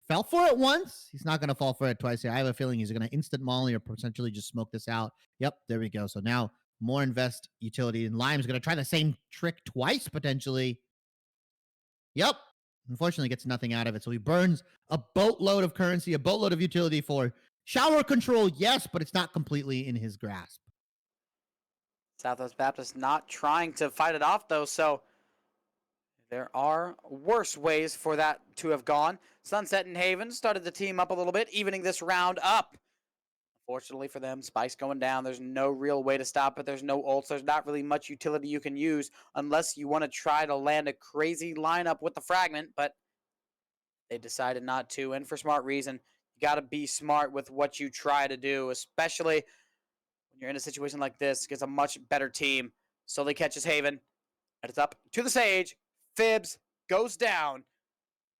fell for it once. He's not going to fall for it twice here. I have a feeling he's going to instant molly or potentially just smoke this out. Yep, there we go. So now more invest utility, and Lime's going to try the same trick twice potentially. Yep. Unfortunately, gets nothing out of it. So he burns a boatload of currency, a boatload of utility for shower control, yes, but it's not completely in his grasp. Southwest Baptist not trying to fight it off, though, so there are worse ways for that to have gone. Sunset and Haven started the team up a little bit, evening this round up. Fortunately for them, Spice going down. There's no real way to stop it. There's no ults. There's not really much utility you can use unless you want to try to land a crazy lineup with the fragment, but they decided not to, and for smart reason. You got to be smart with what you try to do, especially when you're in a situation like this against a much better team. Sully catches Haven, and it's up to the Sage. Fibs goes down.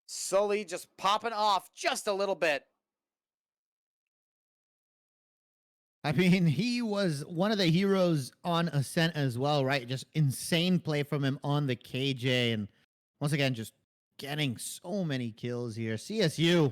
Sully just popping off just a little bit. I mean, he was one of the heroes on Ascent as well, right? Just insane play from him on the KJ. And once again, just getting so many kills here. CSU,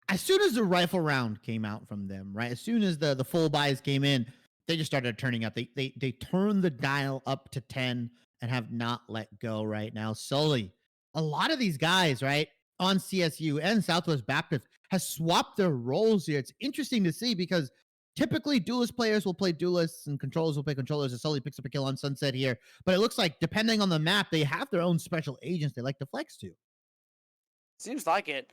as soon as the rifle round came out from them, right? As soon as the full buys came in, they just started turning up. They turned the dial up to 10 and have not let go right now. Sully, a lot of these guys, right, on CSU and Southwest Baptist has swapped their roles here. It's interesting to see because typically duelist players will play duelists and controllers will play controllers, and Sully picks up a kill on Sunset here. But it looks like depending on the map, they have their own special agents they like to flex to. Seems like it.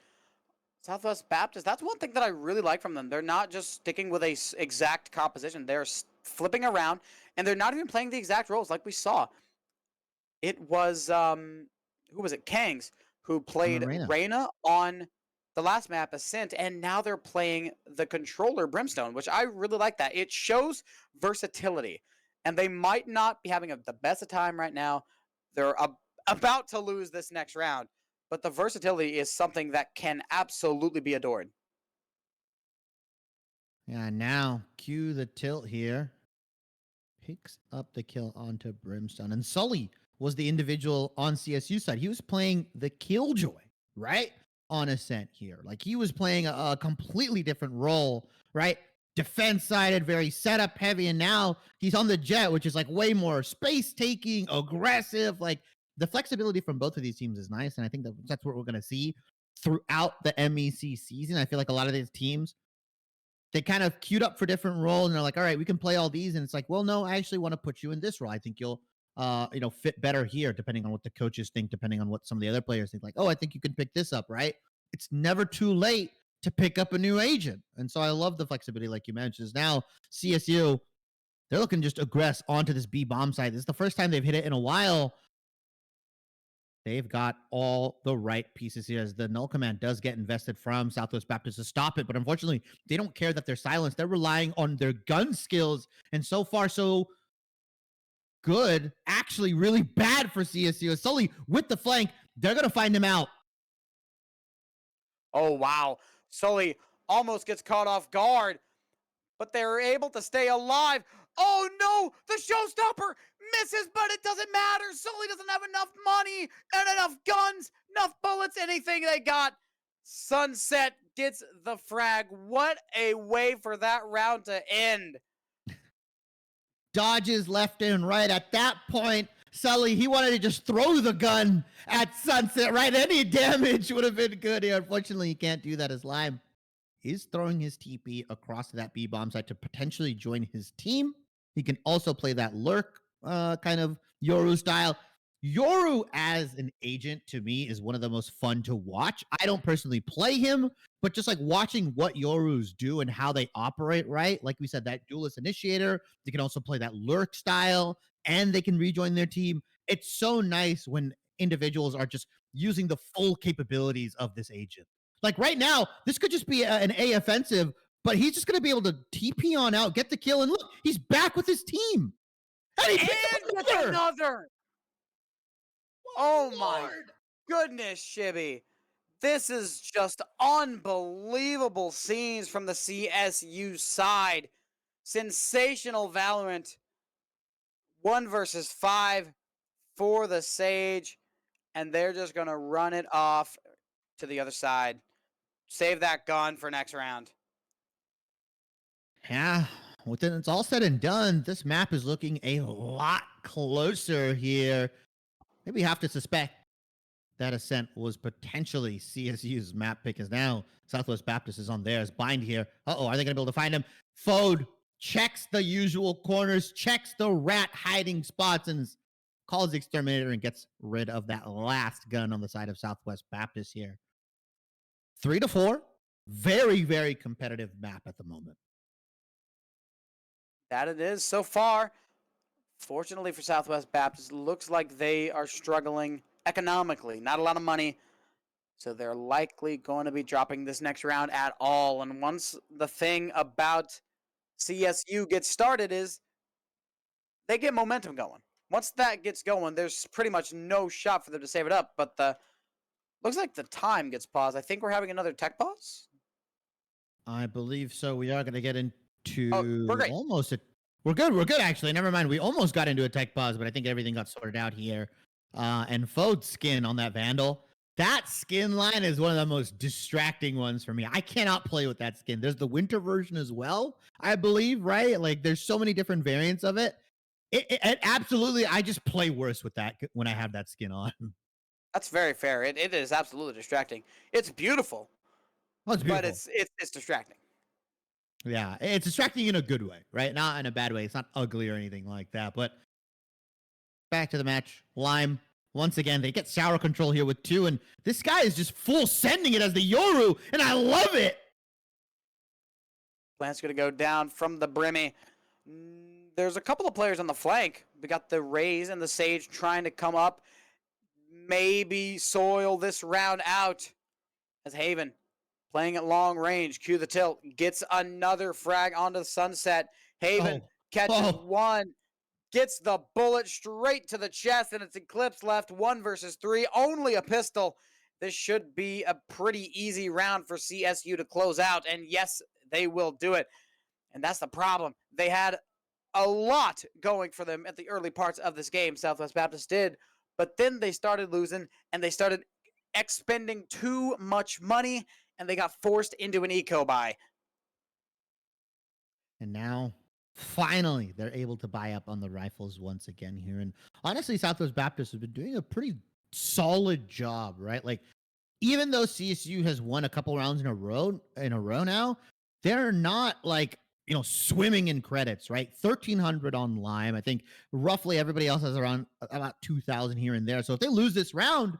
Southwest Baptist, that's one thing that I really like from them. They're not just sticking with a exact composition. They're flipping around, and they're not even playing the exact roles like we saw. It was, who was it? Kangs, who played Reyna on the last map, Ascent, and now they're playing the controller Brimstone, which I really like that. It shows versatility, and they might not be having the best of time right now. They're about to lose this next round, but the versatility is something that can absolutely be adored. Yeah, now cue the tilt here. picks up the kill onto Brimstone. And Sully was the individual on CSU side. He was playing the Killjoy, right? On Ascent here. Like he was playing a completely different role, right? Defense sided, very setup heavy. And now he's on the Jet, which is like way more space taking, aggressive. Like the flexibility from both of these teams is nice. And I think that's what we're going to see throughout the MEC season. I feel like a lot of these teams, they kind of queued up for different roles and they're like, all right, we can play all these. And it's like, well, no, I actually want to put you in this role. I think you'll, fit better here, depending on what the coaches think, depending on what some of the other players think. Like, oh, I think you can pick this up, right? It's never too late to pick up a new agent. And so I love the flexibility, like you mentioned. Is now CSU, they're looking to just aggress onto this B bomb site. This is the first time they've hit it in a while. They've got all the right pieces here as the null command does get invested from Southwest Baptist to stop it. But unfortunately, they don't care that they're silenced. They're relying on their gun skills. And so far, so good. Actually, really bad for CSU. Sully with the flank. They're going to find him out. Oh, wow. Sully almost gets caught off guard, but they're able to stay alive. Oh, no! The showstopper misses, but it doesn't matter. Sully doesn't have enough money and enough guns, enough bullets, anything they got. Sunset gets the frag. What a way for that round to end. Dodges left and right. At that point, Sully, he wanted to just throw the gun at Sunset, right? Any damage would have been good here. Unfortunately, he can't do that as Lime is throwing his TP across to that B bomb site to potentially join his team. He can also play that lurk kind of Yoru style. Yoru as an agent to me is one of the most fun to watch. I don't personally play him, but just like watching what Yorus do and how they operate, right? Like we said, that duelist initiator, they can also play that lurk style and they can rejoin their team. It's so nice when individuals are just using the full capabilities of this agent. Like right now, this could just be an A offensive, but he's just going to be able to TP on out, get the kill, and look, he's back with his team. And he And gets another. Oh my goodness, Shibby. This is just unbelievable scenes from the CSU side. Sensational Valorant. 1 versus 5 for the Sage. And they're just going to run it off to the other side. Save that gun for next round. Yeah, when it's all said and done, this map is looking a lot closer here. Maybe you have to suspect that Ascent was potentially CSU's map pick, as now Southwest Baptist is on theirs. Bind here. Uh-oh, are they going to be able to find him? Fode checks the usual corners, checks the rat hiding spots, and calls the Exterminator and gets rid of that last gun on the side of Southwest Baptist here. 3-4. Very, very competitive map at the moment. That it is so far. Fortunately for Southwest Baptist, looks like they are struggling economically. Not a lot of money. So they're likely going to be dropping this next round at all. And once the thing about CSU gets started is they get momentum going. Once that gets going, there's pretty much no shot for them to save it up. But the looks like the time gets paused. I think we're having another tech pause. I believe so. We are going to get into we're great. almost a... We're good, actually. Never mind. We almost got into a tech pause, but I think everything got sorted out here. And Fode's skin on that Vandal. That skin line is one of the most distracting ones for me. I cannot play with that skin. There's the winter version as well, I believe, right? Like, there's so many different variants of it. It absolutely, I just play worse with that when I have that skin on. That's very fair. It is absolutely distracting. It's beautiful. Oh, it's beautiful. But it's distracting. Yeah, it's distracting in a good way, right? Not in a bad way. It's not ugly or anything like that. But back to the match. Lime, once again, they get sour control here with 2, and this guy is just full sending it as the Yoru, and I love it! Plant's going to go down from the Brimmy. There's a couple of players on the flank. We got the Raze and the Sage trying to come up. Maybe soil this round out as Haven playing at long range. Cue the tilt. Gets another frag onto the Sunset. Haven catches one. Gets the bullet straight to the chest, and it's Eclipse left 1 versus 3. Only a pistol. This should be a pretty easy round for CSU to close out. And yes, they will do it. And that's the problem. They had a lot going for them at the early parts of this game, Southwest Baptist did, but then they started losing and they started expending too much money and they got forced into an eco buy. And now, finally, they're able to buy up on the rifles once again here. And honestly, Southwest Baptist has been doing a pretty solid job, right? Like, even though CSU has won a couple rounds in a row now, they're not like, you know, swimming in credits, right? 1,300 on Lime. I think roughly everybody else has around about 2,000 here and there. So if they lose this round,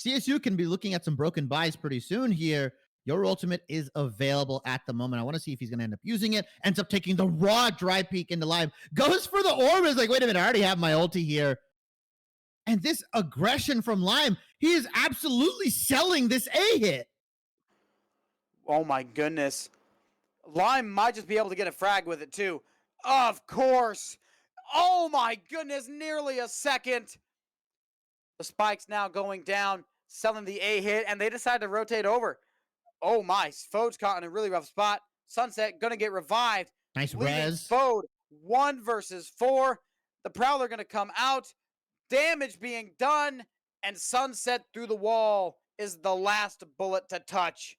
CSU can be looking at some broken buys pretty soon here. Your ultimate is available at the moment. I want to see if he's going to end up using it. Ends up taking the raw dry peek into Lime. Goes for the orb. Is like, wait a minute, I already have my ulti here. And this aggression from Lime, he is absolutely selling this A hit. Oh my goodness. Lime might just be able to get a frag with it too. Of course. Oh my goodness, nearly a second. The spike's now going down, selling the A hit, and they decide to rotate over. Oh my, Fode's caught in a really rough spot. Sunset gonna get revived. Nice Leaving res. Fode 1 versus 4. The Prowler gonna come out. Damage being done, and Sunset through the wall is the last bullet to touch.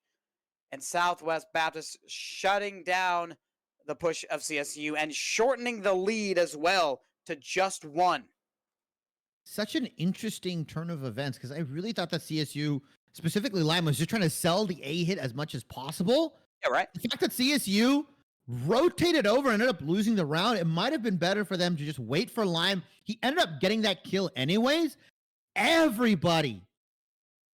And Southwest Baptist shutting down the push of CSU and shortening the lead as well to just 1. Such an interesting turn of events because I really thought that CSU, specifically Lime, was just trying to sell the A hit as much as possible. Yeah, right. The fact that CSU rotated over and ended up losing the round, it might have been better for them to just wait for Lime. He ended up getting that kill anyways. Everybody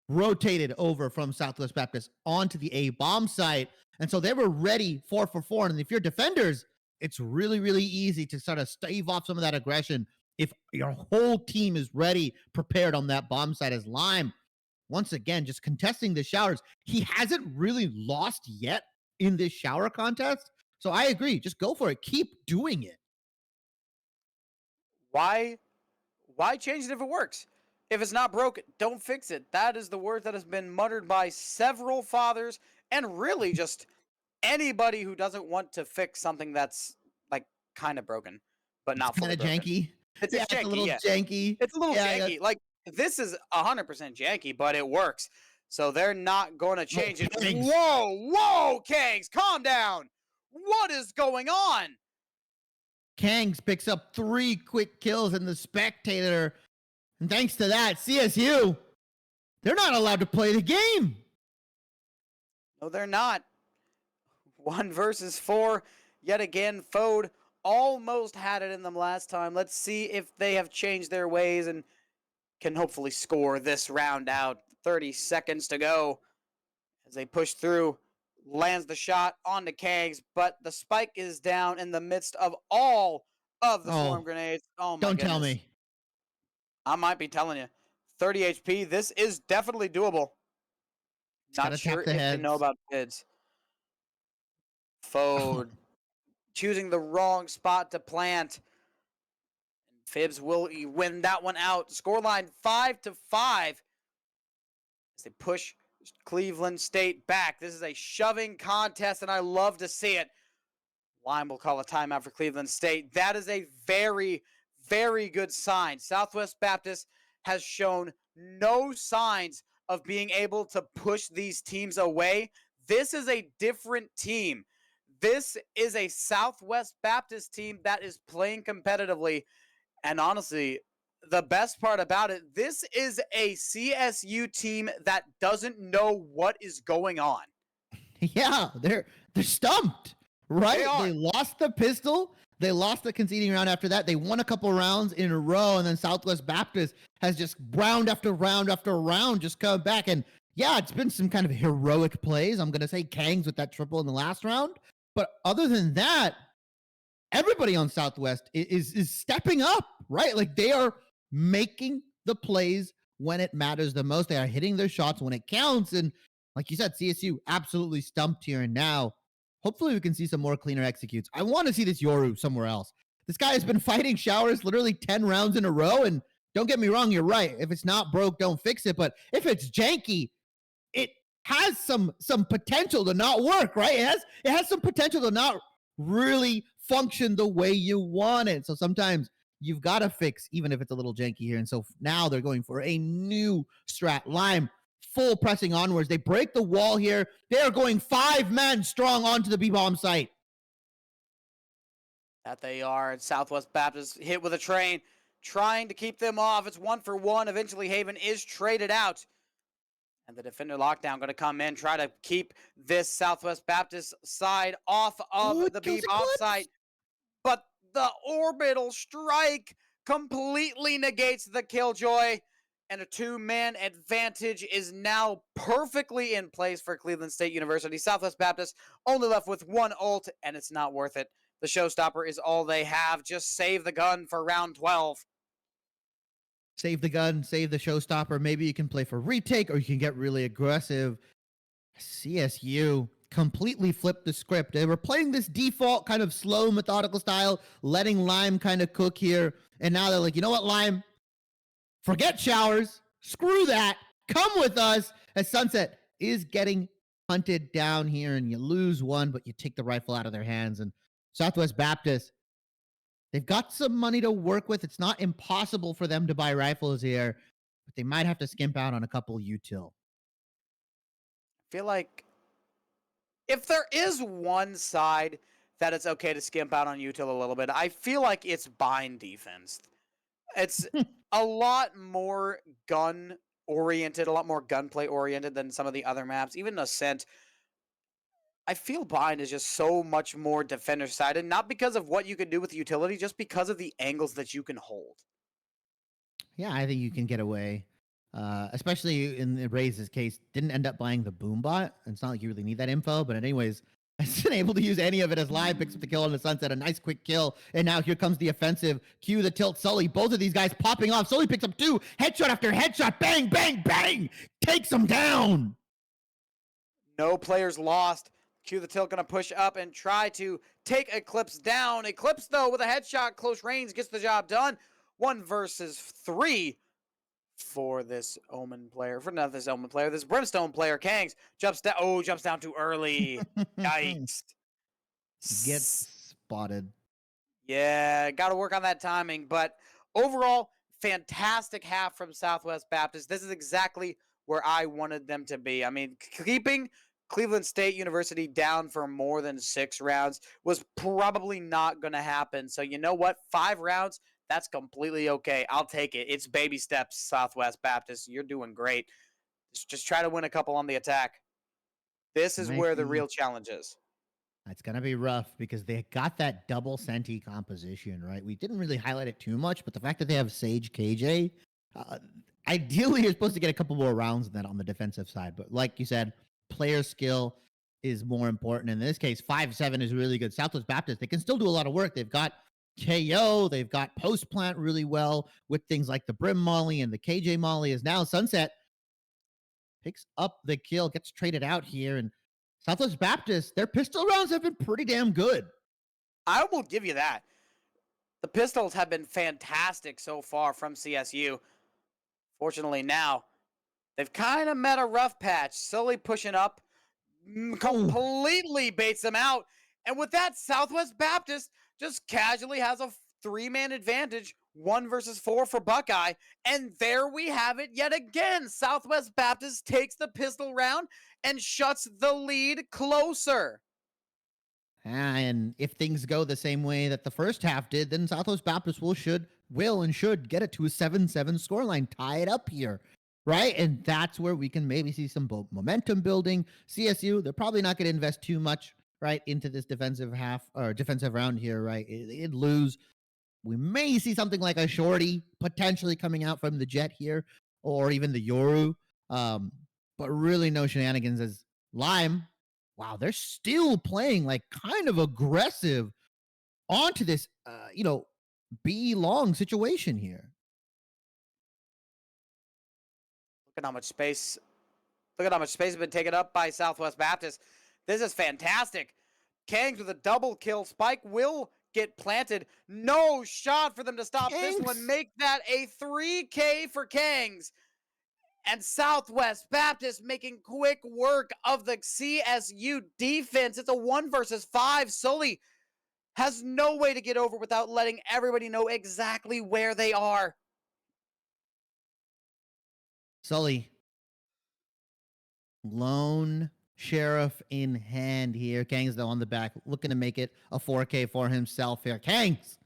rotated over from Southwest Baptist onto the A bomb site. And so they were ready 4 for 4. And if you're defenders, it's really, really easy to sort of stave off some of that aggression if your whole team is ready, prepared on that bomb site as Lime. Once again, just contesting the showers. He hasn't really lost yet in this shower contest. So I agree. Just go for it. Keep doing it. Why change it if it works? If it's not broken, don't fix it. That is the word that has been muttered by several fathers and really just anybody who doesn't want to fix something that's like kind of broken, but not Kind fully of broken. janky. It's Yeah, janky, it's a little yeah. janky. It's a little Yeah, janky. Like, this is 100% janky, but it works. So they're not going to change it. Kangs. Whoa, Kangs, calm down. What is going on? Kangs picks up 3 quick kills in the spectator. And thanks to that, CSU, they're not allowed to play the game. No, they're not. 1 versus 4. Yet again, Fode almost had it in them last time. Let's see if they have changed their ways and can hopefully score this round out. 30 seconds to go as they push through. Lands the shot onto Kangs, but the spike is down in the midst of all of the swarm grenades. Oh my Don't goodness. tell me. I might be telling you. 30 HP, this is definitely doable. Not gotta sure tap the if you know heads. about kids. Fode choosing the wrong spot to plant. Fibs will win that one out. Scoreline 5-5 as they push Cleveland State back. This is a shoving contest, and I love to see it. Lime will call a timeout for Cleveland State. That is a very, very good sign. Southwest Baptist has shown no signs of being able to push these teams away. This is a different team. This is a Southwest Baptist team that is playing competitively. And honestly, the best part about it, this is a CSU team that doesn't know what is going on. Yeah, they're stumped, right? They are. They lost the pistol. They lost the conceding round after that. They won a couple rounds in a row, and then Southwest Baptist has just round after round after round just come back. And yeah, it's been some kind of heroic plays. I'm going to say Kangs with that triple in the last round. But other than that, everybody on Southwest is stepping up, right? Like they are making the plays when it matters the most. They are hitting their shots when it counts. And like you said, CSU absolutely stumped here and now. Hopefully we can see some more cleaner executes. I want to see this Yoru somewhere else. This guy has been fighting showers literally 10 rounds in a row. And don't get me wrong, you're right. If it's not broke, don't fix it. But if it's janky, it has some potential to not work, right? It has some potential to not really function the way you want it. So sometimes you've got to fix, even if it's a little janky here. And so now they're going for a new strat. Lime full pressing onwards. They break the wall here. They are going 5 men strong onto the B-bomb site. That they are. And Southwest Baptist hit with a train, trying to keep them off. It's 1-for-1. Eventually, Haven is traded out. And the defender lockdown going to come in, try to keep this Southwest Baptist side off of the B-bomb site. But the orbital strike completely negates the killjoy. And a 2-man advantage is now perfectly in place for Cleveland State University. Southwest Baptist only left with 1 ult, and it's not worth it. The showstopper is all they have. Just save the gun for round 12. Save the gun, save the showstopper. Maybe you can play for retake, or you can get really aggressive. CSU completely flipped the script. They were playing this default kind of slow, methodical style, letting Lime kind of cook here. And now they're like, you know what, Lime? Forget showers. Screw that. Come with us. As Sunset is getting hunted down here, and you lose one, but you take the rifle out of their hands. And Southwest Baptist, they've got some money to work with. It's not impossible for them to buy rifles here, but they might have to skimp out on a couple util. I feel like if there is one side that it's okay to skimp out on util a little bit, I feel like it's bind defense. It's a lot more gun oriented, a lot more gunplay oriented than some of the other maps. Even Ascent, I feel bind is just so much more defender sided, not because of what you can do with the utility, just because of the angles that you can hold. Yeah, I think you can get away. Especially in Raze's case, didn't end up buying the boom bot. It's not like you really need that info, but anyways, has been able to use any of it as Live picks up the kill on the Sunset. A nice quick kill. And now here comes the offensive. Cue the tilt Sully. Both of these guys popping off. Sully picks up 2. Headshot after headshot. Bang, bang, bang. Takes them down. No players lost. Cue the tilt going to push up and try to take Eclipse down. Eclipse, though, with a headshot, close range, gets the job done. 1 versus 3 for this Omen player. For not this Omen player, this Brimstone player. Kangs jumps down. Oh, jumps down too early. Yikes. Gets spotted. Yeah, got to work on that timing. But overall, fantastic half from Southwest Baptist. This is exactly where I wanted them to be. I mean, keeping Cleveland State University down for more than 6 rounds was probably not going to happen. So you know what? 5 rounds, that's completely okay. I'll take it. It's baby steps, Southwest Baptist. You're doing great. Just try to win a couple on the attack. This is where the real challenge is. It's going to be rough because they got that double Senti composition, right? We didn't really highlight it too much, but the fact that they have Sage KJ, ideally you're supposed to get a couple more rounds than that on the defensive side. But like you said, player skill is more important. In this case, 5-7 is really good. Southwest Baptist, they can still do a lot of work. They've got KO, they've got post plant really well with things like the Brim Molly, and the KJ Molly is now Sunset picks up the kill, gets traded out here. And Southwest Baptist, their pistol rounds have been pretty damn good. I will give you that. The pistols have been fantastic so far from CSU. Fortunately now, they've kind of met a rough patch. Sully pushing up, completely baits them out. And with that, Southwest Baptist just casually has a 3-man advantage, 1 versus 4 for Buckeye. And there we have it yet again. Southwest Baptist takes the pistol round and shuts the lead closer. And if things go the same way that the first half did, then Southwest Baptist will and should get it to a 7-7 scoreline, tie it up here, right? And that's where we can maybe see some momentum building. CSU, they're probably not going to invest too much, right, into this defensive half or defensive round here, right? It'd lose. We may see something like a shorty potentially coming out from the Jet here, or even the Yoru. But really no shenanigans as Lime. Wow, they're still playing like kind of aggressive onto this, B long situation here. Look at how much space. Look at how much space has been taken up by Southwest Baptist. This is fantastic. Kangs with a double kill. Spike will get planted. No shot for them to stop this one. Make that a 3K for Kangs. And Southwest Baptist making quick work of the CSU defense. It's a 1 versus 5. Sully has no way to get over without letting everybody know exactly where they are. Sully. Lone sheriff in hand here. Kangs, though, on the back, looking to make it a 4K for himself here. Kangs!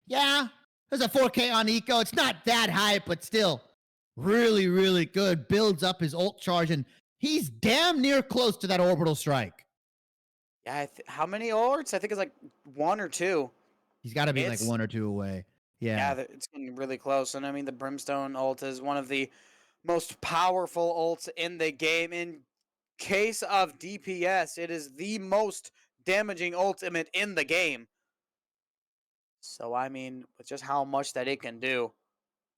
Yeah, there's a 4K on Eco. It's not that high, but still really, really good. Builds up his ult charge, and he's damn near close to that orbital strike. Yeah, how many ults? I think it's like 1 or 2. He's got to be like It's- 1 or 2 away. Yeah, it's getting really close. And I mean, the Brimstone ult is one of the most powerful ults in the game. In case of DPS, it is the most damaging ultimate in the game. So, I mean, with just how much that it can do,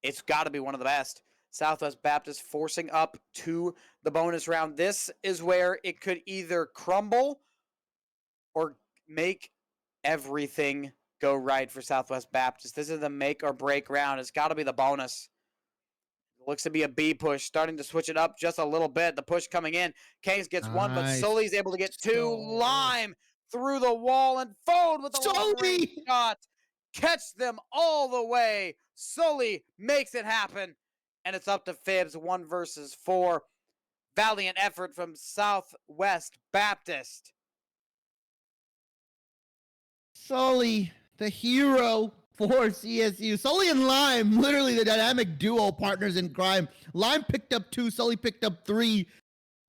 it's got to be one of the best. Southwest Baptist forcing up to the bonus round. This is where it could either crumble or make everything go right for Southwest Baptist. This is the make or break round. It's got to be the bonus. It looks to be a B push, starting to switch it up just a little bit. The push coming in. Keynes gets one, but Nice. Sully's able to get 2. Lime through the wall and Fode with a long-range shot. Catch them all the way. Sully makes it happen. And it's up to Fibs, 1 versus 4. Valiant effort from Southwest Baptist. Sully, the hero for CSU. Sully and Lime, literally the dynamic duo partners in crime. Lime picked up 2, Sully picked up 3,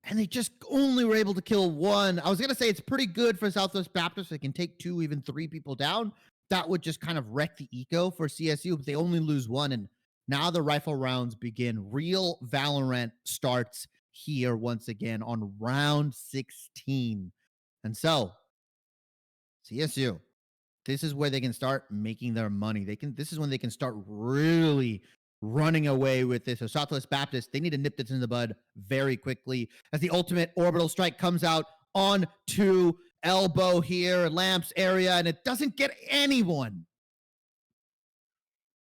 and they just only were able to kill 1. I was going to say it's pretty good for Southwest Baptist. They can take 2, even 3 people down. That would just kind of wreck the eco for CSU, but they only lose 1, and now the rifle rounds begin. Real Valorant starts here once again on round 16. And so, CSU, this is where they can start making their money. This is when they can start really running away with this. So Southwest Baptist, they need to nip this in the bud very quickly as the ultimate orbital strike comes out on to elbow here, Lamps area, and it doesn't get anyone.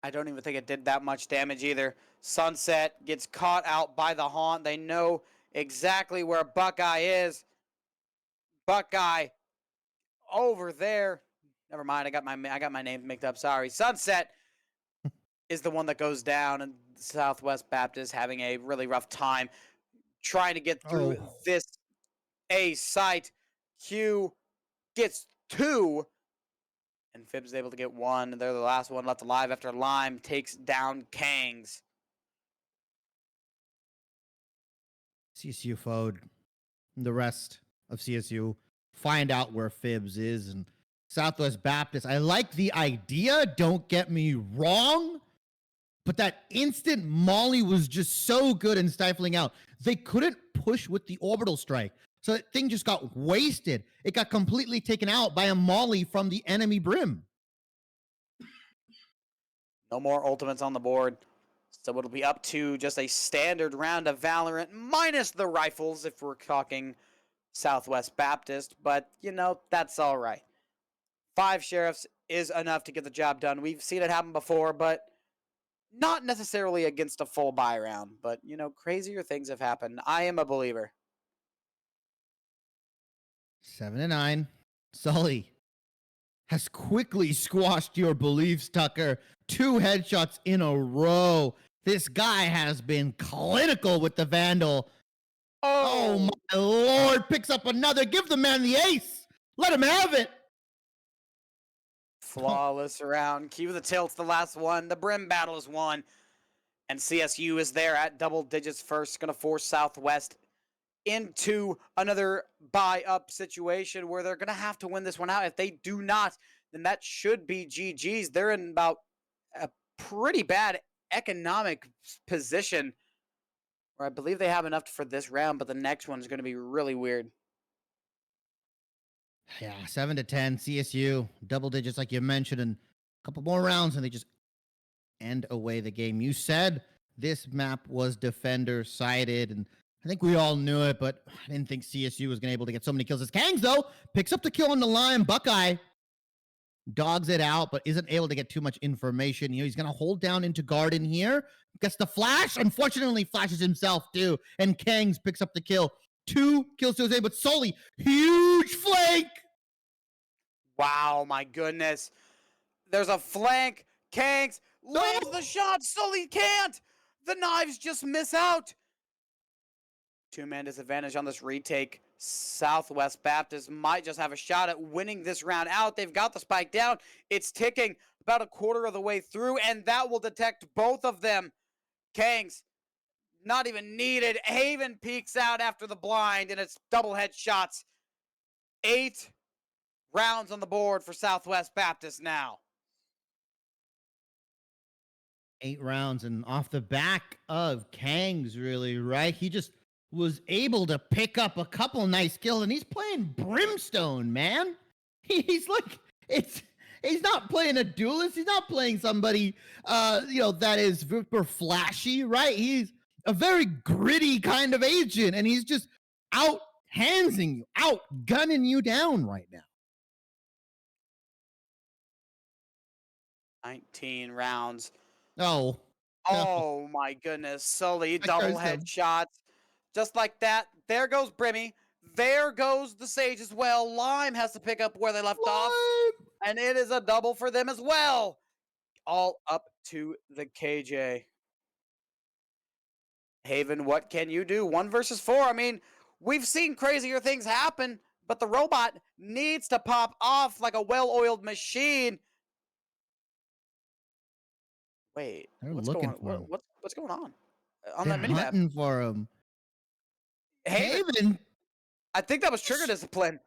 I don't even think it did that much damage either. Sunset gets caught out by the haunt. They know exactly where Buckeye is. Buckeye over there. Never mind. I got my name mixed up. Sorry. Sunset is the one that goes down, and Southwest Baptist having a really rough time trying to get through this A site. Q gets 2. And Fibs is able to get 1. They're the last one left alive after Lime takes down Kangs. CSU Fode, the rest of CSU find out where Fibs is, and Southwest Baptist. I like the idea, don't get me wrong, but that instant molly was just so good in stifling out. They couldn't push with the orbital strike. So that thing just got wasted. It got completely taken out by a molly from the enemy brim. No more ultimates on the board. So it'll be up to just a standard round of Valorant, minus the rifles if we're talking Southwest Baptist. But, you know, that's all right. 5 sheriffs is enough to get the job done. We've seen it happen before, but not necessarily against a full buy round. But, you know, crazier things have happened. I am a believer. 7-9. Sully has quickly squashed your beliefs, Tucker. 2 headshots in a row. This guy has been clinical with the Vandal. Oh my lord. Picks up another. Give the man the ace. Let him have it. Flawless around. Q the tilt's the last one. The Brim battle is won. And CSU is there at double digits first. Going to force Southwest into another buy-up situation where they're going to have to win this one out. If they do not, then that should be GG's. They're in about a pretty bad economic position where I believe they have enough for this round, but the next one is going to be really weird. Yeah, 7-10, CSU, double digits like you mentioned, and a couple more rounds, and they just end away the game. You said this map was defender-sided, and I think we all knew it, but I didn't think CSU was going to be able to get so many kills. As Kangs, though, picks up the kill on the line. Buckeye dogs it out, but isn't able to get too much information. You know, he's going to hold down into Garden here. Gets the flash. Unfortunately, flashes himself, too. And Kangs picks up the kill. 2 kills to his aim, but Sully, huge flank. Wow, my goodness. There's a flank. Kangs lands the shot. Sully can't. The knives just miss out. Two-man disadvantage on this retake. Southwest Baptist might just have a shot at winning this round out. They've got the spike down. It's ticking about a quarter of the way through, and that will detect both of them. Kangs, not even needed. Haven peeks out after the blind, and it's double headshots. 8 rounds on the board for Southwest Baptist now. 8 rounds, and off the back of Kangs, really, right? He just was able to pick up a couple nice kills, and he's playing Brimstone, man. He's like, he's not playing a duelist. He's not playing somebody, that is super flashy, right? He's a very gritty kind of agent, and he's just out handsing you, out gunning you down right now. 19 rounds. Oh. Oh my goodness. Sully, That double goes him. headshots. Just like that. There goes Brimmy. There goes the Sage as well. Lime has to pick up where they left off. And it is a double for them as well. All up to the KJ. Haven, what can you do? 1 versus 4. I mean, we've seen crazier things happen, but the robot needs to pop off like a well-oiled machine. Wait, They're what's looking going for him. what's going on They're that minimap? hunting for him. Haven, I think that was trigger discipline.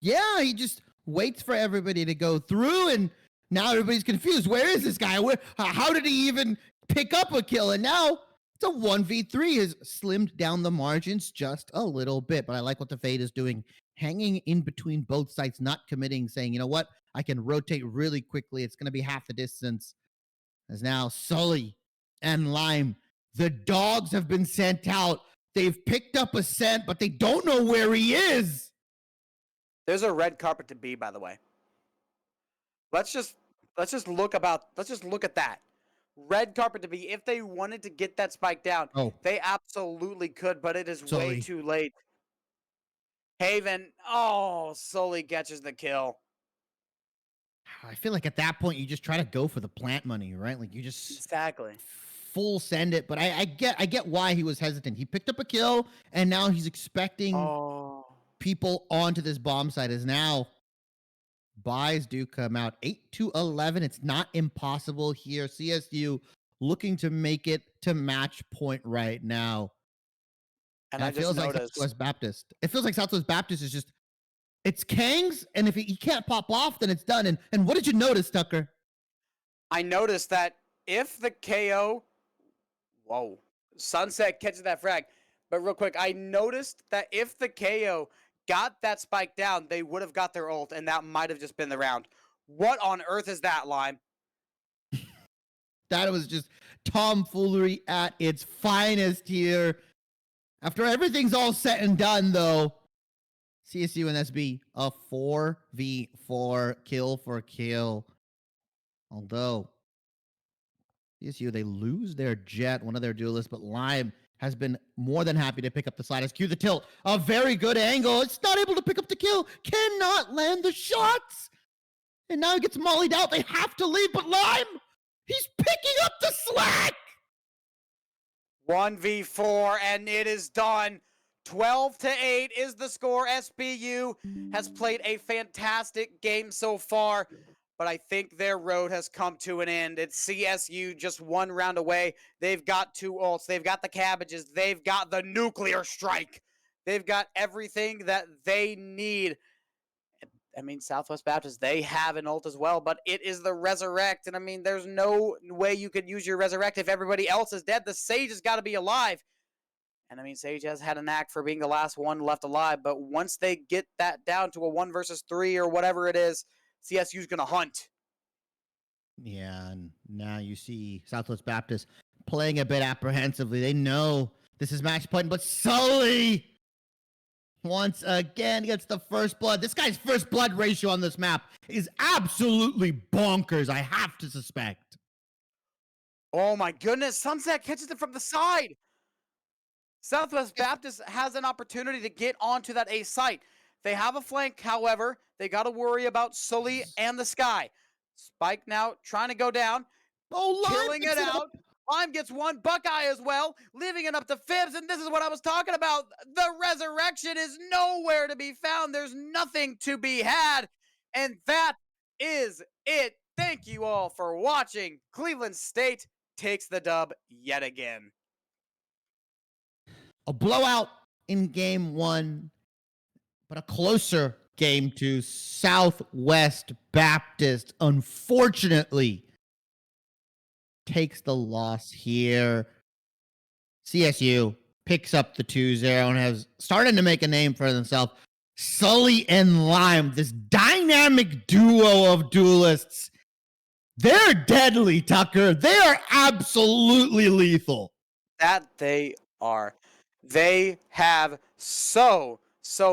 yeah, he just waits for everybody to go through, and now everybody's confused. Where is this guy? How did he even pick up a kill? And now it's a 1v3. Has slimmed down the margins just a little bit, but I like what the Fade is doing, hanging in between both sites, not committing, saying, you know what, I can rotate really quickly. It's going to be half the distance. As now Sully and Lime, the dogs have been sent out. They've picked up a scent, but they don't know where he is. There's a red carpet to B, by the way. Let's just look at that. Red carpet to B. If they wanted to get that spike down, they absolutely could, but it is way too late. Haven, Sully catches the kill. I feel like at that point you just try to go for the plant money, right? Like you just Exactly. full send it. But I get why he was hesitant. He picked up a kill, and now he's expecting people onto this bomb site. As now buys do come out 8-11. It's not impossible here. CSU looking to make it to match point right now. And it feels like Southwest Baptist. It feels like Southwest Baptist is just, it's Kangs, and if he can't pop off, then it's done. And what did you notice, Tucker? I noticed that if the KO, Sunset catches that frag. But real quick, I noticed that if the KO got that spike down, they would have got their ult, and that might have just been the round. What on earth is that, Lime? That was just tomfoolery at its finest here. After everything's all said and done, though, CSU and SB, a 4v4 kill for kill. Although, CSU, they lose their Jet, one of their duelists, but Lime has been more than happy to pick up the slide. As Q the tilt, a very good angle. It's not able to pick up the kill. Cannot land the shots. And now he gets mollied out. They have to leave, but Lime, he's picking up the slack. 1v4, and it is done. 12-8 is the score. SBU has played a fantastic game so far, but I think their road has come to an end. It's CSU just 1 round away. They've got 2 ults. They've got the cabbages. They've got the nuclear strike. They've got everything that they need. I mean, Southwest Baptist, they have an ult as well, but it is the Resurrect. And I mean, there's no way you could use your Resurrect if everybody else is dead. The Sage has got to be alive. And I mean, Sage has had a knack for being the last one left alive, but once they get that down to a 1 versus 3 or whatever it is, CSU's going to hunt. Yeah, and now you see Southwest Baptist playing a bit apprehensively. They know this is match point, but Sully once again gets the first blood. This guy's first blood ratio on this map is absolutely bonkers, I have to suspect. Oh my goodness, Sunset catches it from the side. Southwest Baptist has an opportunity to get onto that A site. They have a flank, however. They got to worry about Sully and the Sky. Spike now trying to go down, Oh, killing it out. Lime gets one, Buckeye as well, leaving it up to Fibs, and this is what I was talking about. The resurrection is nowhere to be found. There's nothing to be had, and that is it. Thank you all for watching. Cleveland State takes the dub yet again. A blowout in game one, but a closer game to Southwest Baptist, unfortunately, takes the loss here. CSU picks up the 2-0 and has started to make a name for themselves. Sully and Lime, this dynamic duo of duelists, they're deadly, Tucker. They are absolutely lethal. That they are. They have so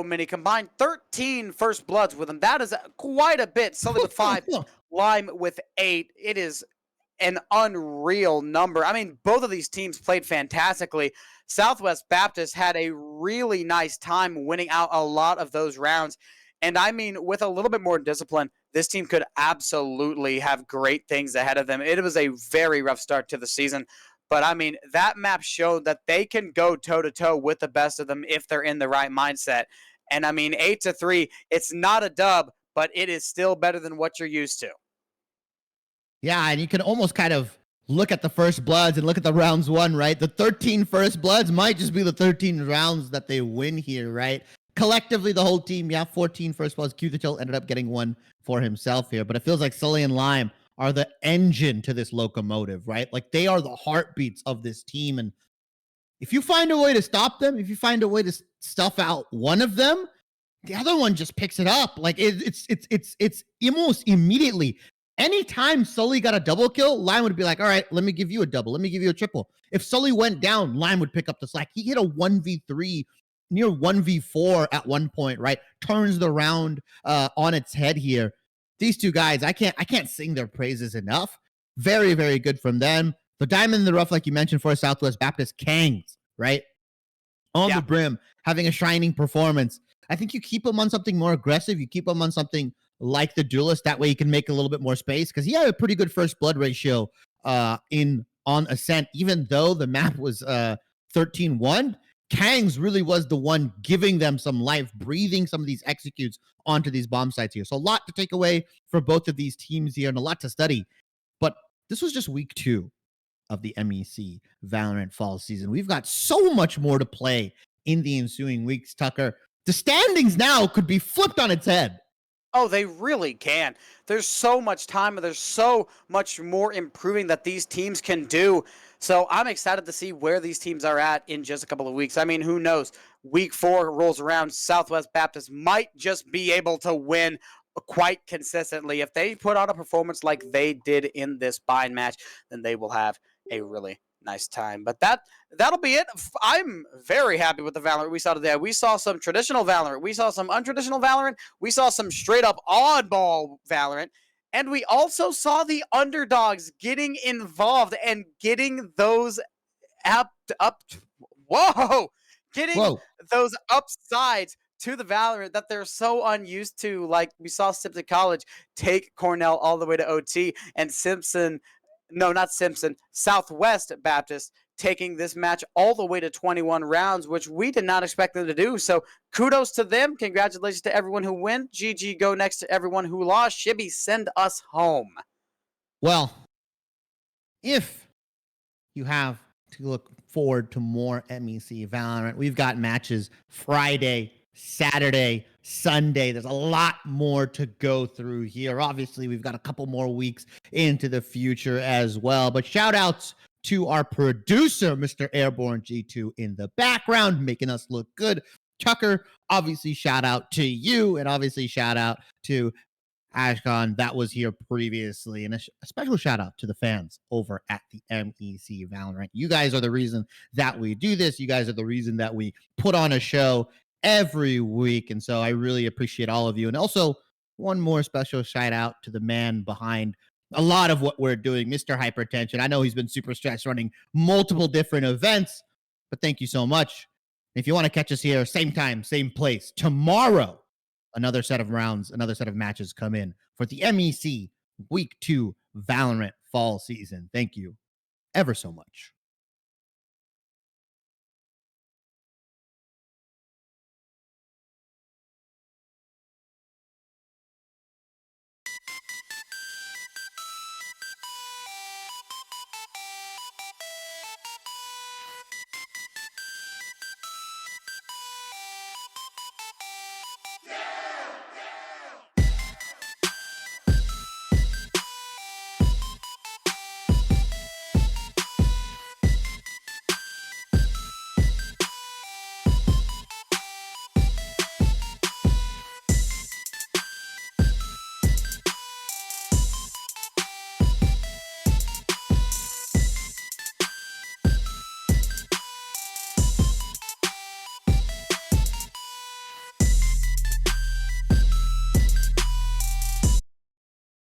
many combined 13 first bloods with them. That is quite a bit. Sully with 5, Lime with 8. It is an unreal number. I mean, both of these teams played fantastically. Southwest Baptist had a really nice time winning out a lot of those rounds. And I mean, with a little bit more discipline, this team could absolutely have great things ahead of them. It was a very rough start to the season. But I mean, that map showed that they can go toe-to-toe with the best of them if they're in the right mindset. And I mean, 8-3, it's not a dub, but it is still better than what you're used to. Yeah, and you can almost kind of look at the first bloods and look at the rounds won, right? The 13 first bloods might just be the 13 rounds that they win here, right? Collectively, the whole team, 14 first bloods. Q the Tilt ended up getting one for himself here, but it feels like Sully and Lime are the engine to this locomotive, right? Like they are the heartbeats of this team. And if you find a way to stop them, if you find a way to stuff out one of them, the other one just picks it up. Like it's almost immediately. Anytime Sully got a double kill, Lime would be like, all right, let me give you a double. Let me give you a triple. If Sully went down, Lime would pick up the slack. He hit a 1v3, near 1v4 at one point, right? Turns the round on its head here. These two guys, I can't sing their praises enough. Very, very good from them. The diamond in the rough, like you mentioned, for Southwest Baptist, Kangs, right? On the brim, having a shining performance. I think you keep him on something more aggressive. You keep him on something like the duelist. That way you can make a little bit more space because he had a pretty good first blood ratio on Ascent, even though the map was 13-1. Kangs really was the one giving them some life, breathing some of these executes onto these bomb sites here. So a lot to take away for both of these teams here and a lot to study. But this was just week 2 of the MEC Valorant fall season. We've got so much more to play in the ensuing weeks, Tucker. The standings now could be flipped on its head. Oh, they really can. There's so much time and there's so much more improving that these teams can do. So I'm excited to see where these teams are at in just a couple of weeks. I mean, who knows? Week 4 rolls around. Southwest Baptist might just be able to win quite consistently. If they put on a performance like they did in this bind match, then they will have a really nice time. But that'll be it. I'm very happy with the Valorant we saw today. We saw some traditional Valorant. We saw some untraditional Valorant. We saw some straight up oddball Valorant. And we also saw the underdogs getting involved and getting those getting those upsides to the Valorant that they're so unused to. Like we saw Simpson College take Cornell all the way to OT, and Southwest Baptist taking this match all the way to 21 rounds, which we did not expect them to do. So kudos to them. Congratulations to everyone who win. GG go next to everyone who lost. Shibby, send us home. Well, if you have to look forward to more MEC Valorant, we've got matches Friday, Saturday, Sunday. There's a lot more to go through here. Obviously, we've got a couple more weeks into the future as well. But shout outs to our producer, Mr. Airborne G2 in the background, making us look good. Tucker, obviously shout out to you, and obviously shout out to Ashkan that was here previously, and a special shout out to the fans over at the MEC Valorant. You guys are the reason that we do this. You guys are the reason that we put on a show every week, and so I really appreciate all of you. And also, one more special shout out to the man behind a lot of what we're doing, Mr. Hypertension. I know he's been super stressed running multiple different events, but thank you so much. If you want to catch us here, same time, same place, tomorrow another set of rounds, another set of matches come in for the MEC Week 2 Valorant Fall Season. Thank you ever so much.